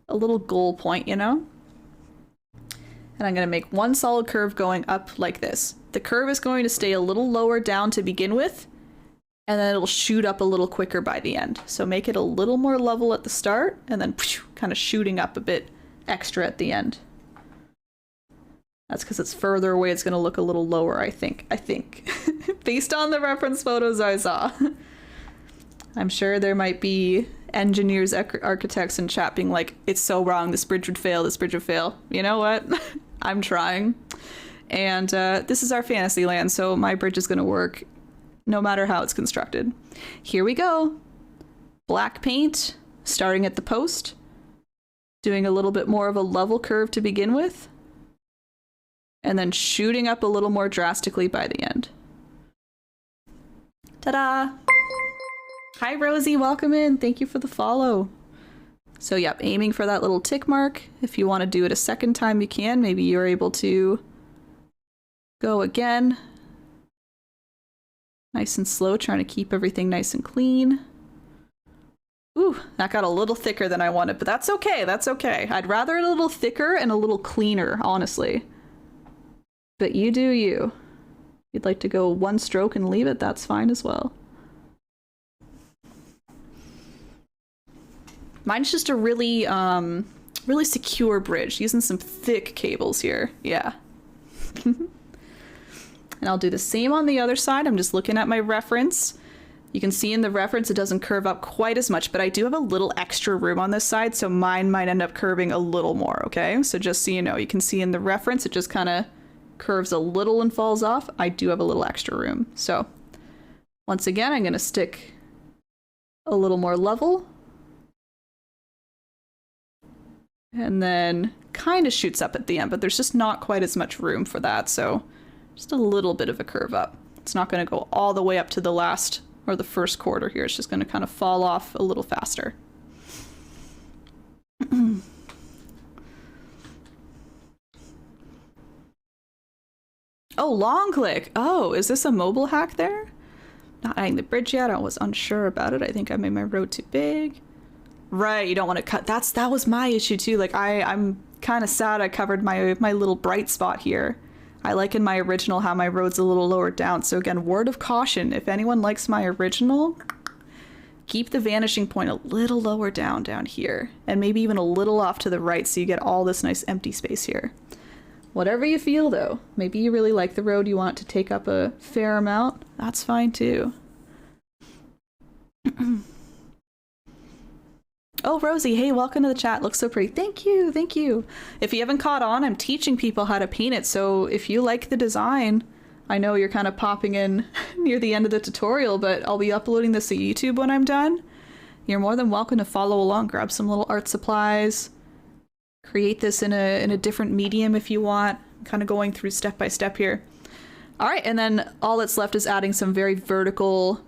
goal point, you know? And I'm going to make 1 solid curve going up like this. The curve is going to stay a little lower down to begin with, and then it'll shoot up a little quicker by the end. So make it a little more level at the start, and then kind of shooting up a bit extra at the end. That's because it's further away, it's going to look a little lower, I think. Based on the reference photos I saw. I'm sure there might be engineers, architects in chat being like, it's so wrong, this bridge would fail, this bridge would fail. You know what? I'm trying. And this is our fantasy land, so my bridge is going to work no matter how it's constructed. Here we go. Black paint, starting at the post. Doing a little bit more of a level curve to begin with. And then shooting up a little more drastically by the end. Ta-da! Hi Rosie, welcome in. Thank you for the follow. So yep, aiming for that little tick mark. If you want to do it a second time, you can. Maybe you're able to go again. Nice and slow, trying to keep everything nice and clean. Ooh, that got a little thicker than I wanted, but that's okay, that's okay. I'd rather it a little thicker and a little cleaner, honestly. But you do you. If you'd like to go 1 stroke and leave it, that's fine as well. Mine's just a really really secure bridge, using some thick cables here. Yeah. And I'll do the same on the other side. I'm just looking at my reference. You can see in the reference it doesn't curve up quite as much, but I do have a little extra room on this side, so mine might end up curving a little more, okay? So just so you know, you can see in the reference it just kind of curves a little and falls off. I do have a little extra room. So once again, I'm going to stick a little more level. And then kind of shoots up at the end, but there's just not quite as much room for that, so just a little bit of a curve up. It's not going to go all the way up to the last or the first quarter here. It's just going to kind of fall off a little faster. Oh, long click. Oh, is this a mobile hack there? Not adding the bridge yet. I was unsure about it. I think I made my road too big. Right, you don't want to cut. That was my issue too. Like I'm kind of sad I covered my little bright spot here. I like in my original how my road's a little lower down. So again, word of caution, if anyone likes my original, keep the vanishing point a little lower down here, and maybe even a little off to the right so you get all this nice empty space here. Whatever you feel though. Maybe you really like the road, you want to take up a fair amount. That's fine too. Oh, Rosie, hey, welcome to the chat. Looks so pretty. Thank you, thank you. If you haven't caught on, I'm teaching people how to paint it, so if you like the design, I know you're kind of popping in near the end of the tutorial, but I'll be uploading this to YouTube when I'm done. You're more than welcome to follow along, grab some little art supplies, create this in a different medium if you want. I'm kind of going through step by step here. All right, and then all that's left is adding some very vertical,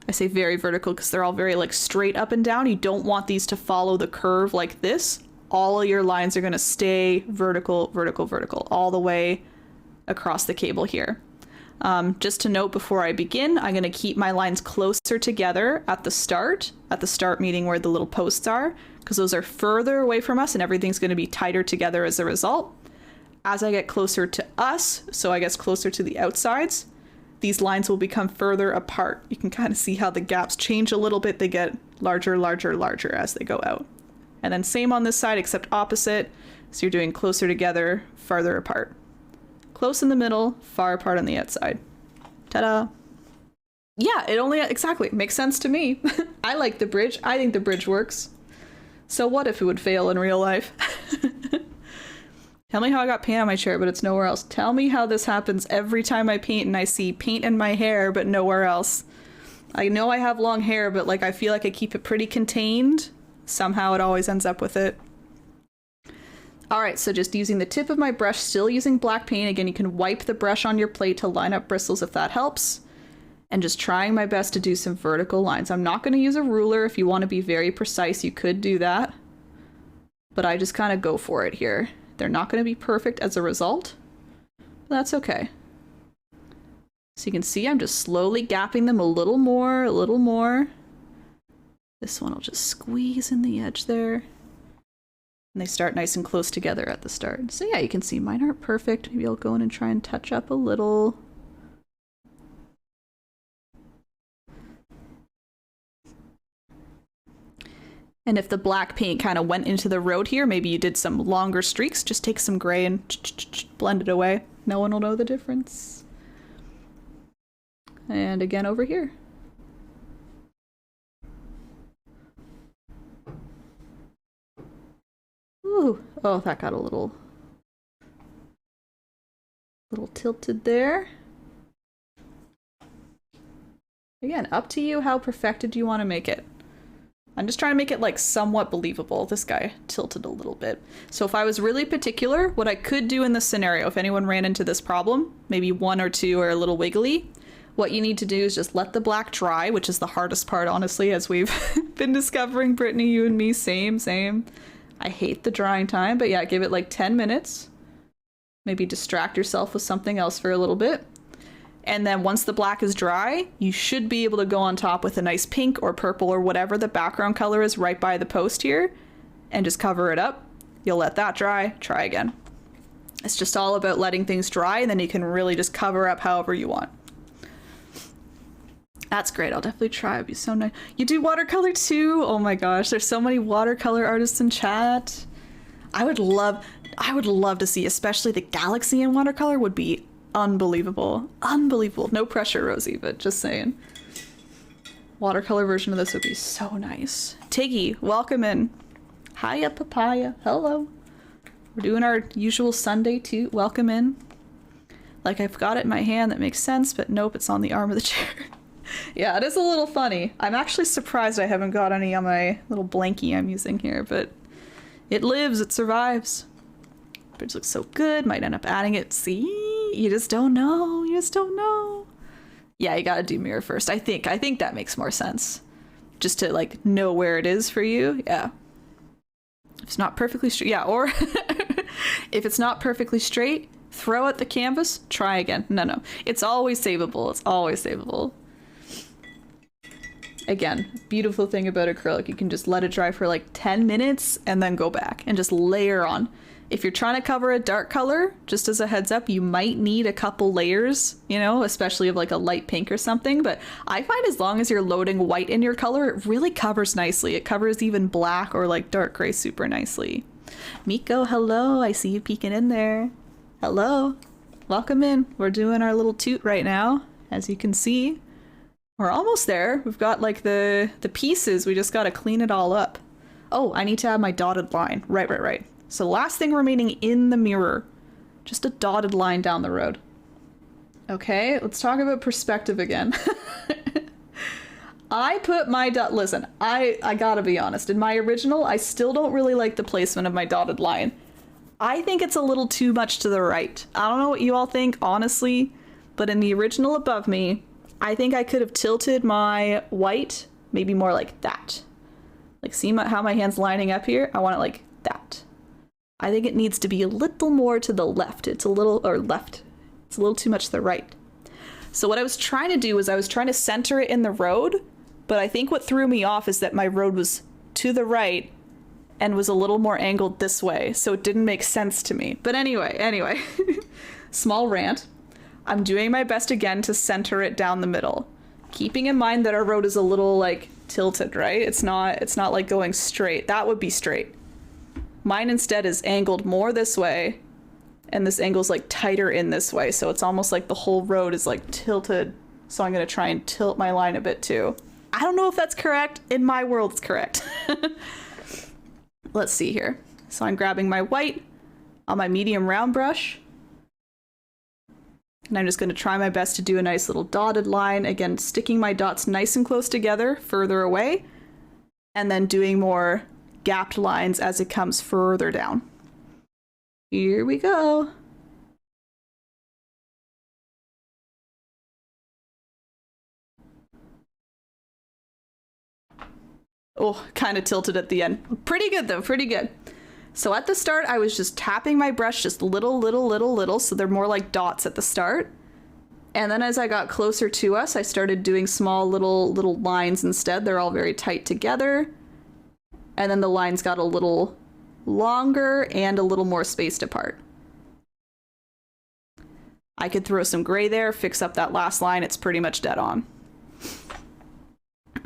I say very vertical because they're all very like straight up and down. You don't want these to follow the curve like this. All of your lines are going to stay vertical, vertical, vertical all the way across the cable here. Just to note before I begin, I'm going to keep my lines closer together at the start meaning where the little posts are, because those are further away from us and everything's going to be tighter together as a result. As I get closer to us, so I guess closer to the outsides, these lines will become further apart. You can kind of see how the gaps change a little bit. They get larger, larger, larger as they go out. And then same on this side, except opposite. So you're doing closer together, farther apart. Close in the middle, far apart on the outside. Ta-da! Yeah, it only, exactly, makes sense to me. I like the bridge. I think the bridge works. So what if it would fail in real life? Tell me how I got paint on my chair, but it's nowhere else. Tell me how this happens every time I paint and I see paint in my hair, but nowhere else. I know I have long hair, but like I feel like I keep it pretty contained. Somehow it always ends up with it. All right, so just using the tip of my brush, still using black paint. Again, you can wipe the brush on your plate to line up bristles if that helps. And just trying my best to do some vertical lines. I'm not going to use a ruler. If you want to be very precise, you could do that. But I just kind of go for it here. They're not going to be perfect as a result. But that's okay. So you can see I'm just slowly gapping them a little more, a little more. This one will just squeeze in the edge there. And they start nice and close together at the start. So yeah, you can see mine aren't perfect. Maybe I'll go in and try and touch up a little. And if the black paint kind of went into the road here, maybe you did some longer streaks, just take some gray and blend it away. No one will know the difference. And again over here. Ooh, oh, that got a little tilted there. Again, up to you how perfected you want to make it. I'm just trying to make it like somewhat believable. This guy tilted a little bit. So if I was really particular, what I could do in this scenario, if anyone ran into this problem, maybe one or two are a little wiggly, what you need to do is just let the black dry, which is the hardest part, honestly, as we've been discovering, Brittany, you and me, same. I hate the drying time, but yeah, give it like 10 minutes. Maybe distract yourself with something else for a little bit. And then once the black is dry, you should be able to go on top with a nice pink or purple or whatever the background color is right by the post here and just cover it up. You'll let that dry, try again. It's just all about letting things dry, and then you can really just cover up however you want. That's great. I'll definitely try. It'd be so nice. You do watercolor too? Oh my gosh, there's so many watercolor artists in chat. I would love to see, especially the galaxy in watercolor would be unbelievable. Unbelievable. No pressure, Rosie, but just saying. Watercolor version of this would be so nice. Tiggy, welcome in. Hiya, papaya. Hello. We're doing our usual Sunday too. Welcome in. Like I've got it in my hand, that makes sense, but nope, it's on the arm of the chair. Yeah, it is a little funny. I'm actually surprised I haven't got any on my little blankie I'm using here, but it lives, it survives. Bridge looks so good, might end up adding it. See, you just don't know, you just don't know. Yeah, you gotta do mirror first. I think that makes more sense. Just to like know where it is for you, yeah. If it's not perfectly straight, yeah, or if it's not perfectly straight, throw out the canvas, try again. No, it's always savable, it's always savable. Again, beautiful thing about acrylic, you can just let it dry for like 10 minutes and then go back and just layer on. If you're trying to cover a dark color, just as a heads up, you might need a couple layers, you know, especially of like a light pink or something. But I find as long as you're loading white in your color, it really covers nicely. It covers even black or like dark gray super nicely. Miko, hello. I see you peeking in there. Hello. Welcome in. We're doing our little toot right now, as you can see. We're almost there. We've got like the pieces. We just got to clean it all up. Oh, I need to add my dotted line. Right. So last thing remaining in the mirror, just a dotted line down the road. Okay, let's talk about perspective again. I put my listen, I gotta be honest. In my original, I still don't really like the placement of my dotted line. I think it's a little too much to the right. I don't know what you all think, honestly, but in the original above me, I think I could have tilted my white maybe more like that. Like, see how my hand's lining up here? I want it like that. I think it needs to be a little more to the left. It's a little too much to the right. So what I was trying to do was I was trying to center it in the road, but I think what threw me off is that my road was to the right and was a little more angled this way, so it didn't make sense to me. But anyway, small rant. I'm doing my best again to center it down the middle, keeping in mind that our road is a little like tilted, right? It's not like going straight. That would be straight. Mine instead is angled more this way, and this angle's like tighter in this way, so it's almost like the whole road is like tilted. So I'm gonna try and tilt my line a bit too. I don't know if that's correct. In my world, it's correct. Let's see here. So I'm grabbing my white on my medium round brush, and I'm just gonna try my best to do a nice little dotted line. Again, sticking my dots nice and close together, further away, and then doing more gapped lines as it comes further down. Here we go. Oh, kind of tilted at the end. Pretty good though, pretty good. So at the start, I was just tapping my brush just little, so they're more like dots at the start. And then as I got closer to us, I started doing small little lines instead. They're all very tight together. And then the lines got a little longer and a little more spaced apart. I could throw some gray there, fix up that last line. It's pretty much dead on.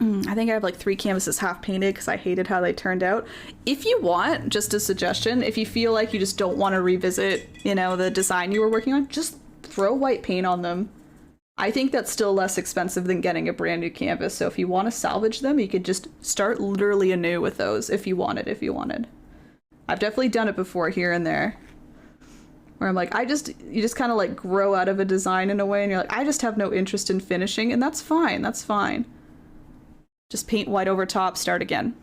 I think I have like 3 canvases half painted because I hated how they turned out. If you want, just a suggestion, if you feel like you just don't want to revisit, you know, the design you were working on, just throw white paint on them. I think that's still less expensive than getting a brand new canvas. So if you want to salvage them, you could just start literally anew with those if you wanted. I've definitely done it before here and there, where I'm like, you just kind of like grow out of a design in a way, and you're like, I just have no interest in finishing, and that's fine. That's fine. Just paint white over top, start again.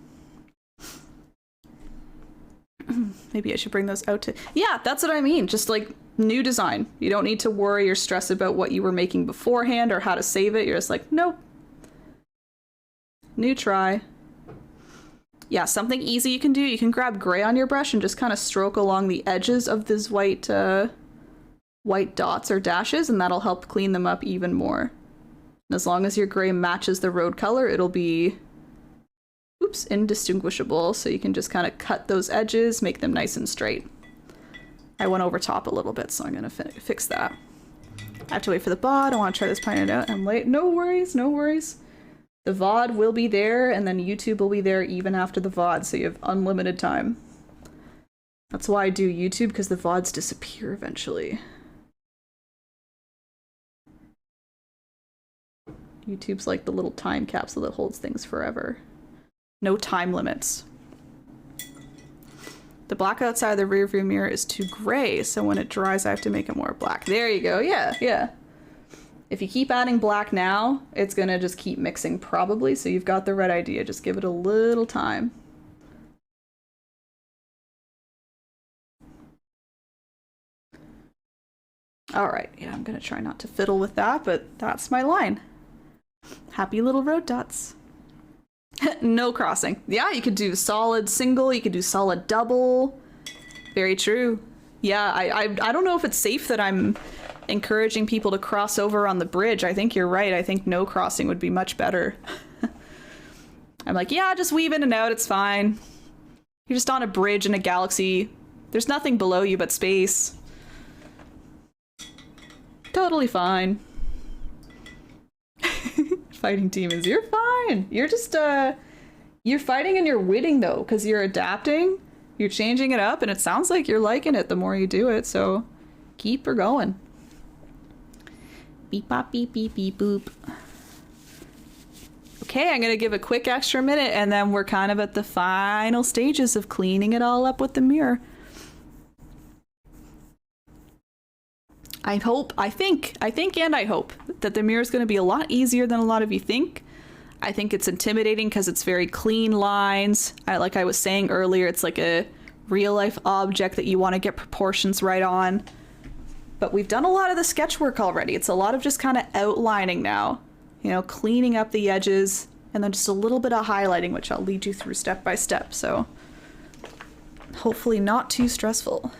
Maybe I should bring those out to... Yeah, that's what I mean. Just like new design. You don't need to worry or stress about what you were making beforehand or how to save it. You're just like, nope. New try. Yeah, something easy you can do. You can grab gray on your brush and just kind of stroke along the edges of these white dots or dashes, and that'll help clean them up even more. And as long as your gray matches the road color, it'll be, indistinguishable. So you can just kind of cut those edges, make them nice and straight. I went over top a little bit, so I'm gonna fix that. I have to wait for the VOD. I want to try this painted out. I'm late. No worries, no worries. The VOD will be there, and then YouTube will be there even after the VOD, so you have unlimited time. That's why I do YouTube, because the VODs disappear eventually. YouTube's like the little time capsule that holds things forever. No time limits. The black outside of the rear view mirror is too gray, so when it dries I have to make it more black. There you go, yeah, yeah. If you keep adding black now, it's gonna just keep mixing probably, so you've got the right idea. Just give it a little time. All right, yeah, I'm gonna try not to fiddle with that, but that's my line. Happy little road dots. No crossing. Yeah, you could do solid single, you could do solid double. Very true. Yeah, I don't know if it's safe that I'm encouraging people to cross over on the bridge. I think you're right. I think no crossing would be much better. I'm like, yeah, just weave in and out, it's fine. You're just on a bridge in a galaxy. There's nothing below you but space. Totally fine. Fighting demons, you're fine. You're just, you're fighting and you're winning though, because you're adapting, you're changing it up, and it sounds like you're liking it the more you do it, so keep her going. Beep bop beep beep beep boop. Okay, I'm gonna give a quick extra minute and then we're kind of at the final stages of cleaning it all up with the mirror. I hope that the mirror is going to be a lot easier than a lot of you think. I think it's intimidating because it's very clean lines. Like I was saying earlier, it's like a real life object that you want to get proportions right on. But we've done a lot of the sketch work already. It's a lot of just kind of outlining now, you know, cleaning up the edges and then just a little bit of highlighting, which I'll lead you through step by step. So hopefully not too stressful.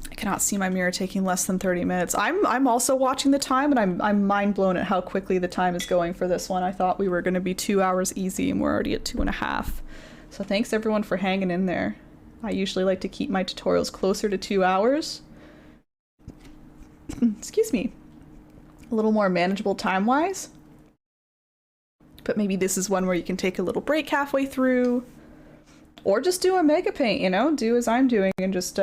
I cannot see my mirror taking less than 30 minutes. I'm also watching the time, and I'm mind blown at how quickly the time is going for this one. I thought we were going to be 2 hours easy, and we're already at 2.5. So thanks everyone for hanging in there. I usually like to keep my tutorials closer to 2 hours. Excuse me. A little more manageable time-wise. But maybe this is one where you can take a little break halfway through. Or just do a mega paint, you know? Do as I'm doing and just,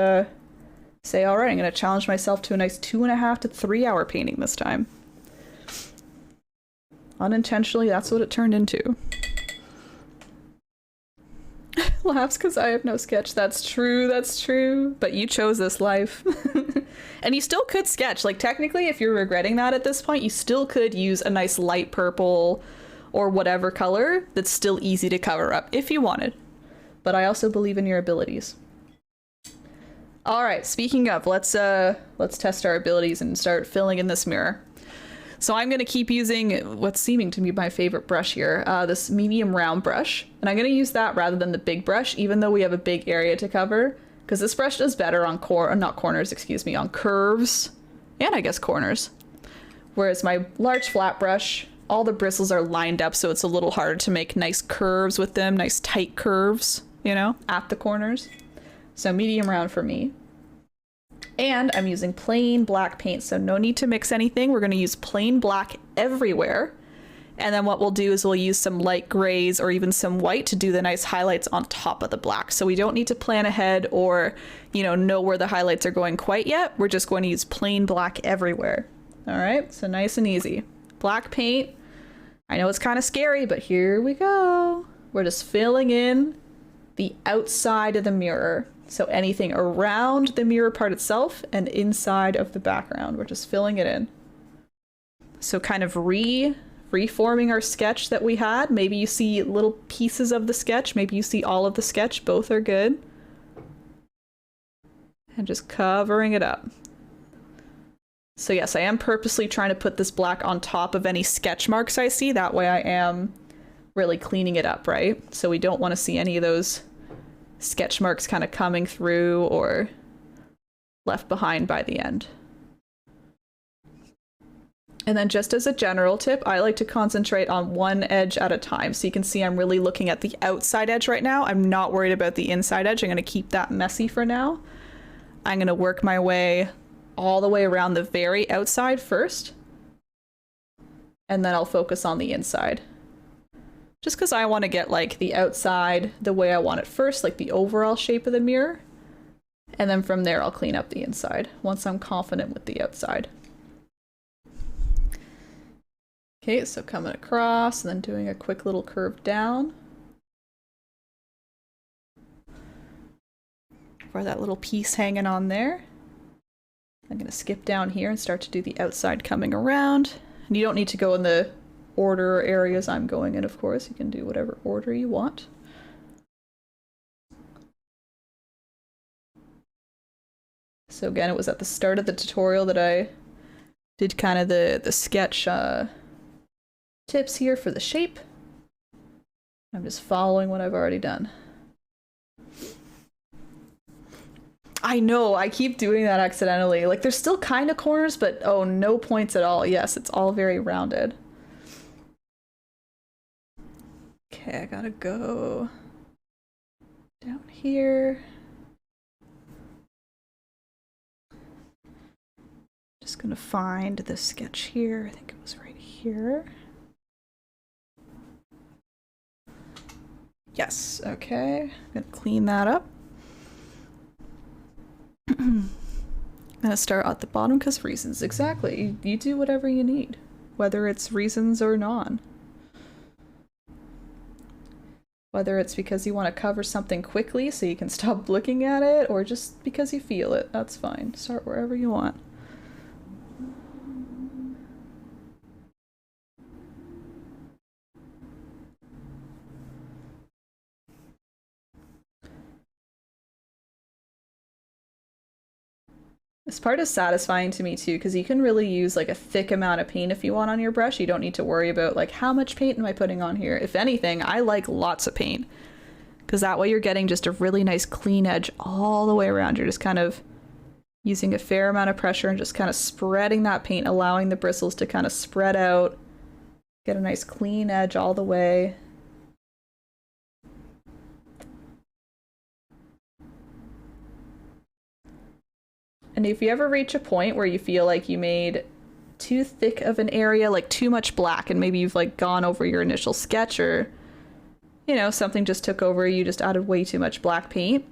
say, all right, I'm going to challenge myself to a nice 2.5 to 3 hour painting this time. Unintentionally, that's what it turned into. Laughs because I have no sketch. That's true, that's true. But you chose this life. And you still could sketch. Like, technically, if you're regretting that at this point, you still could use a nice light purple or whatever color that's still easy to cover up if you wanted. But I also believe in your abilities. All right, speaking of, let's test our abilities and start filling in this mirror. So I'm going to keep using what's seeming to be my favorite brush here, this medium round brush. And I'm going to use that rather than the big brush, even though we have a big area to cover, because this brush does better on on curves, and I guess corners. Whereas my large flat brush, all the bristles are lined up, so it's a little harder to make nice curves with them, nice tight curves, you know, at the corners. So medium round for me. And I'm using plain black paint, so no need to mix anything. We're going to use plain black everywhere. And then what we'll do is we'll use some light grays or even some white to do the nice highlights on top of the black. So we don't need to plan ahead or, you know where the highlights are going quite yet. We're just going to use plain black everywhere. All right, so nice and easy. Black paint. I know it's kind of scary, but here we go. We're just filling in the outside of the mirror. So anything around the mirror part itself and inside of the background, we're just filling it in. So kind of reforming our sketch that we had. Maybe you see little pieces of the sketch, maybe you see all of the sketch, both are good. And just covering it up. So yes, I am purposely trying to put this black on top of any sketch marks I see. That way I am really cleaning it up, right? So we don't want to see any of those sketch marks kind of coming through or left behind by the end. And then just as a general tip, I like to concentrate on one edge at a time. So you can see I'm really looking at the outside edge right now. I'm not worried about the inside edge. I'm going to keep that messy for now. I'm going to work my way all the way around the very outside first. And then I'll focus on the inside. Just because I want to get like the outside the way I want it first, like the overall shape of the mirror. And then from there I'll clean up the inside once I'm confident with the outside. Okay, so coming across and then doing a quick little curve down. For that little piece hanging on there. I'm going to skip down here and start to do the outside coming around. And you don't need to go in the order or areas I'm going in, of course. You can do whatever order you want. So again, it was at the start of the tutorial that I did kind of the sketch tips here for the shape. I'm just following what I've already done. I know, I keep doing that accidentally. Like, there's still kind of corners, but oh, no points at all. Yes, it's all very rounded. Okay, I gotta go down here. Just gonna find the sketch here. I think it was right here. Yes, okay. I'm gonna clean that up. I'm gonna start at the bottom because reasons. Exactly. You do whatever you need, whether it's reasons or non. Whether it's because you want to cover something quickly so you can stop looking at it, or just because you feel it, that's fine. Start wherever you want. This part is satisfying to me too, because you can really use like a thick amount of paint if you want on your brush. You don't need to worry about like how much paint am I putting on here. If anything, I like lots of paint, because that way you're getting just a really nice clean edge all the way around. You're just kind of using a fair amount of pressure and just kind of spreading that paint, allowing the bristles to kind of spread out, get a nice clean edge all the way. And if you ever reach a point where you feel like you made too thick of an area, like too much black, and maybe you've like gone over your initial sketch, or, you know, something just took over, you just added way too much black paint.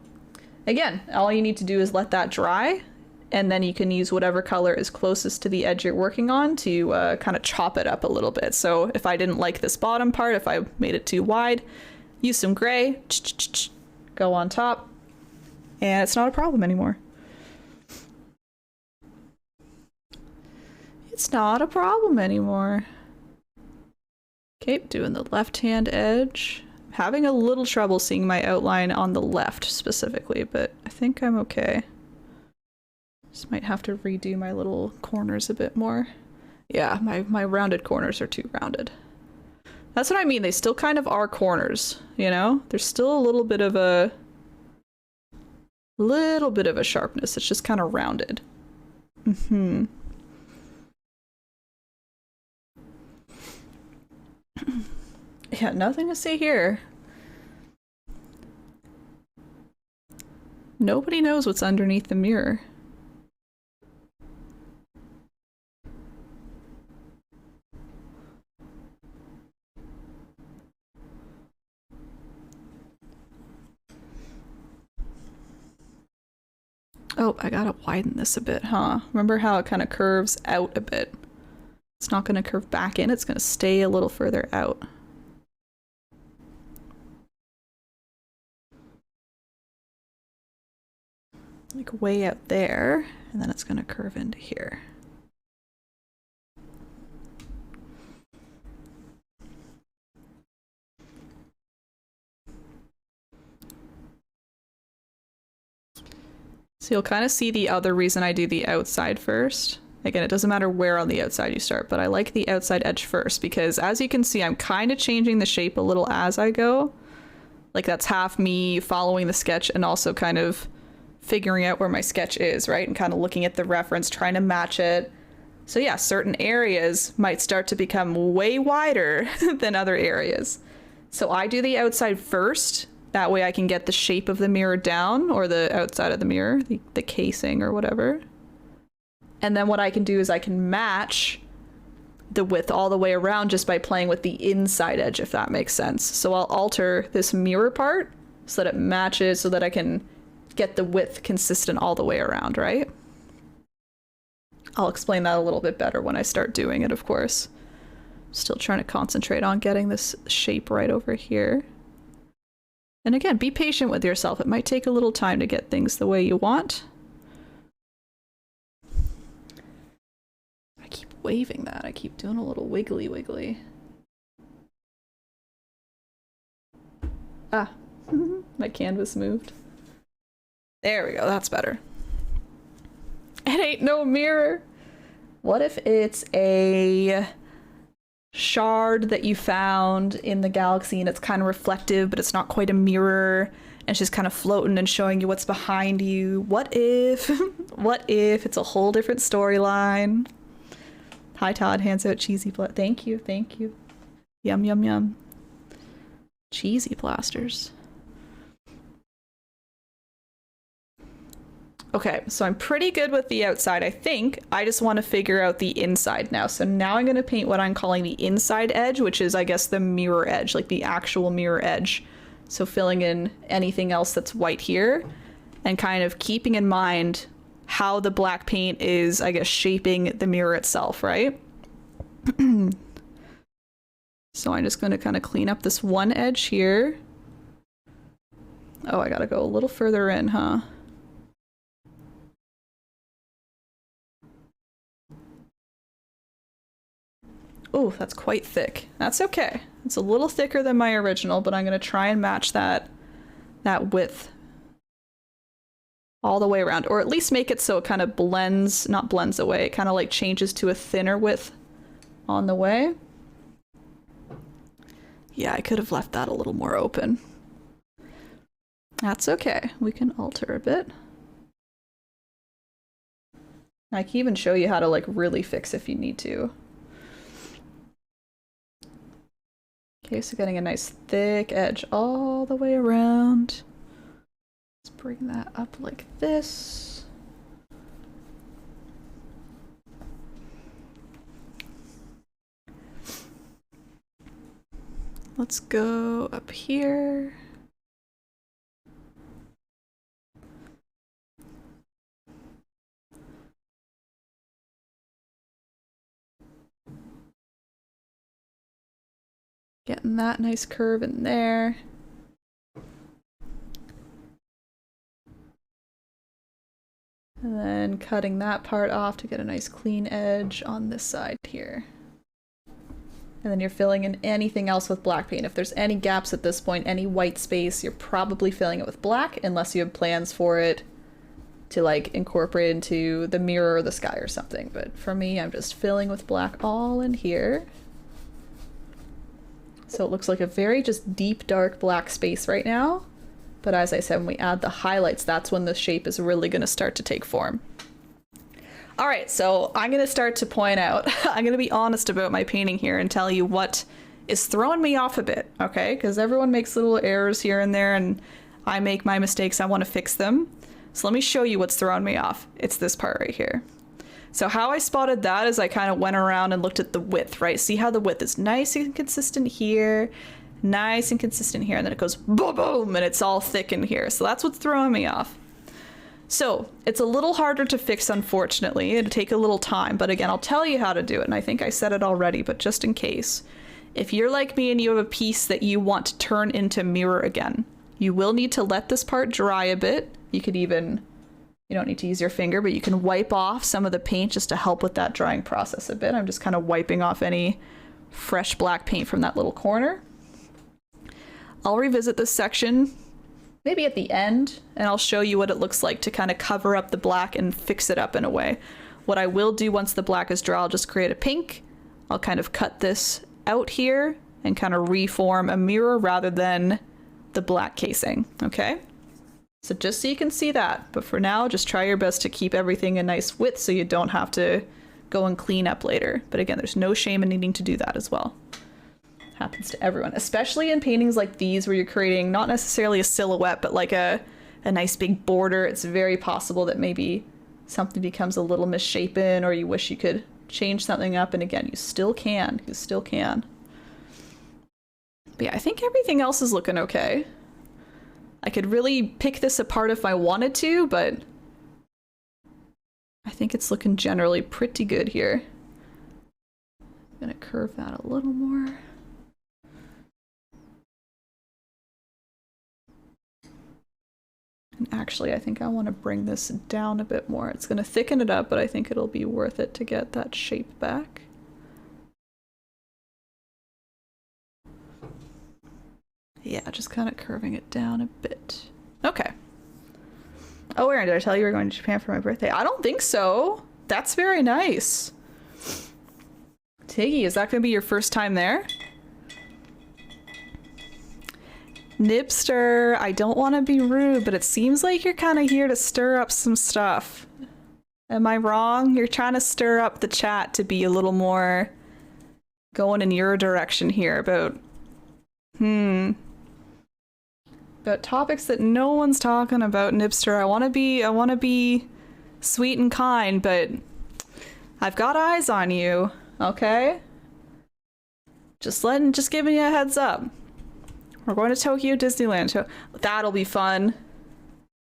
Again, all you need to do is let that dry, and then you can use whatever color is closest to the edge you're working on to kind of chop it up a little bit. So if I didn't like this bottom part, if I made it too wide, use some gray, go on top, and it's not a problem anymore. It's not a problem anymore. Okay, doing the left-hand edge. I'm having a little trouble seeing my outline on the left specifically, but I think I'm okay. Just might have to redo my little corners a bit more. Yeah, my rounded corners are too rounded. That's what I mean, they still kind of are corners, you know? There's still a little bit of a sharpness. It's just kind of rounded. Mm-hmm. Yeah, nothing to see here. Nobody knows what's underneath the mirror. Oh, I gotta widen this a bit, huh? Remember how it kind of curves out a bit? It's not going to curve back in, it's going to stay a little further out. Like way out there, and then it's going to curve into here. So you'll kind of see the other reason I do the outside first. Again, it doesn't matter where on the outside you start, but I like the outside edge first because, as you can see, I'm kind of changing the shape a little as I go. Like, that's half me following the sketch and also kind of figuring out where my sketch is, right? And kind of looking at the reference, trying to match it. So yeah, certain areas might start to become way wider than other areas. So I do the outside first. That way I can get the shape of the mirror down, or the outside of the mirror, the casing or whatever. And then what I can do is I can match the width all the way around just by playing with the inside edge, if that makes sense. So I'll alter this mirror part so that it matches, so that I can get the width consistent all the way around, right? I'll explain that a little bit better when I start doing it, of course. Still trying to concentrate on getting this shape right over here. And again, be patient with yourself. It might take a little time to get things the way you want. I keep waving that. I keep doing a little wiggly wiggly. Ah, my canvas moved. There we go, that's better. It ain't no mirror. What if it's a shard that you found in the galaxy and it's kind of reflective, but it's not quite a mirror, and it's just kind of floating and showing you what's behind you? What if, what if it's a whole different storyline? Hi Todd, hands out cheesy thank you, thank you. Yum, yum, yum. Cheesy plasters. Okay, so I'm pretty good with the outside, I think. I just want to figure out the inside now. So now I'm going to paint what I'm calling the inside edge, which is, I guess, the mirror edge, like the actual mirror edge. So filling in anything else that's white here and kind of keeping in mind how the black paint is, I guess, shaping the mirror itself, right? So I'm just going to kind of clean up this one edge here. Oh, I got to go a little further in, huh? Oh, that's quite thick. That's okay. It's a little thicker than my original, but I'm going to try and match that width all the way around, or at least make it so it kind of blends, not blends away, it kind of like changes to a thinner width on the way. Yeah, I could have left that a little more open. That's okay. We can alter a bit. I can even show you how to like really fix if you need to. Okay, so getting a nice thick edge all the way around. Let's bring that up like this. Let's go up here. Getting that nice curve in there. And then cutting that part off to get a nice clean edge on this side here. And then you're filling in anything else with black paint. If there's any gaps at this point, any white space, you're probably filling it with black, unless you have plans for it to like incorporate into the mirror or the sky or something. But for me, I'm just filling with black all in here. So it looks like a very just deep, dark black space right now. But as I said, when we add the highlights, that's when the shape is really going to start to take form. All right, so I'm going to start to point out, I'm going to be honest about my painting here and tell you what is throwing me off a bit, okay? Because everyone makes little errors here and there, and I make my mistakes. I want to fix them. So let me show you what's throwing me off. It's this part right here. So how I spotted that is I kind of went around and looked at the width, right? See how the width is nice and consistent here, nice and consistent here, and then it goes boom, boom, and it's all thick in here. So that's what's throwing me off. So it's a little harder to fix, unfortunately. It'll take a little time, but again, I'll tell you how to do it. And I think I said it already, but just in case, if you're like me and you have a piece that you want to turn into mirror again, you will need to let this part dry a bit. You could even, you don't need to use your finger, but you can wipe off some of the paint just to help with that drying process a bit. I'm just kind of wiping off any fresh black paint from that little corner. I'll revisit this section maybe at the end, and I'll show you what it looks like to kind of cover up the black and fix it up in a way. What I will do once the black is dry, I'll just create a pink. I'll kind of cut this out here and kind of reform a mirror rather than the black casing, okay? So just so you can see that, but for now, just try your best to keep everything a nice width so you don't have to go and clean up later. But again, there's no shame in needing to do that as well. Happens to everyone, especially in paintings like these where you're creating not necessarily a silhouette, but like a nice big border. It's very possible that maybe something becomes a little misshapen, or you wish you could change something up, and again, you still can. You still can. But yeah, I think everything else is looking okay. I could really pick this apart if I wanted to, but I think it's looking generally pretty good here. I'm gonna curve that a little more. And actually, I think I want to bring this down a bit more. It's gonna thicken it up, but I think it'll be worth it to get that shape back. Yeah, just kind of curving it down a bit. Okay. Oh, Erin, did I tell you we're going to Japan for my birthday? I don't think so. That's very nice. Tiggy, is that going to be your first time there? Nibster, I don't want to be rude, but it seems like you're kind of here to stir up some stuff. Am I wrong? You're trying to stir up the chat to be a little more going in your direction here about, about topics that no one's talking about, Nibster. I want to be sweet and kind, but I've got eyes on you, okay? Just giving you a heads up. We're going to Tokyo Disneyland. That'll be fun.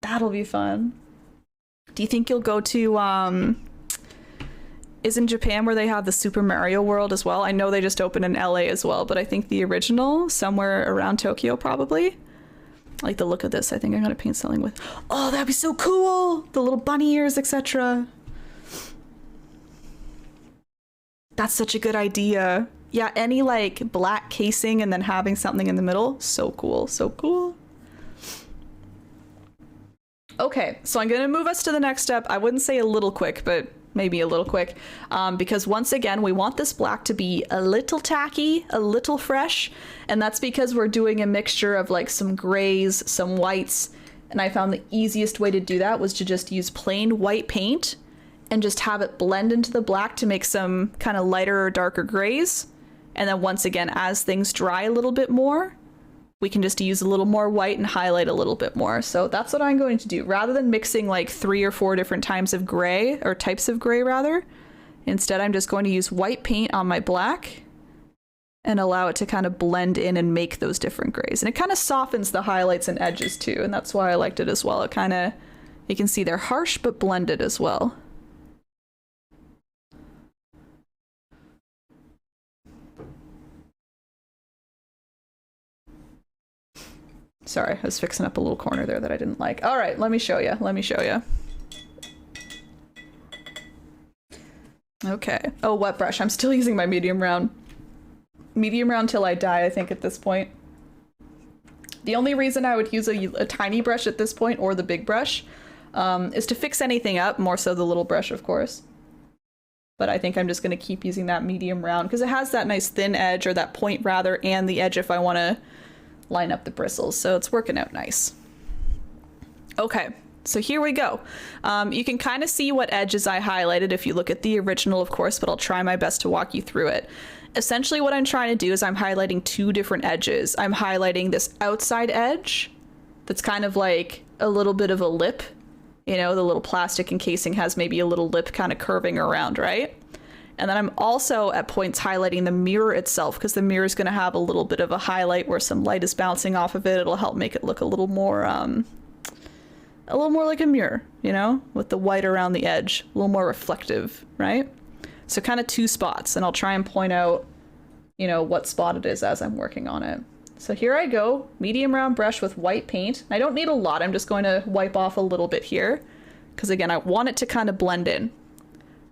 That'll be fun. Do you think you'll go to, is in Japan where they have the Super Mario World as well? I know they just opened in LA as well, but I think the original, somewhere around Tokyo probably. I like the look of this. I think I'm gonna paint something with, oh, that'd be so cool! The little bunny ears, etc. That's such a good idea. Yeah, any like black casing and then having something in the middle. So cool, so cool. Okay, so I'm gonna move us to the next step. I wouldn't say a little quick, but maybe a little quick, because once again, we want this black to be a little tacky, a little fresh, and that's because we're doing a mixture of like some grays, some whites, and I found the easiest way to do that was to just use plain white paint and just have it blend into the black to make some kind of lighter or darker grays. And then once again, as things dry a little bit more, we can just use a little more white and highlight a little bit more. So that's what I'm going to do. Rather than mixing like 3 or 4 different types of gray, or types of gray rather, instead I'm just going to use white paint on my black and allow it to kind of blend in and make those different grays. And it kind of softens the highlights and edges too, and that's why I liked it as well. It kind of, you can see they're harsh but blended as well. Sorry, I was fixing up a little corner there that I didn't like. All right, let me show you. Let me show you. Okay. Oh, wet brush. I'm still using my medium round. Medium round till I die, I think, at this point. The only reason I would use a tiny brush at this point, or the big brush, is to fix anything up, more so the little brush, of course. But I think I'm just going to keep using that medium round, because it has that nice thin edge, or that point rather, and the edge if I want to line up the bristles, so it's working out nice. Okay, so here we go. You can kind of see what edges I highlighted if you look at the original, of course, but I'll try my best to walk you through it. Essentially what I'm trying to do is I'm highlighting 2 different edges. I'm highlighting this outside edge that's kind of like a little bit of a lip. You know, the little plastic encasing has maybe a little lip kind of curving around, right? And then I'm also at points highlighting the mirror itself, because the mirror is going to have a little bit of a highlight where some light is bouncing off of it. It'll help make it look a little more like a mirror, you know, with the white around the edge, a little more reflective, right? So kind of 2 spots, and I'll try and point out, you know, what spot it is as I'm working on it. So here I go, medium round brush with white paint. I don't need a lot. I'm just going to wipe off a little bit here, because again, I want it to kind of blend in.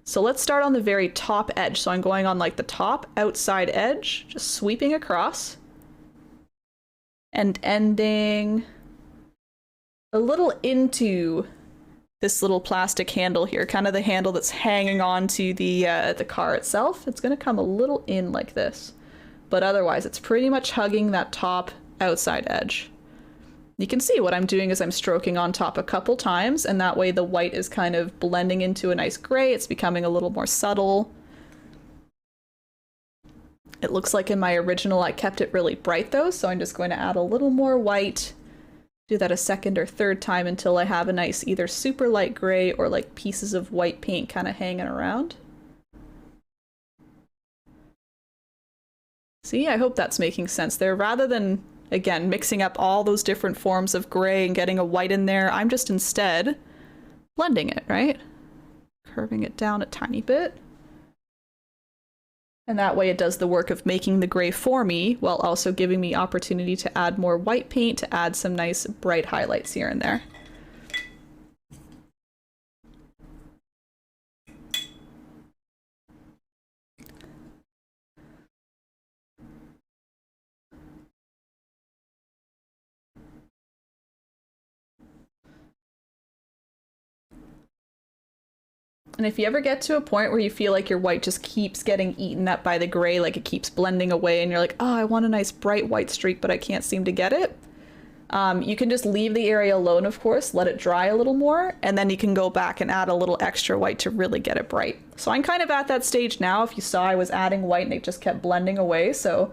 So let's start on the very top edge. So I'm going on like the top outside edge, just sweeping across and ending a little into this little plastic handle here, kind of the handle that's hanging on to the car itself. It's going to come a little in like this, but otherwise it's pretty much hugging that top outside edge. You can see what I'm doing is I'm stroking on top a couple times, and that way the white is kind of blending into a nice gray. It's becoming a little more subtle. It looks like in my original I kept it really bright though, so I'm just going to add a little more white. Do that a second or third time until I have a nice either super light gray or like pieces of white paint kind of hanging around. See, I hope that's making sense there. Rather than, again, mixing up all those different forms of gray and getting a white in there, I'm just instead blending it, right? Curving it down a tiny bit. And that way it does the work of making the gray for me while also giving me opportunity to add more white paint to add some nice bright highlights here and there. And if you ever get to a point where you feel like your white just keeps getting eaten up by the gray, like it keeps blending away and you're like, oh, I want a nice bright white streak, but I can't seem to get it. You can just leave the area alone, of course, let it dry a little more, and then you can go back and add a little extra white to really get it bright. So I'm kind of at that stage now. If you saw, I was adding white and it just kept blending away, so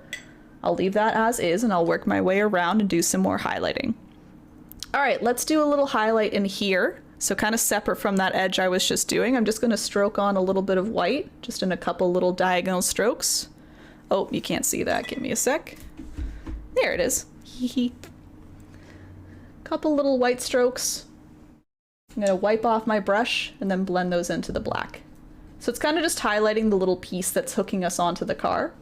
I'll leave that as is and I'll work my way around and do some more highlighting. All right, let's do a little highlight in here. So kind of separate from that edge I was just doing, I'm just going to stroke on a little bit of white, just in a couple little diagonal strokes. Oh, you can't see that. Give me a sec. There it is. Couple little white strokes. I'm going to wipe off my brush and then blend those into the black. So it's kind of just highlighting the little piece that's hooking us onto the car.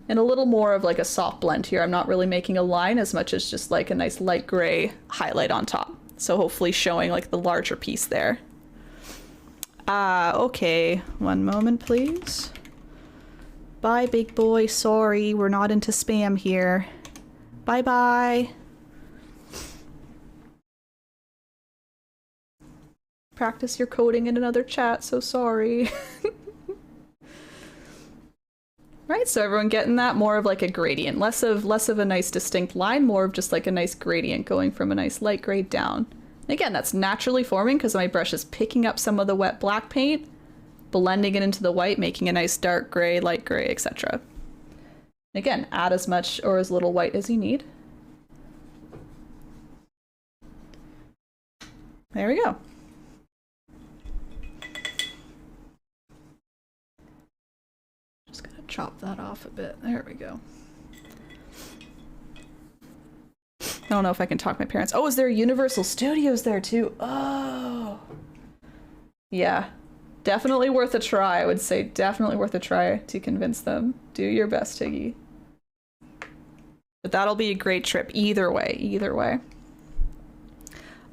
And a little more of like a soft blend here. I'm not really making a line as much as just like a nice light gray highlight on top. So hopefully showing like the larger piece there. Okay, one moment please. Bye big boy, sorry, we're not into spam here. Bye bye. Practice your coding in another chat, so sorry. Right, so everyone getting that? More of like a gradient, less of a nice distinct line, more of just like a nice gradient going from a nice light gray down. And again, that's naturally forming because my brush is picking up some of the wet black paint, blending it into the white, making a nice dark gray, light gray, etc. Again, add as much or as little white as you need. There we go. Chop that off a bit. There we go. I don't know if I can talk to my parents. Oh, is there Universal Studios there too? Oh. Yeah. Definitely worth a try, I would say. Definitely worth a try to convince them. Do your best, Tiggy. But that'll be a great trip either way, either way.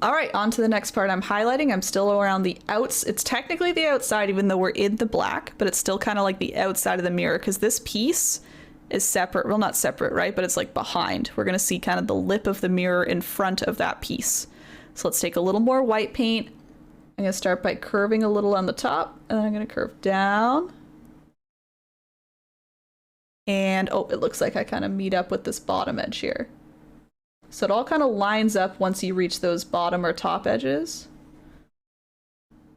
All right, on to the next part. I'm highlighting. I'm still around the outs. It's technically the outside, even though we're in the black, but it's still kind of like the outside of the mirror because this piece is separate. Well, not separate, right? But it's like behind. We're going to see kind of the lip of the mirror in front of that piece. So let's take a little more white paint. I'm going to start by curving a little on the top, and then I'm going to curve down. And, oh, it looks like I kind of meet up with this bottom edge here. So it all kind of lines up once you reach those bottom or top edges.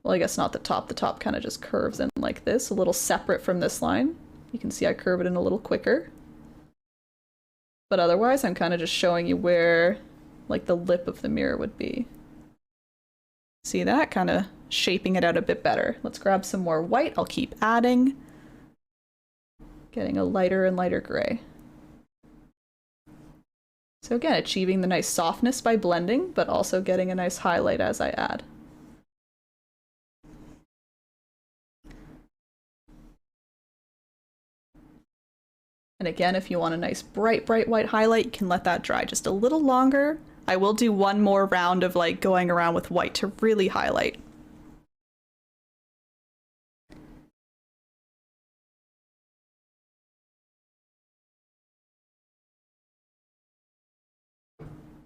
Well, I guess not the top kind of just curves in like this, a little separate from this line. You can see I curve it in a little quicker. But otherwise, I'm kind of just showing you where like the lip of the mirror would be. See that? Kind of shaping it out a bit better. Let's grab some more white. I'll keep adding. Getting a lighter and lighter gray. So again, achieving the nice softness by blending, but also getting a nice highlight as I add. And again, if you want a nice bright, bright white highlight, you can let that dry just a little longer. I will do one more round of like going around with white to really highlight.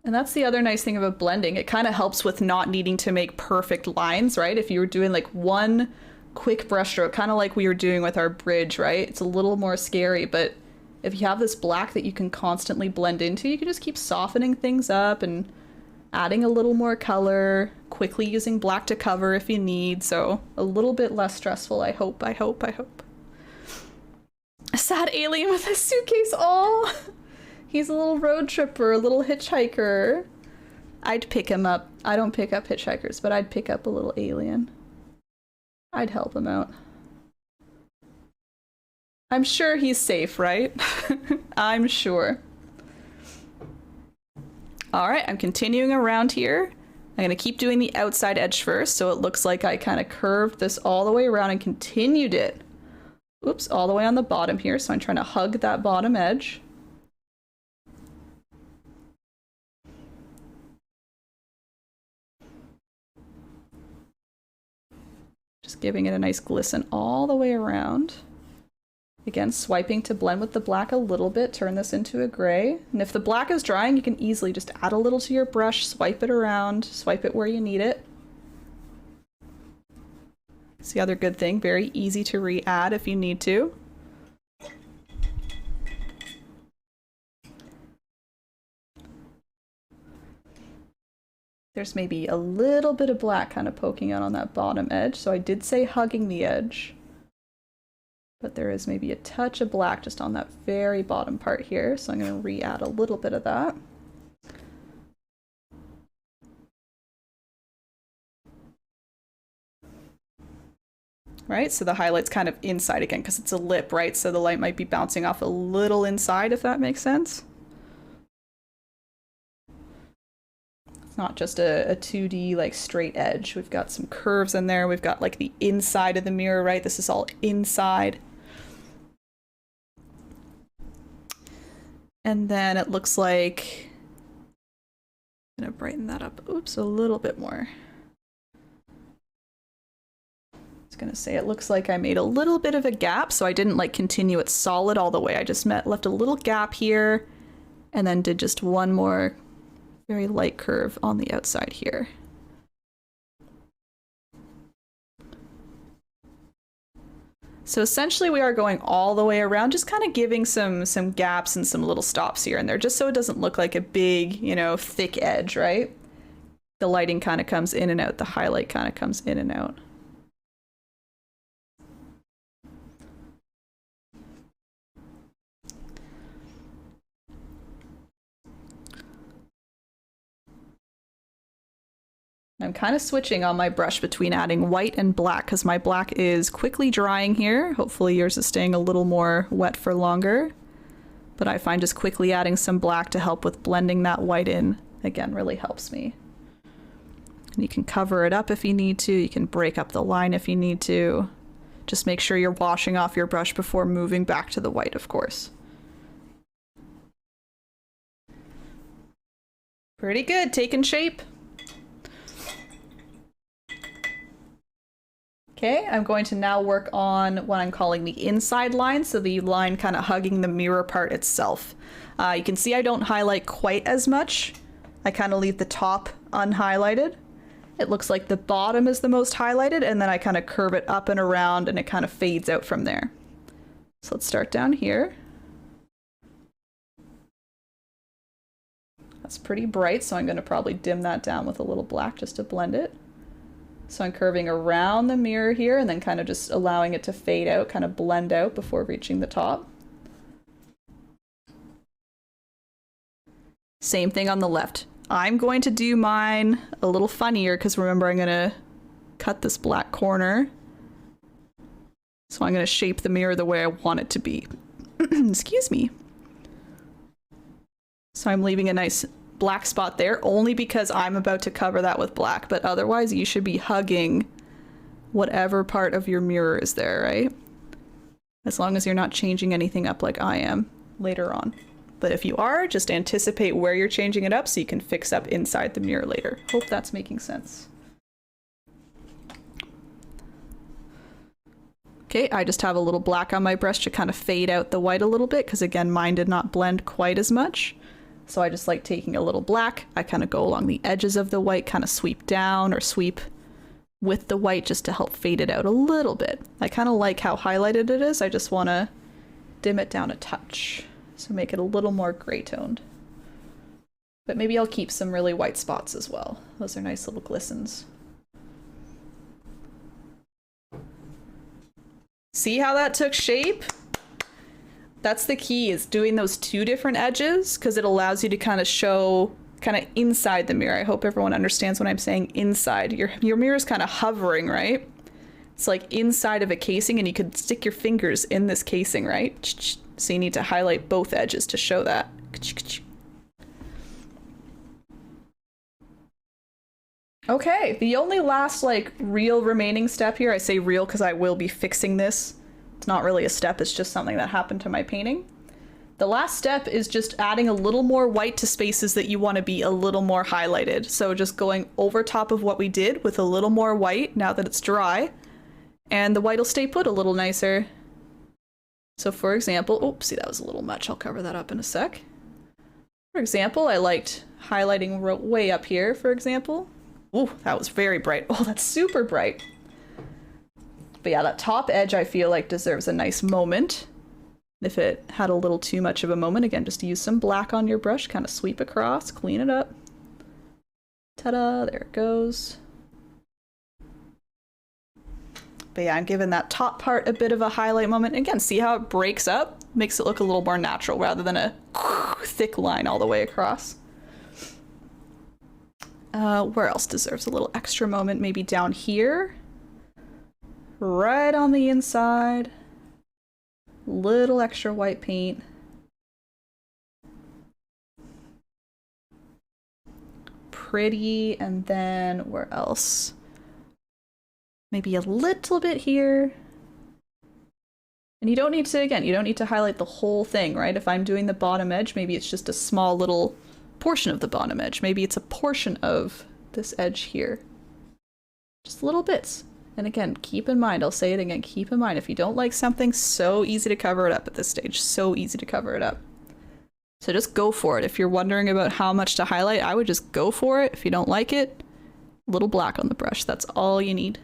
And that's the other nice thing about blending. It kind of helps with not needing to make perfect lines, right? If you were doing like one quick brush stroke, kind of like we were doing with our bridge, right? It's a little more scary, but if you have this black that you can constantly blend into, you can just keep softening things up and adding a little more color, quickly using black to cover if you need. So a little bit less stressful, I hope. A sad alien with a suitcase, oh! He's a little road tripper, a little hitchhiker. I'd pick him up. I don't pick up hitchhikers, but I'd pick up a little alien. I'd help him out. I'm sure he's safe, right? I'm sure. All right, I'm continuing around here. I'm gonna keep doing the outside edge first, so it looks like I kind of curved this all the way around and continued it. Oops, all the way on the bottom here, so I'm trying to hug that bottom edge. Just giving it a nice glisten all the way around. Again, swiping to blend with the black a little bit, turn this into a gray. And if the black is drying, you can easily just add a little to your brush, swipe it around, swipe it where you need it. It's the other good thing, very easy to re-add if you need to. There's maybe a little bit of black kind of poking out on that bottom edge, so I did say hugging the edge. But there is maybe a touch of black just on that very bottom part here, so I'm going to re-add a little bit of that. Right, so the highlight's kind of inside again because it's a lip, right? So the light might be bouncing off a little inside, if that makes sense. It's not just a 2D like straight edge. We've got some curves in there. We've got like the inside of the mirror, right? This is all inside. And then it looks like I'm gonna brighten that up. Oops, a little bit more. I was gonna say it looks like I made a little bit of a gap, so I didn't like continue it solid all the way. I just left a little gap here and then did just one more very light curve on the outside here. So essentially we are going all the way around, just kind of giving some gaps and some little stops here and there, just so it doesn't look like a big, you know, thick edge, right? The lighting kind of comes in and out, the highlight kind of comes in and out. I'm kind of switching on my brush between adding white and black because my black is quickly drying here. Hopefully yours is staying a little more wet for longer. But I find just quickly adding some black to help with blending that white in, again, really helps me. And you can cover it up if you need to. You can break up the line if you need to. Just make sure you're washing off your brush before moving back to the white, of course. Pretty good, taking shape. Okay, I'm going to now work on what I'm calling the inside line, so the line kind of hugging the mirror part itself. You can see I don't highlight quite as much. I kind of leave the top unhighlighted. It looks like the bottom is the most highlighted, and then I kind of curve it up and around, and it kind of fades out from there. So let's start down here. That's pretty bright, so I'm going to probably dim that down with a little black just to blend it. So I'm curving around the mirror here and then kind of just allowing it to fade out, kind of blend out before reaching the top. Same thing on the left. I'm going to do mine a little funnier because remember I'm going to cut this black corner. So I'm going to shape the mirror the way I want it to be. Excuse me. So I'm leaving a nice black spot there only because I'm about to cover that with black, but otherwise you should be hugging whatever part of your mirror is there, right? As long as you're not changing anything up like I am later on. But if you are, just anticipate where you're changing it up so you can fix up inside the mirror later. Hope that's making sense. Okay, I just have a little black on my brush to kind of fade out the white a little bit because again, mine did not blend quite as much. So I just like taking a little black, I kind of go along the edges of the white, kind of sweep down or sweep with the white just to help fade it out a little bit. I kind of like how highlighted it is, I just want to dim it down a touch. So make it a little more gray toned. But maybe I'll keep some really white spots as well. Those are nice little glistens. See how that took shape? That's the key, is doing those two different edges because it allows you to kind of show kind of inside the mirror. I hope everyone understands when I'm saying inside. Your mirror is kind of hovering, right? It's like inside of a casing, and you could stick your fingers in this casing, right? So you need to highlight both edges to show that. Okay, the only last like real remaining step here, I say real because I will be fixing this. It's not really a step, it's just something that happened to my painting. The last step is just adding a little more white to spaces that you want to be a little more highlighted. So just going over top of what we did with a little more white now that it's dry, and the white will stay put a little nicer. So for example, oopsie, that was a little much. I'll cover that up in a sec. For example, I liked highlighting way up here, for example. Ooh, that was very bright. Oh, that's super bright. But yeah, that top edge I feel like deserves a nice moment. If it had a little too much of a moment, again, just use some black on your brush, kind of sweep across, clean it up. Ta-da, there it goes. But yeah, I'm giving that top part a bit of a highlight moment. Again, see how it breaks up? Makes it look a little more natural rather than a thick line all the way across. Where else deserves a little extra moment? Maybe down here. Right on the inside. Little extra white paint. Pretty, and then where else? Maybe a little bit here. And you don't need to, again, you don't need to highlight the whole thing, right? If I'm doing the bottom edge, maybe it's just a small little portion of the bottom edge. Maybe it's a portion of this edge here. Just little bits. And again, keep in mind, I'll say it again, keep in mind, if you don't like something, so easy to cover it up at this stage. So easy to cover it up. So just go for it. If you're wondering about how much to highlight, I would just go for it. If you don't like it, a little black on the brush. That's all you need.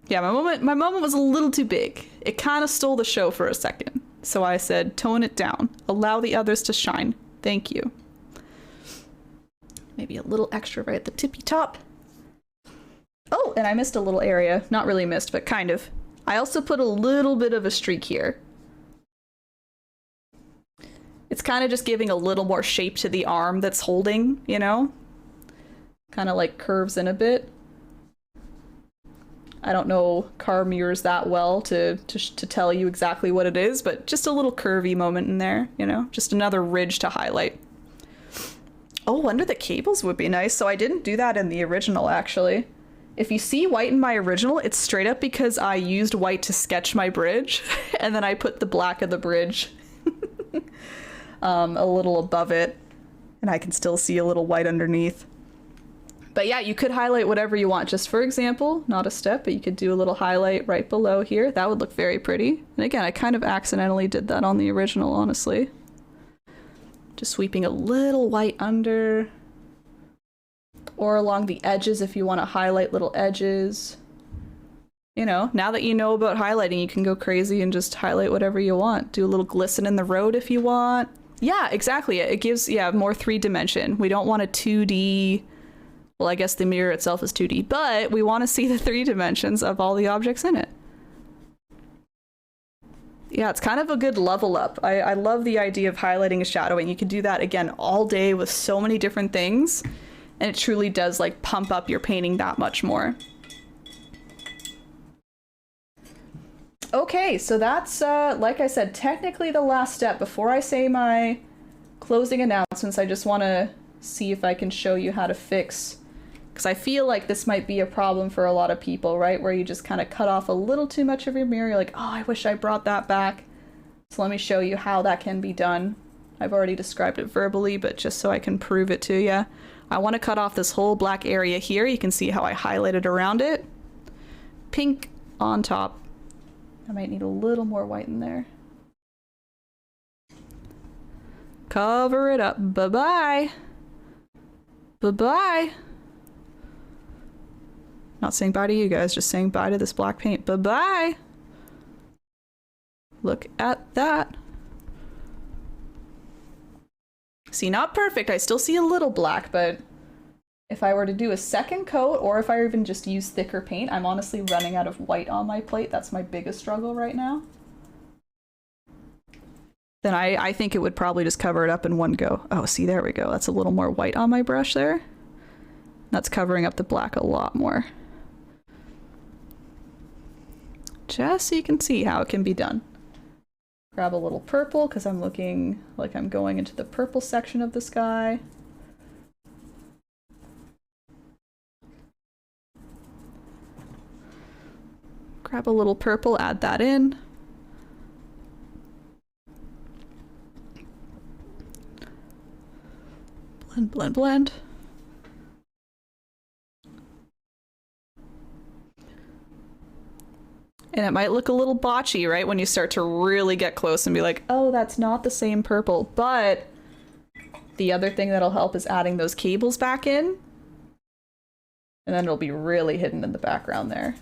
Yeah, my moment was a little too big. It kind of stole the show for a second. So I said, tone it down. Allow the others to shine. Thank you. Maybe a little extra right at the tippy top. Oh, and I missed a little area. Not really missed, but kind of. I also put a little bit of a streak here. It's kind of just giving a little more shape to the arm that's holding, you know? Kind of like curves in a bit. I don't know car mirrors that well to tell you exactly what it is, but just a little curvy moment in there, you know? Just another ridge to highlight. Oh, under the cables would be nice. So I didn't do that in the original, actually. If you see white in my original, it's straight up because I used white to sketch my bridge, and then I put the black of the bridge a little above it, and I can still see a little white underneath. But yeah, you could highlight whatever you want. Just for example, not a step, but you could do a little highlight right below here. That would look very pretty. And again, I kind of accidentally did that on the original, honestly. Just sweeping a little white under. Or along the edges if you want to highlight little edges. You know, now that you know about highlighting, you can go crazy and just highlight whatever you want. Do a little glisten in the road if you want. Yeah, exactly. It gives, yeah, more 3D. We don't want a 2D... Well, I guess the mirror itself is 2D, but we want to see the 3 dimensions of all the objects in it. Yeah, it's kind of a good level up. I love the idea of highlighting and shadowing. You can do that, again, all day with so many different things, and it truly does, like, pump up your painting that much more. Okay, so that's, like I said, technically the last step. Before I say my closing announcements, I just want to see if I can show you how to fix... Because I feel like this might be a problem for a lot of people, right? Where you just kind of cut off a little too much of your mirror. You're like, oh, I wish I brought that back. So let me show you how that can be done. I've already described it verbally, but just so I can prove it to you. I want to cut off this whole black area here. You can see how I highlighted around it. Pink on top. I might need a little more white in there. Cover it up. Bye-bye. Bye-bye. Not saying bye to you guys, just saying bye to this black paint. Bye-bye! Look at that. See, not perfect. I still see a little black, but if I were to do a second coat, or if I even just use thicker paint, I'm honestly running out of white on my plate. That's my biggest struggle right now. Then I think it would probably just cover it up in one go. Oh, see, there we go. That's a little more white on my brush there. That's covering up the black a lot more. just so you can see how it can be done. Grab a little purple because I'm looking like I'm going into the purple section of the sky. Grab a little purple, add that in. Blend, blend, blend. And it might look a little botchy, right? When you start to really get close and be like, oh, that's not the same purple. But the other thing that'll help is adding those cables back in. And then it'll be really hidden in the background there.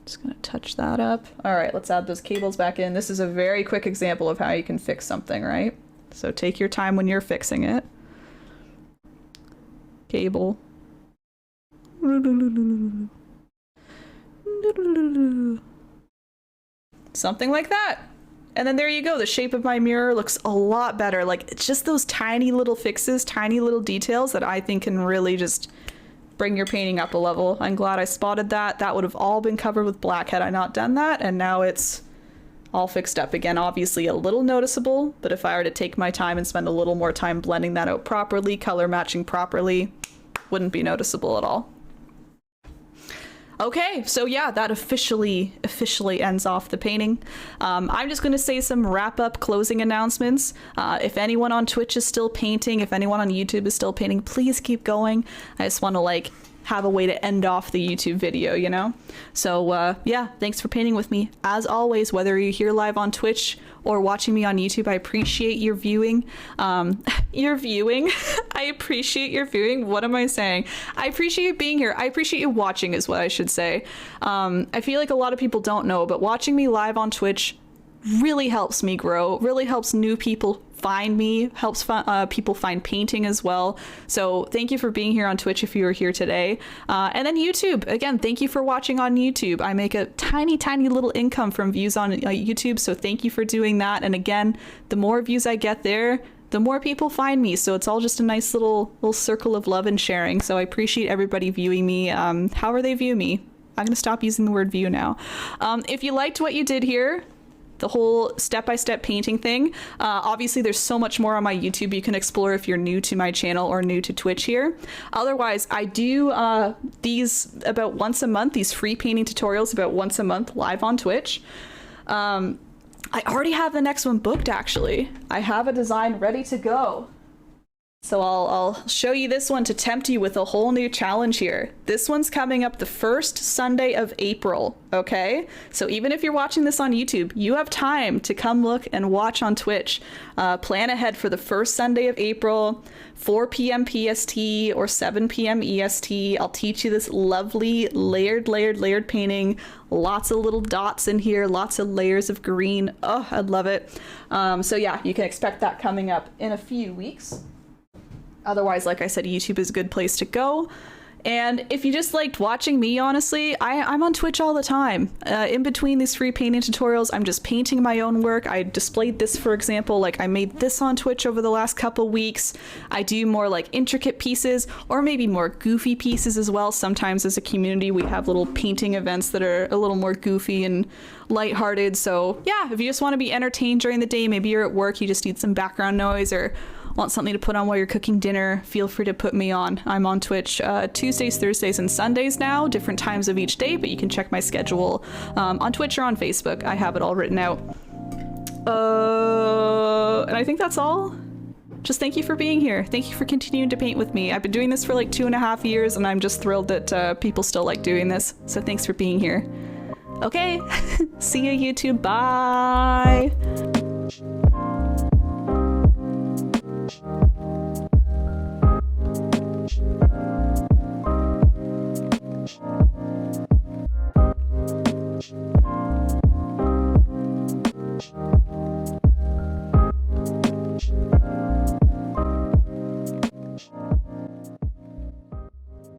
Just gonna touch that up. All right, let's add those cables back in. This is a very quick example of how you can fix something, right? So take your time when you're fixing it. Cable. Something like that. And then there you go. The shape of my mirror looks a lot better. Like, it's just those tiny little fixes, tiny little details that I think can really just bring your painting up a level. I'm glad I spotted that. That would have all been covered with black had I not done that, and now it's all fixed up again. Obviously a little noticeable, but if I were to take my time and spend a little more time blending that out properly, color matching properly, wouldn't be noticeable at all. Okay, so yeah, that officially ends off the painting. I'm just going to say some wrap-up closing announcements. If anyone on Twitch is still painting, if anyone on YouTube is still painting, please keep going. I just want to like have a way to end off the YouTube video, you know? So yeah, thanks for painting with me. As always, whether you're here live on Twitch or watching me on YouTube, I appreciate your viewing. Your viewing? I appreciate your viewing. What am I saying? I appreciate you being here. I appreciate you watching is what I should say. I feel like a lot of people don't know, but watching me live on Twitch really helps me grow, really helps new people find me, helps people find painting as well. So thank you for being here on Twitch if you were here today. And then YouTube, again, thank you for watching on YouTube. I make a tiny little income from views on YouTube, so thank you for doing that. And again, the more views I get there, the more people find me. So it's all just a nice little circle of love and sharing. So I appreciate everybody viewing me, however they view me. I'm gonna stop using the word view now. If you liked what you did here, the whole step-by-step painting thing, obviously there's so much more on my YouTube you can explore if you're new to my channel or new to Twitch here. Otherwise, I do these about once a month, these free painting tutorials about once a month live on Twitch. I already have the next one booked, actually. I have a design ready to go. So I'll show you this one to tempt you with a whole new challenge here. This one's coming up the first Sunday of April, okay? So even if you're watching this on YouTube, you have time to come look and watch on Twitch. Plan ahead for the first Sunday of April, 4 p.m. PST or 7 p.m. EST. I'll teach you this lovely layered painting. Lots of little dots in here, lots of layers of green. Oh, I love it. So yeah, you can expect that coming up in a few weeks. Otherwise, like I said, YouTube is a good place to go. And if you just liked watching me, honestly, I'm on Twitch all the time. In between these free painting tutorials, I'm just painting my own work. I displayed this, for example, like I made this on Twitch over the last couple weeks. I do more like intricate pieces or maybe more goofy pieces as well. Sometimes as a community, we have little painting events that are a little more goofy and lighthearted. So yeah, if you just want to be entertained during the day, maybe you're at work, you just need some background noise or want something to put on while you're cooking dinner, feel free to put me on. I'm on Twitch Tuesdays, Thursdays, and Sundays now, different times of each day, but you can check my schedule on Twitch or on Facebook. I have it all written out. And I think that's all. Just thank you for being here. Thank you for continuing to paint with me. I've been doing this for like 2.5 years, and I'm just thrilled that people still like doing this. So thanks for being here. Okay, see you YouTube, bye.